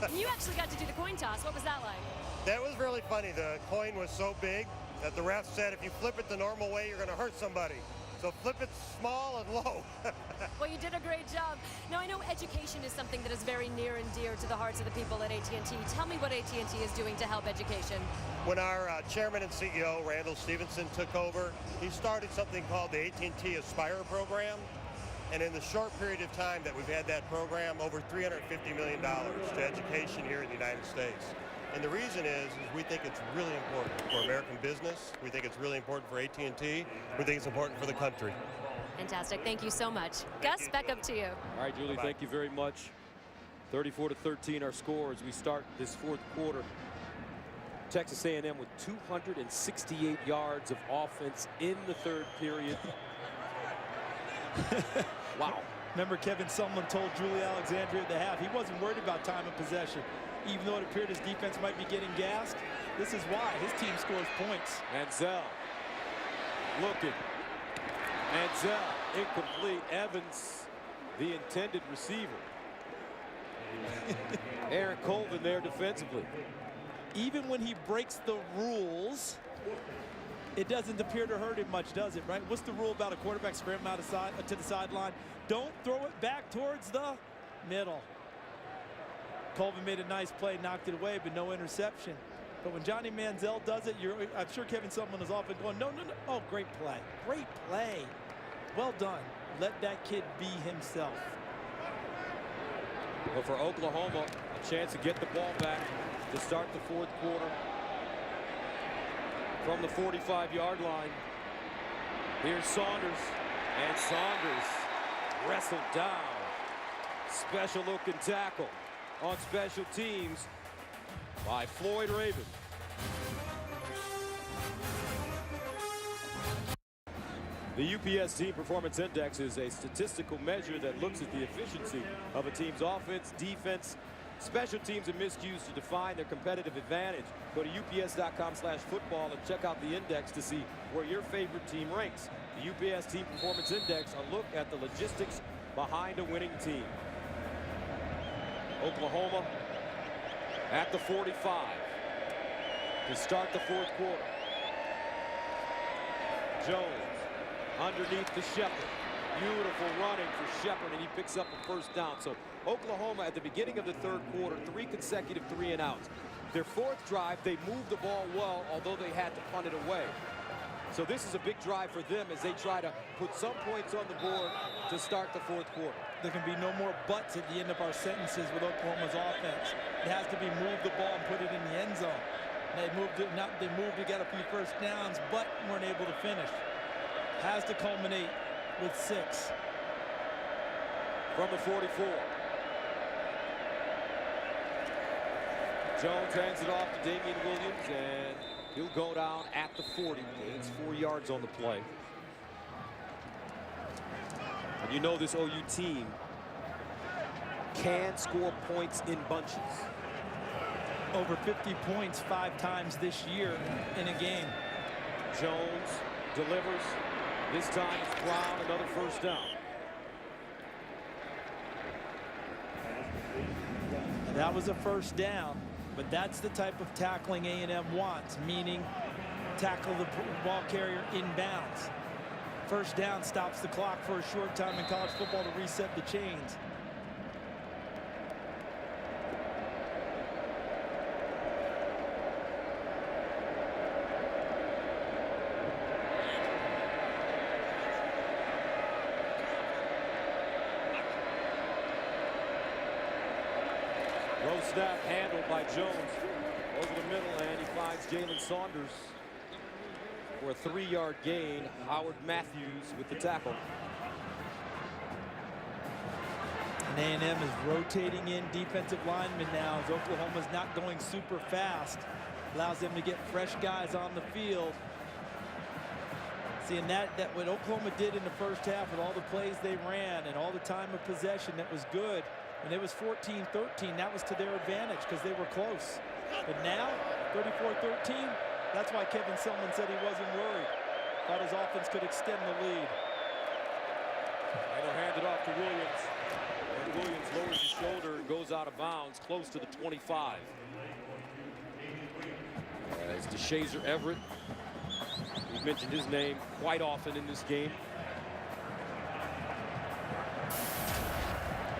And you actually got to do the coin toss. What was that like? That was really funny. The coin was so big that the ref said if you flip it the normal way, you're going to hurt somebody. So flip it small and low. Well, you did a great job. Now, I know education is something that is very near and dear to the hearts of the people at AT&T. Tell me what AT&T is doing to help education. When our chairman and CEO, Randall Stevenson, took over, he started something called the AT&T Aspire program. And in the short period of time that we've had that program, over $350 million to education here in the United States. And the reason is we think it's really important for American business. We think it's really important for AT&T. We think it's important for the country. Fantastic. Thank you so much. Gus, back up to you. All right, Julie, thank you very much. 34-13 our score as we start this fourth quarter. Texas A&M with 268 yards of offense in the third period. Wow. Remember, Kevin Sumlin told Julie Alexandria at the half he wasn't worried about time of possession. Even though it appeared his defense might be getting gassed, this is why his team scores points. Manziel looking. Manziel incomplete. Evans, the intended receiver. Aaron Colvin there defensively. Even when he breaks the rules, it doesn't appear to hurt him much, does it, right? What's the rule about a quarterback scrambling out of to the sideline? Don't throw it back towards the middle. Colvin made a nice play, knocked it away, but no interception. But when Johnny Manziel does it, I'm sure Kevin Sumlin is often going, no. Oh, great play. Great play. Well done. Let that kid be himself. Well, for Oklahoma, a chance to get the ball back to start the fourth quarter from the 45-yard line. Here's Saunders, and Saunders wrestled down. Special looking tackle on special teams by Floyd Raven. The UPS Team Performance Index is a statistical measure that looks at the efficiency of a team's offense, defense, special teams, and miscues to define their competitive advantage. Go to ups.com/football and check out the index to see where your favorite team ranks. The UPS Team Performance Index, a look at the logistics behind a winning team. Oklahoma at the 45 to start the fourth quarter. Jones underneath the Shepard. Beautiful running for Shepard, and he picks up a first down. So Oklahoma at the beginning of the third quarter, 3 consecutive 3-and-outs. Their fourth drive, they moved the ball well, although they had to punt it away. So this is a big drive for them as they try to put some points on the board to start the fourth quarter. There can be no more buts at the end of our sentences with Oklahoma's offense. It has to be move the ball and put it in the end zone. They moved to get a few first downs, but weren't able to finish. Has to culminate with 6. From the 44. Jones hands it off to Damian Williams, and he'll go down at the 40. Gains 4 yards on the play. And you know this OU team can score points in bunches. Over 50 points 5 times this year in a game. Jones delivers. This time it's Brown, another first down. That was a first down, but that's the type of tackling A&M wants, meaning tackle the ball carrier inbounds. First down stops the clock for a short time in college football to reset the chains. Low snap handled by Jones over the middle, and he finds Jalen Saunders for a 3-yard gain. Howard Matthews with the tackle. And A&M is rotating in defensive linemen now as Oklahoma's not going super fast. Allows them to get fresh guys on the field. Seeing that what Oklahoma did in the first half with all the plays they ran and all the time of possession, that was good. When it was 14-13, that was to their advantage because they were close. But now, 34-13, that's why Kevin Selman said he wasn't worried. Thought his offense could extend the lead. And they'll hand it off to Williams. And Williams lowers his shoulder and goes out of bounds close to the 25. As DeShazer Everett, we've mentioned his name quite often in this game.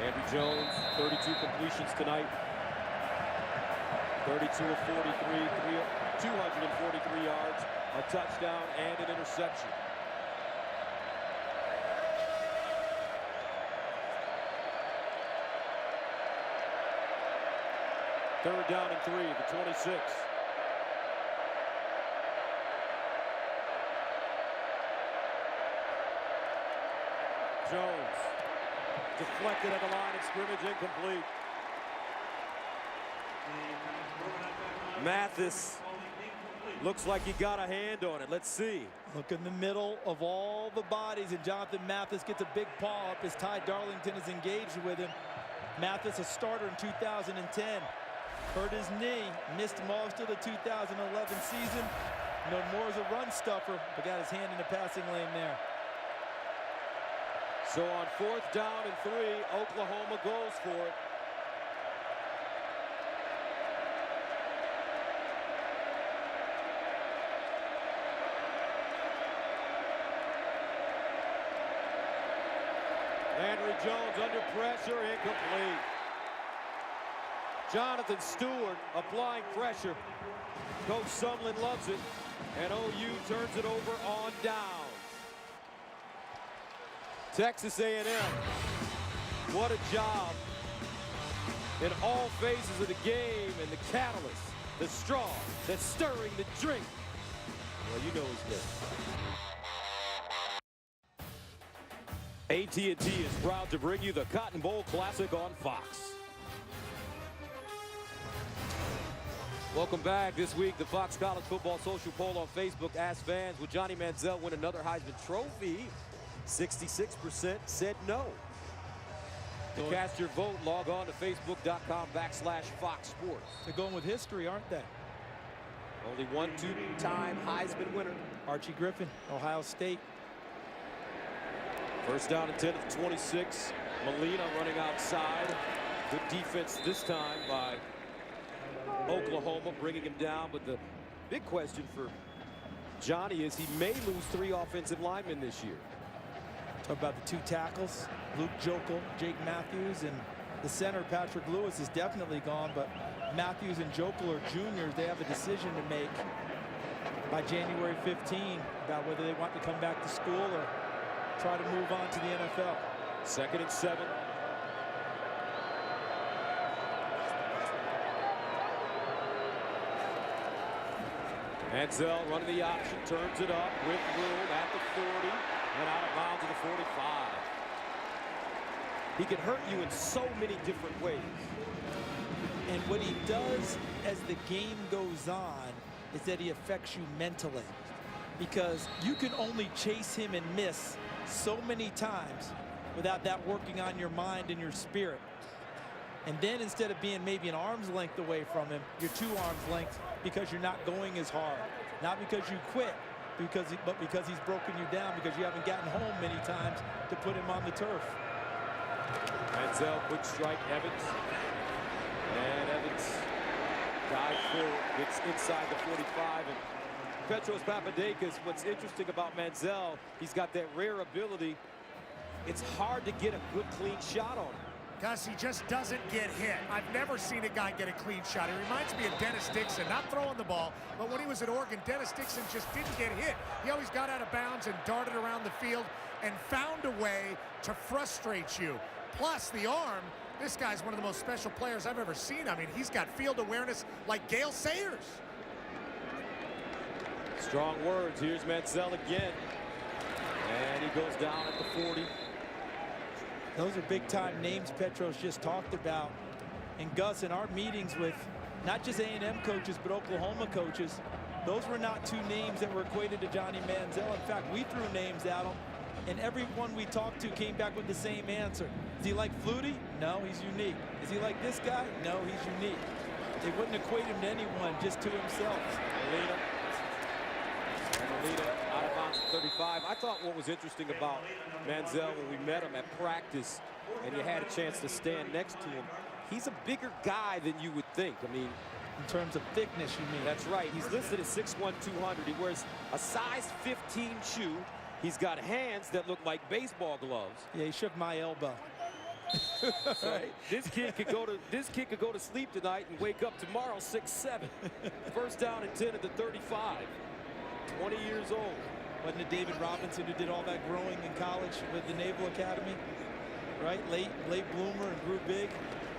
Andrew Jones, 32 completions tonight. 32 of 43, 243 yards, a touchdown, and an interception. Third down and 3, the 26. Jones deflected at the line of scrimmage, incomplete. Mathis looks like he got a hand on it. Let's see. Look in the middle of all the bodies, and Jonathan Mathis gets a big paw up as Ty Darlington is engaged with him. Mathis, a starter in 2010, hurt his knee, missed most of the 2011 season. Known more as a run stuffer, but got his hand in the passing lane there. So on fourth down and 3, Oklahoma goes for it. Henry Jones under pressure, incomplete. Jonathan Stewart applying pressure. Coach Sumlin loves it, and OU turns it over on down. Texas A&M, what a job in all phases of the game, and the catalyst, the straw that's stirring the drink. Well, you know it's good. AT&T is proud to bring you the Cotton Bowl Classic on Fox. Welcome back. This week, the Fox College Football Social Poll on Facebook asked fans, would Johnny Manziel win another Heisman Trophy? 66% said no. To cast your vote, log on to facebook.com/Fox Sports. They're going with history, aren't they? Only one two-time Heisman winner. Archie Griffin, Ohio State. First down and 10 of 26. Molina running outside. Good defense this time by Oklahoma, bringing him down. But the big question for Johnny is he may lose 3 offensive linemen this year. Talk about the 2 tackles, Luke Jokel, Jake Matthews, and the center, Patrick Lewis, is definitely gone. But Matthews and Jokel are juniors. They have a decision to make by January 15 about whether they want to come back to school or try to move on to the NFL. Second and 7. Manziel running the option, turns it up with room at the 40 and out of bounds to the 45. He can hurt you in so many different ways. And what he does as the game goes on is that he affects you mentally, because you can only chase him and miss so many times without that working on your mind and your spirit. And then instead of being maybe an arm's length away from him, you're 2 arms length because you're not going as hard. Not because you quit, but because he's broken you down, because you haven't gotten home many times to put him on the turf. Manziel, quick strike, Evans. And Evans dives forward, gets inside the 45. And Petros Papadakis, what's interesting about Manziel, he's got that rare ability. It's hard to get a good, clean shot on him. Because he just doesn't get hit. I've never seen a guy get a clean shot. He reminds me of Dennis Dixon, not throwing the ball, but when he was at Oregon, Dennis Dixon just didn't get hit. He always got out of bounds and darted around the field and found a way to frustrate you. Plus, the arm, this guy's one of the most special players I've ever seen. I mean, he's got field awareness like Gale Sayers. Strong words. Here's Manziel again. And he goes down at the 40. Those are big-time names Petros just talked about. And Gus, in our meetings with not just A&M coaches, but Oklahoma coaches, those were not two names that were equated to Johnny Manziel. In fact, we threw names at him, and everyone we talked to came back with the same answer. Is he like Flutie? No, he's unique. Is he like this guy? No, he's unique. They wouldn't equate him to anyone, just to himself. Molina out of bounds at 35. I thought what was interesting about Manziel when we met him at practice and you had a chance to stand next to him, he's a bigger guy than you would think. I mean, in terms of thickness, you mean? That's right. He's listed at 6'1", 200. He wears a size 15 shoe. He's got hands that look like baseball gloves. Yeah, he shook my elbow. So this kid could go to sleep tonight and wake up tomorrow 6'7". First down and 10 at the 35. 20 years old. Wasn't it David Robinson who did all that growing in college with the Naval Academy? Right? Late bloomer and grew big.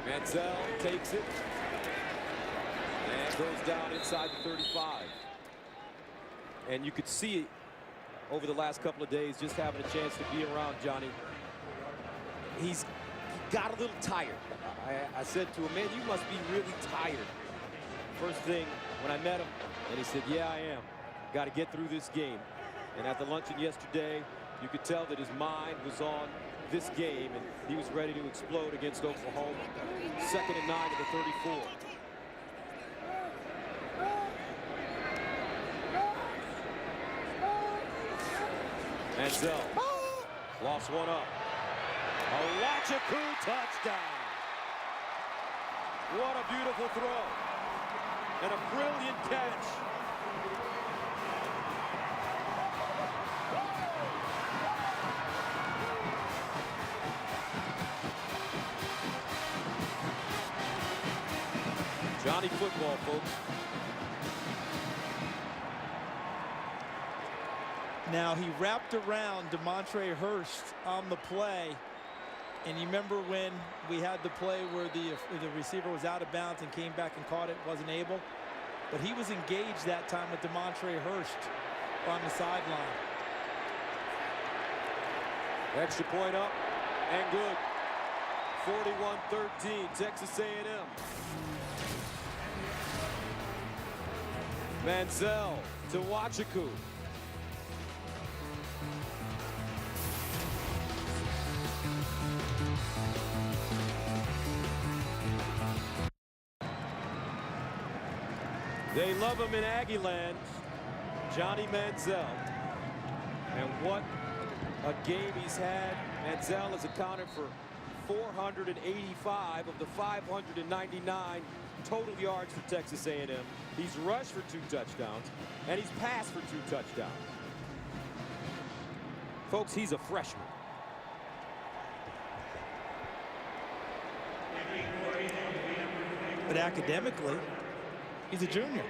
Manziel takes it and goes down inside the 35. And you could see over the last couple of days, just having a chance to be around Johnny, he got a little tired. I said to him, man, you must be really tired. First thing when I met him, and he said, yeah, I am. Got to get through this game. And at the luncheon yesterday, you could tell that his mind was on this game, and he was ready to explode against Oklahoma. 2nd and 9 at the 34. Manziel lost one up. A Wachaku touchdown. What a beautiful throw. And a brilliant catch. Johnny football, folks. Now, he wrapped around Demontre Hurst on the play. And you remember when we had the play where the receiver was out of bounds and came back and caught it, wasn't able. But he was engaged that time with Demontre Hurst on the sideline. Extra point up and good. 41-13, Texas A&M. Manziel to Wachaku. They love him in Aggie land, Johnny Manziel. And what a game he's had. Manziel has accounted for 485 of the 599 total yards for Texas A&M. He's rushed for 2 touchdowns, and he's passed for 2 touchdowns. Folks, he's a freshman. But academically, he's a junior.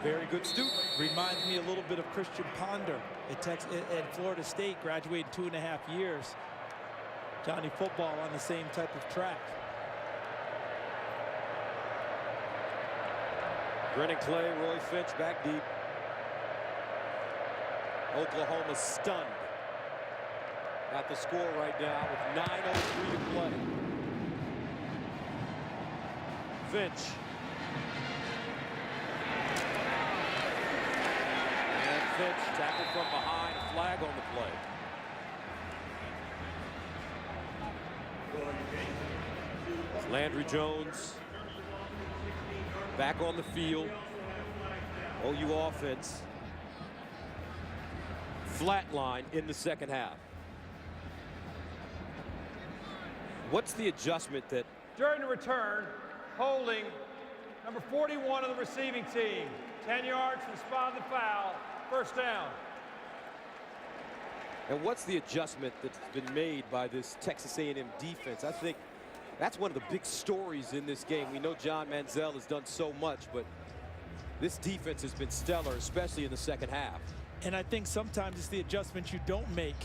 Very good student. Reminds me a little bit of Christian Ponder at Florida State, graduated 2.5 years. Johnny football on the same type of track. Brennan Clay, Roy Finch back deep. Oklahoma stunned at the score right now with 9:03 to play. Finch. And Finch tackled from behind, a flag on the play. Landry Jones back on the field. OU offense flatline in the second half. What's the adjustment that During the return, holding number 41 of the receiving team. 10 yards from the spot of the foul. First down. And what's the adjustment that's been made by this Texas A&M defense? I think that's one of the big stories in this game. We know John Manziel has done so much, but this defense has been stellar, especially in the second half. And I think sometimes it's the adjustments you don't make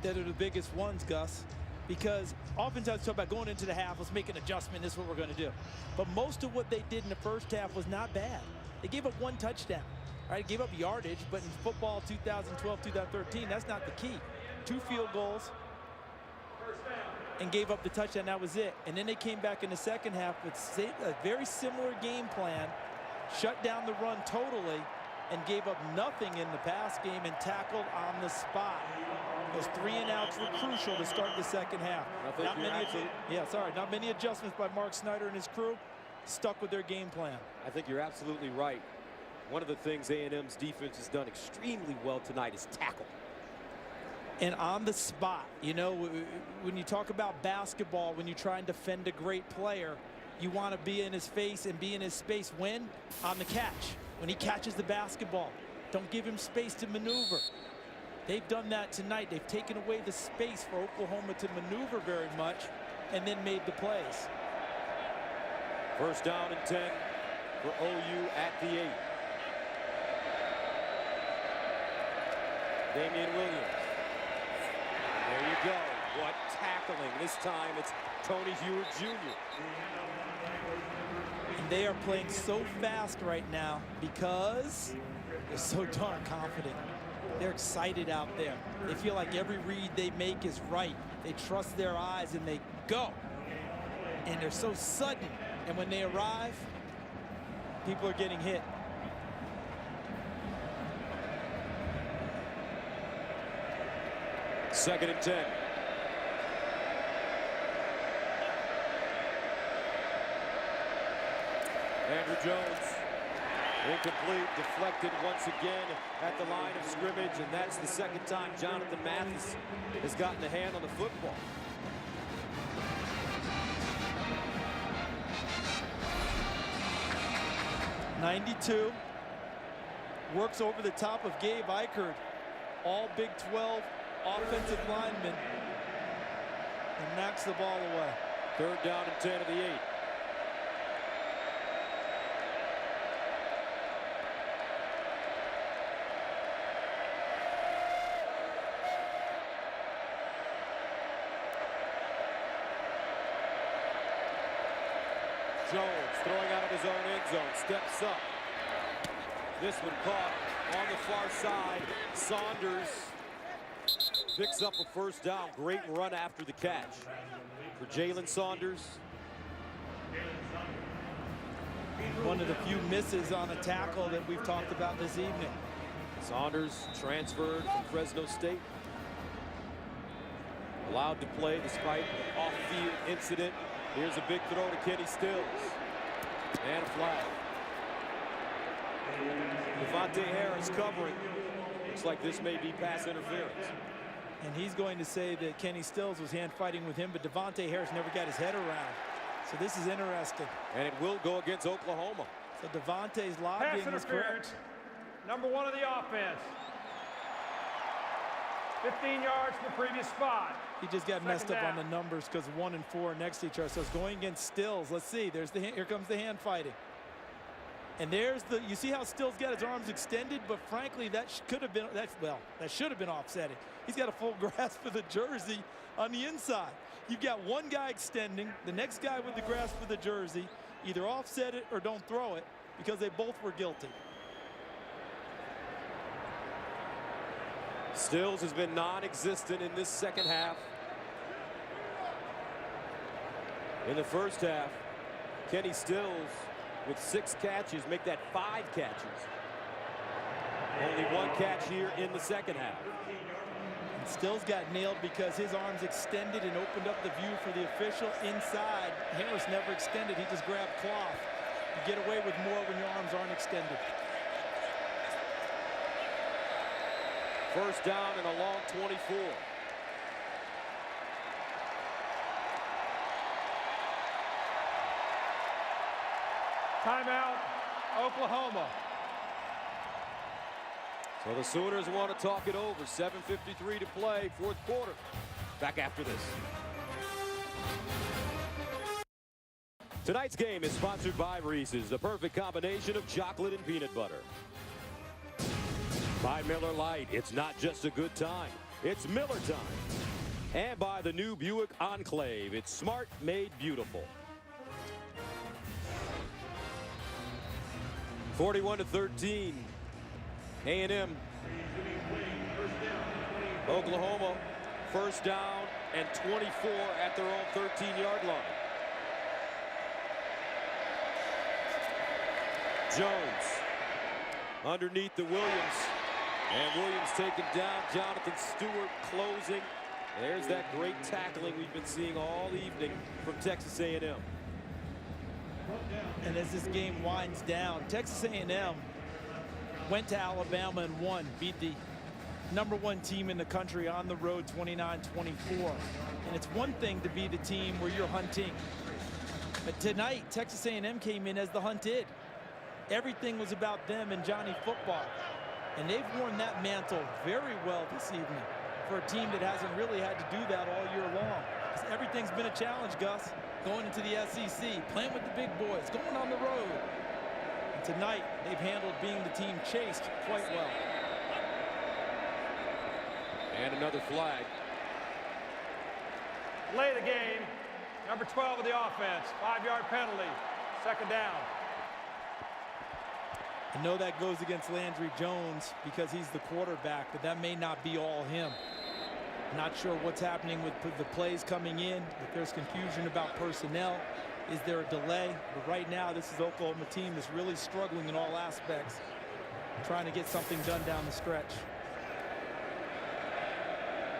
that are the biggest ones, Gus. Because oftentimes talk about going into the half, let's make an adjustment, this is what we're going to do. But most of what they did in the first half was not bad. They gave up 1 touchdown. Right, gave up yardage, but in football 2012, 2013, that's not the key. 2 field goals and gave up the touchdown. That was it. And then they came back in the second half with a very similar game plan, shut down the run totally, and gave up nothing in the pass game and tackled on the spot. Those 3-and-outs were crucial to start the second half. Not many adjustments by Mark Snyder and his crew. Stuck with their game plan. I think you're absolutely right. One of the things A&M's defense has done extremely well tonight is tackle. And on the spot, you know, when you talk about basketball, when you try and defend a great player, you want to be in his face and be in his space when? On the catch. When he catches the basketball. Don't give him space to maneuver. They've done that tonight. They've taken away the space for Oklahoma to maneuver very much and then made the plays. First down and 10 for OU at the 8. Damian Williams. There you go. What tackling. This time it's Tony Hewitt Jr. And they are playing so fast right now because they're so darn confident. They're excited out there. They feel like every read they make is right. They trust their eyes and they go. And they're so sudden. And when they arrive, people are getting hit. Second and 10. Andrew Jones, incomplete, deflected once again at the line of scrimmage, and that's the second time Jonathan Mathis has gotten a hand on the football. '92 works over the top of Gabe Eichert, all Big 12 offensive linemen, and knocks the ball away. Third down and 10 of the 8. Jones throwing out of his own end zone, steps up. This one caught on the far side. Saunders picks up a first down. Great run after the catch for Jalen Saunders. One of the few misses on a tackle that we've talked about this evening. Saunders transferred from Fresno State. Allowed to play despite an off-field incident. Here's a big throw to Kenny Stills. And a flag. Devontae Harris covering. Looks like this may be pass interference. And he's going to say that Kenny Stills was hand fighting with him, but Devontae Harris never got his head around. So this is interesting. And it will go against Oklahoma. So Devontae's lobbying was correct. Number 1 of the offense. 15 yards from the previous spot. He just got messed up on the numbers because 1 and 4 next to each other. So it's going against Stills. Let's see. There's the here comes the hand fighting. And there's the, you see how Stills got his arms extended, but frankly that should have been offsetting. He's got a full grasp of the jersey on the inside. You've got one guy extending, the next guy with the grasp of the jersey, either offset it or don't throw it because they both were guilty. Stills has been non-existent in this second half. In the first half, Kenny Stills with 6 catches, make that 5 catches. Only 1 catch here in the second half. And Stills got nailed because his arms extended and opened up the view for the official inside. Harris never extended, he just grabbed cloth. You get away with more when your arms aren't extended. First down and a long 24. Timeout, Oklahoma. So the Sooners want to talk it over. 7:53 to play, 4th quarter. Back after this. Tonight's game is sponsored by Reese's, the perfect combination of chocolate and peanut butter. By Miller Lite, it's not just a good time, it's Miller time. And by the new Buick Enclave, it's smart made beautiful. 41-13, A&M. Oklahoma, first down and 24 at their own 13-yard line. Jones underneath the Williams. And Williams taken down. Jonathan Stewart closing. There's that great tackling we've been seeing all evening from Texas A&M. And as this game winds down, Texas A&M went to Alabama and won, beat the #1 team in the country on the road 29-24. And it's one thing to be the team where you're hunting. But tonight, Texas A&M came in as the hunted. Everything was about them and Johnny football. And they've worn that mantle very well this evening for a team that hasn't really had to do that all year long. Everything's been a challenge, Gus, going into the SEC, playing with the big boys, going on the road. And tonight, they've handled being the team chased quite well. And another flag. Delay the game. Number 12 of the offense. 5-yard penalty. Second down. I know that goes against Landry Jones because he's the quarterback, but that may not be all him. Not sure what's happening with the plays coming in, if there's confusion about personnel. Is there a delay? But right now, this is Oklahoma team that's really struggling in all aspects, trying to get something done down the stretch.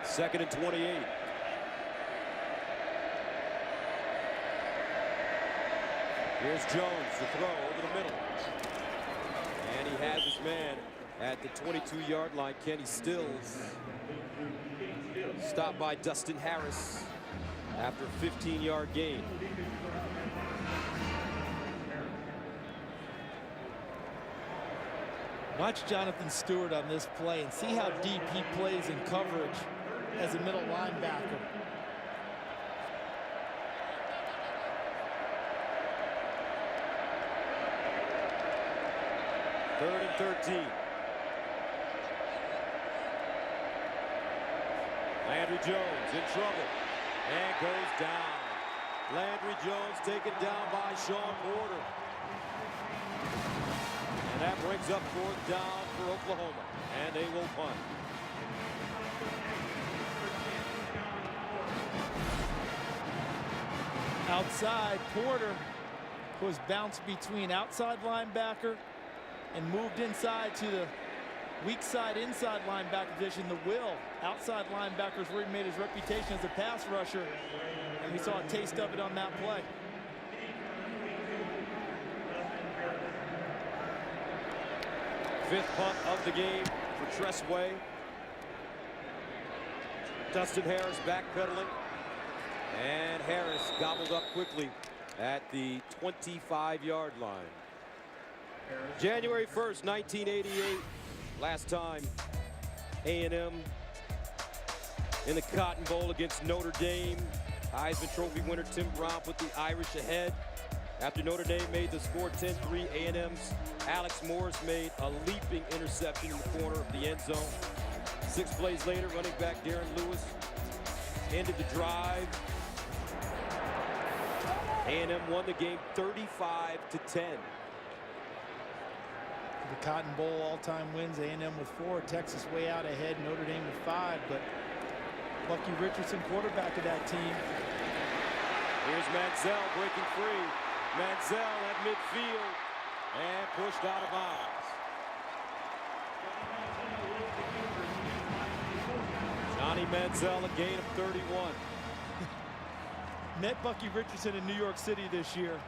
2nd and 28. Here's Jones to throw over the middle. And he has his man at the 22-yard line. Kenny Stills stopped by Dustin Harris after a 15-yard gain. Watch Jonathan Stewart on this play and see how deep he plays in coverage as a middle linebacker. Third and 13. Landry Jones in trouble and goes down. Landry Jones taken down by Sean Porter. And that brings up 4th down for Oklahoma. And they will punt. Outside, Porter was bounced between outside linebacker and moved inside to the weak side inside linebacker position. The will outside linebackers where he made his reputation as a pass rusher, and we saw a taste of it on that play. Fifth punt of the game for Tressway. Dustin Harris backpedaling, and Harris gobbled up quickly at the 25-yard line. January 1st, 1988, last time A&M in the Cotton Bowl against Notre Dame. Heisman Trophy winner Tim Brown put the Irish ahead. After Notre Dame made the score 10-3, A&M's Alex Morris made a leaping interception in the corner of the end zone. 6 plays later, running back Darren Lewis ended the drive. A&M won the game 35-10. The Cotton Bowl all-time wins, A&M with 4, Texas way out ahead, Notre Dame with 5, but Bucky Richardson, quarterback of that team. Here's Manziel breaking free. Manziel at midfield and pushed out of bounds. Johnny Manziel, a gain of 31. Met Bucky Richardson in New York City this year,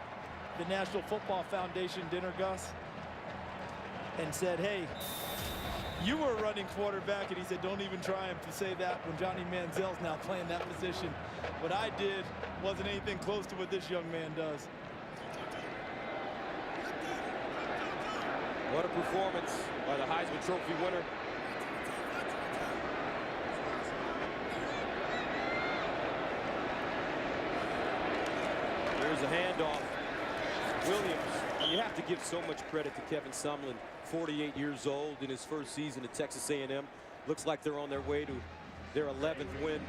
the National Football Foundation dinner, Gus, and said, hey, you were a running quarterback, and he said, don't even try him to say that when Johnny Manziel's now playing that position. What I did wasn't anything close to what this young man does. What a performance by the Heisman Trophy winner. Here's a handoff. Williams. You have to give so much credit to Kevin Sumlin, 48 years old in his first season at Texas A&M. Looks like they're on their way to their 11th win.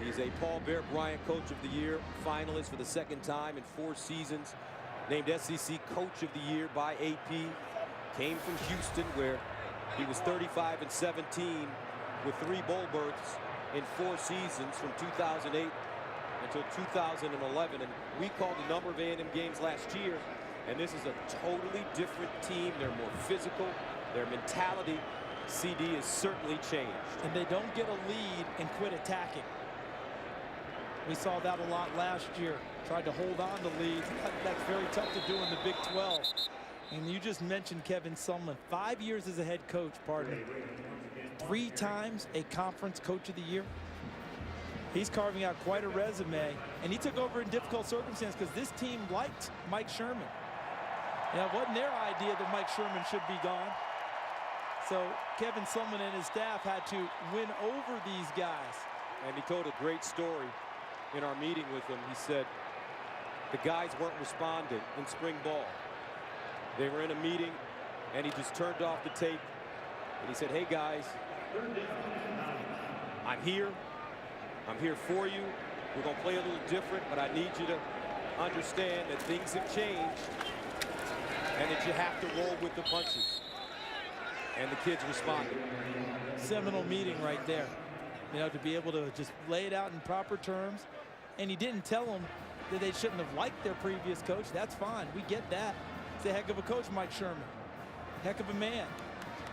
He's a Paul Bear Bryant Coach of the Year finalist for the 2nd time in 4 seasons. Named SEC Coach of the Year by AP. Came from Houston, where he was 35-17 with 3 bowl berths. in 4 seasons from 2008 until 2011. And we called a number of A&M games last year, and this is a totally different team. They're more physical. Their mentality, CD, has certainly changed. And they don't get a lead and quit attacking. We saw that a lot last year. Tried to hold on to leads. That's very tough to do in the Big 12. And you just mentioned Kevin Sumlin. 5 years as a head coach, partner. 3 times a conference coach of the year. He's carving out quite a resume. And he took over in difficult circumstances because this team liked Mike Sherman. Yeah, it wasn't their idea that Mike Sherman should be gone. So Kevin Sumlin and his staff had to win over these guys. And he told a great story in our meeting with him. He said the guys weren't responding in spring ball. They were in a meeting, and he just turned off the tape. And he said, hey, guys, I'm here. I'm here for you. We're going to play a little different, but I need you to understand that things have changed and that you have to roll with the punches. And the kids responded. Seminal meeting right there. You know, to be able to just lay it out in proper terms. And he didn't tell them that they shouldn't have liked their previous coach. That's fine. We get that. He's a heck of a coach, Mike Sherman. Heck of a man.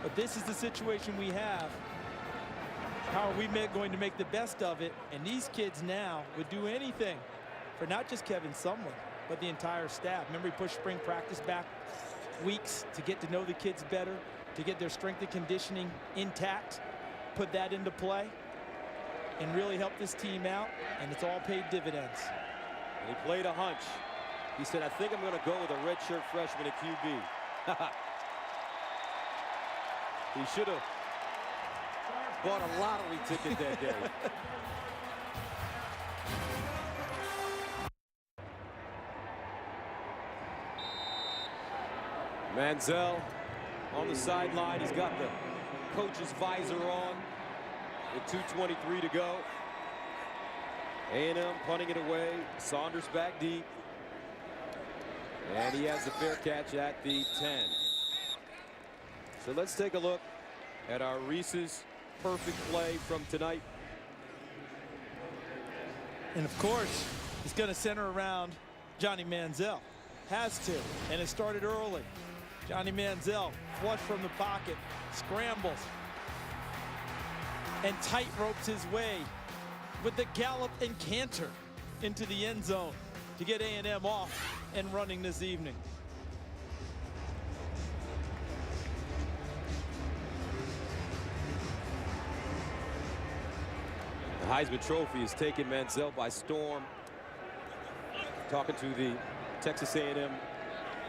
But this is the situation we have. How are we going to make the best of it? And these kids now would do anything for not just Kevin Sumlin, but the entire staff. Remember, he pushed spring practice back weeks to get to know the kids better, to get their strength and conditioning intact, put that into play, and really help this team out, and it's all paid dividends. And he played a hunch. He said, I think I'm going to go with a redshirt freshman at QB. He should have bought a lottery ticket that day. Manziel on the sideline. He's got the coach's visor on with 2:23 to go. A&M punting it away. Saunders back deep. And he has the fair catch at the 10. So let's take a look at our Reese's perfect play from tonight. And of course, it's going to center around Johnny Manziel. Has to, and it started early. Johnny Manziel, flush from the pocket, scrambles, and tight ropes his way with the gallop and canter into the end zone to get A&M off and running this evening. The Heisman Trophy has taken Manziel by storm. Talking to the Texas A&M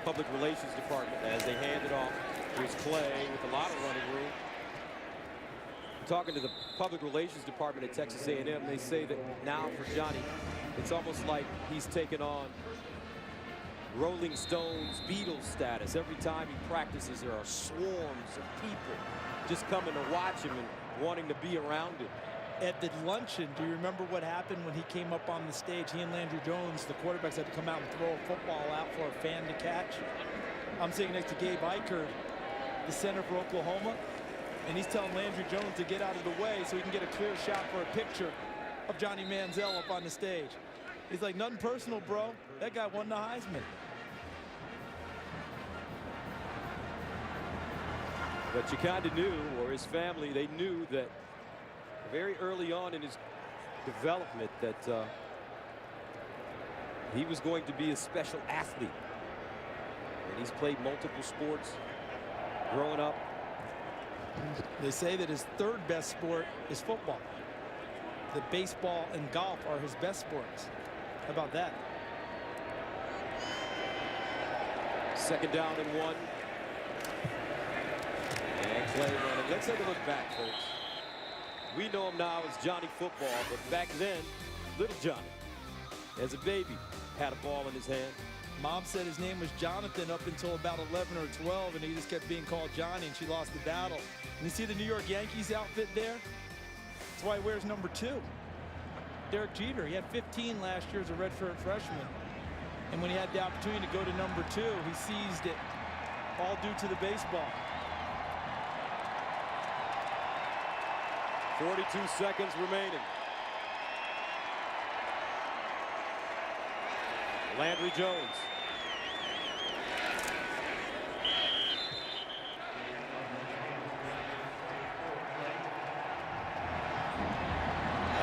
Public Relations Department as they hand it off. Here's Clay with a lot of running room. Talking to the Public Relations Department at Texas A&M, they say that now for Johnny, it's almost like he's taken on Rolling Stones Beatles status. Every time he practices, there are swarms of people just coming to watch him and wanting to be around him. At the luncheon, do you remember what happened when he came up on the stage? He and Landry Jones, the quarterbacks, had to come out and throw a football out for a fan to catch. I'm sitting next to Gabe Eichert, the center for Oklahoma, and he's telling Landry Jones to get out of the way so he can get a clear shot for a picture of Johnny Manziel up on the stage. He's like, nothing personal, bro. That guy won the Heisman. But you kind of knew, or his family, they knew that very early on in his development that he was going to be a special athlete. And he's played multiple sports growing up. They say that his third best sport is football. That baseball and golf are his best sports. How about that? Second down and 1. And Clay running. Let's take a look back, folks. We know him now as Johnny Football, but back then, little Johnny, as a baby, had a ball in his hand. Mom said his name was Jonathan up until about 11 or 12, and he just kept being called Johnny, and she lost the battle. And you see the New York Yankees outfit there? That's why he wears number 2. Derek Jeter, he had 15 last year as a redshirt freshman. And when he had the opportunity to go to number 2, he seized it, all due to the baseball. 42 seconds remaining. Landry Jones.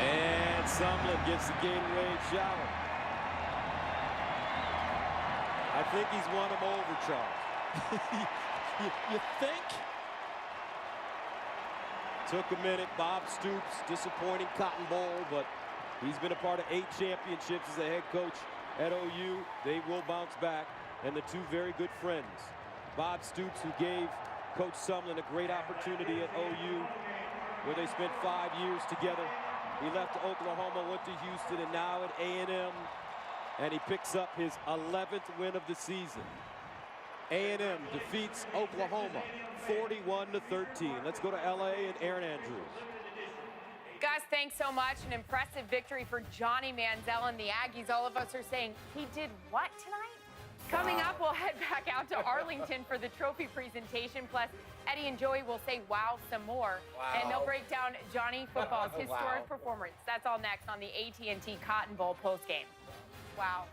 And Sumlin gets the Gatorade shower. I think he's won him over, Charles. You think? Took a minute. Bob Stoops, disappointing Cotton Bowl, but he's been a part of 8 championships as a head coach at OU. They will bounce back. And the two very good friends. Bob Stoops, who gave Coach Sumlin a great opportunity at OU, where they spent 5 years together. He left to Oklahoma, went to Houston, and now at A&M. And he picks up his 11th win of the season. A&M defeats Oklahoma 41-13. Let's go to LA and Aaron Andrews. Gus, thanks so much. An impressive victory for Johnny Manziel and the Aggies. All of us are saying, he did what tonight? Coming up, we'll head back out to Arlington for the trophy presentation. Plus, Eddie and Joey will say wow some more. Wow. And they'll break down Johnny football's historic performance. That's all next on the AT&T Cotton Bowl postgame. Wow.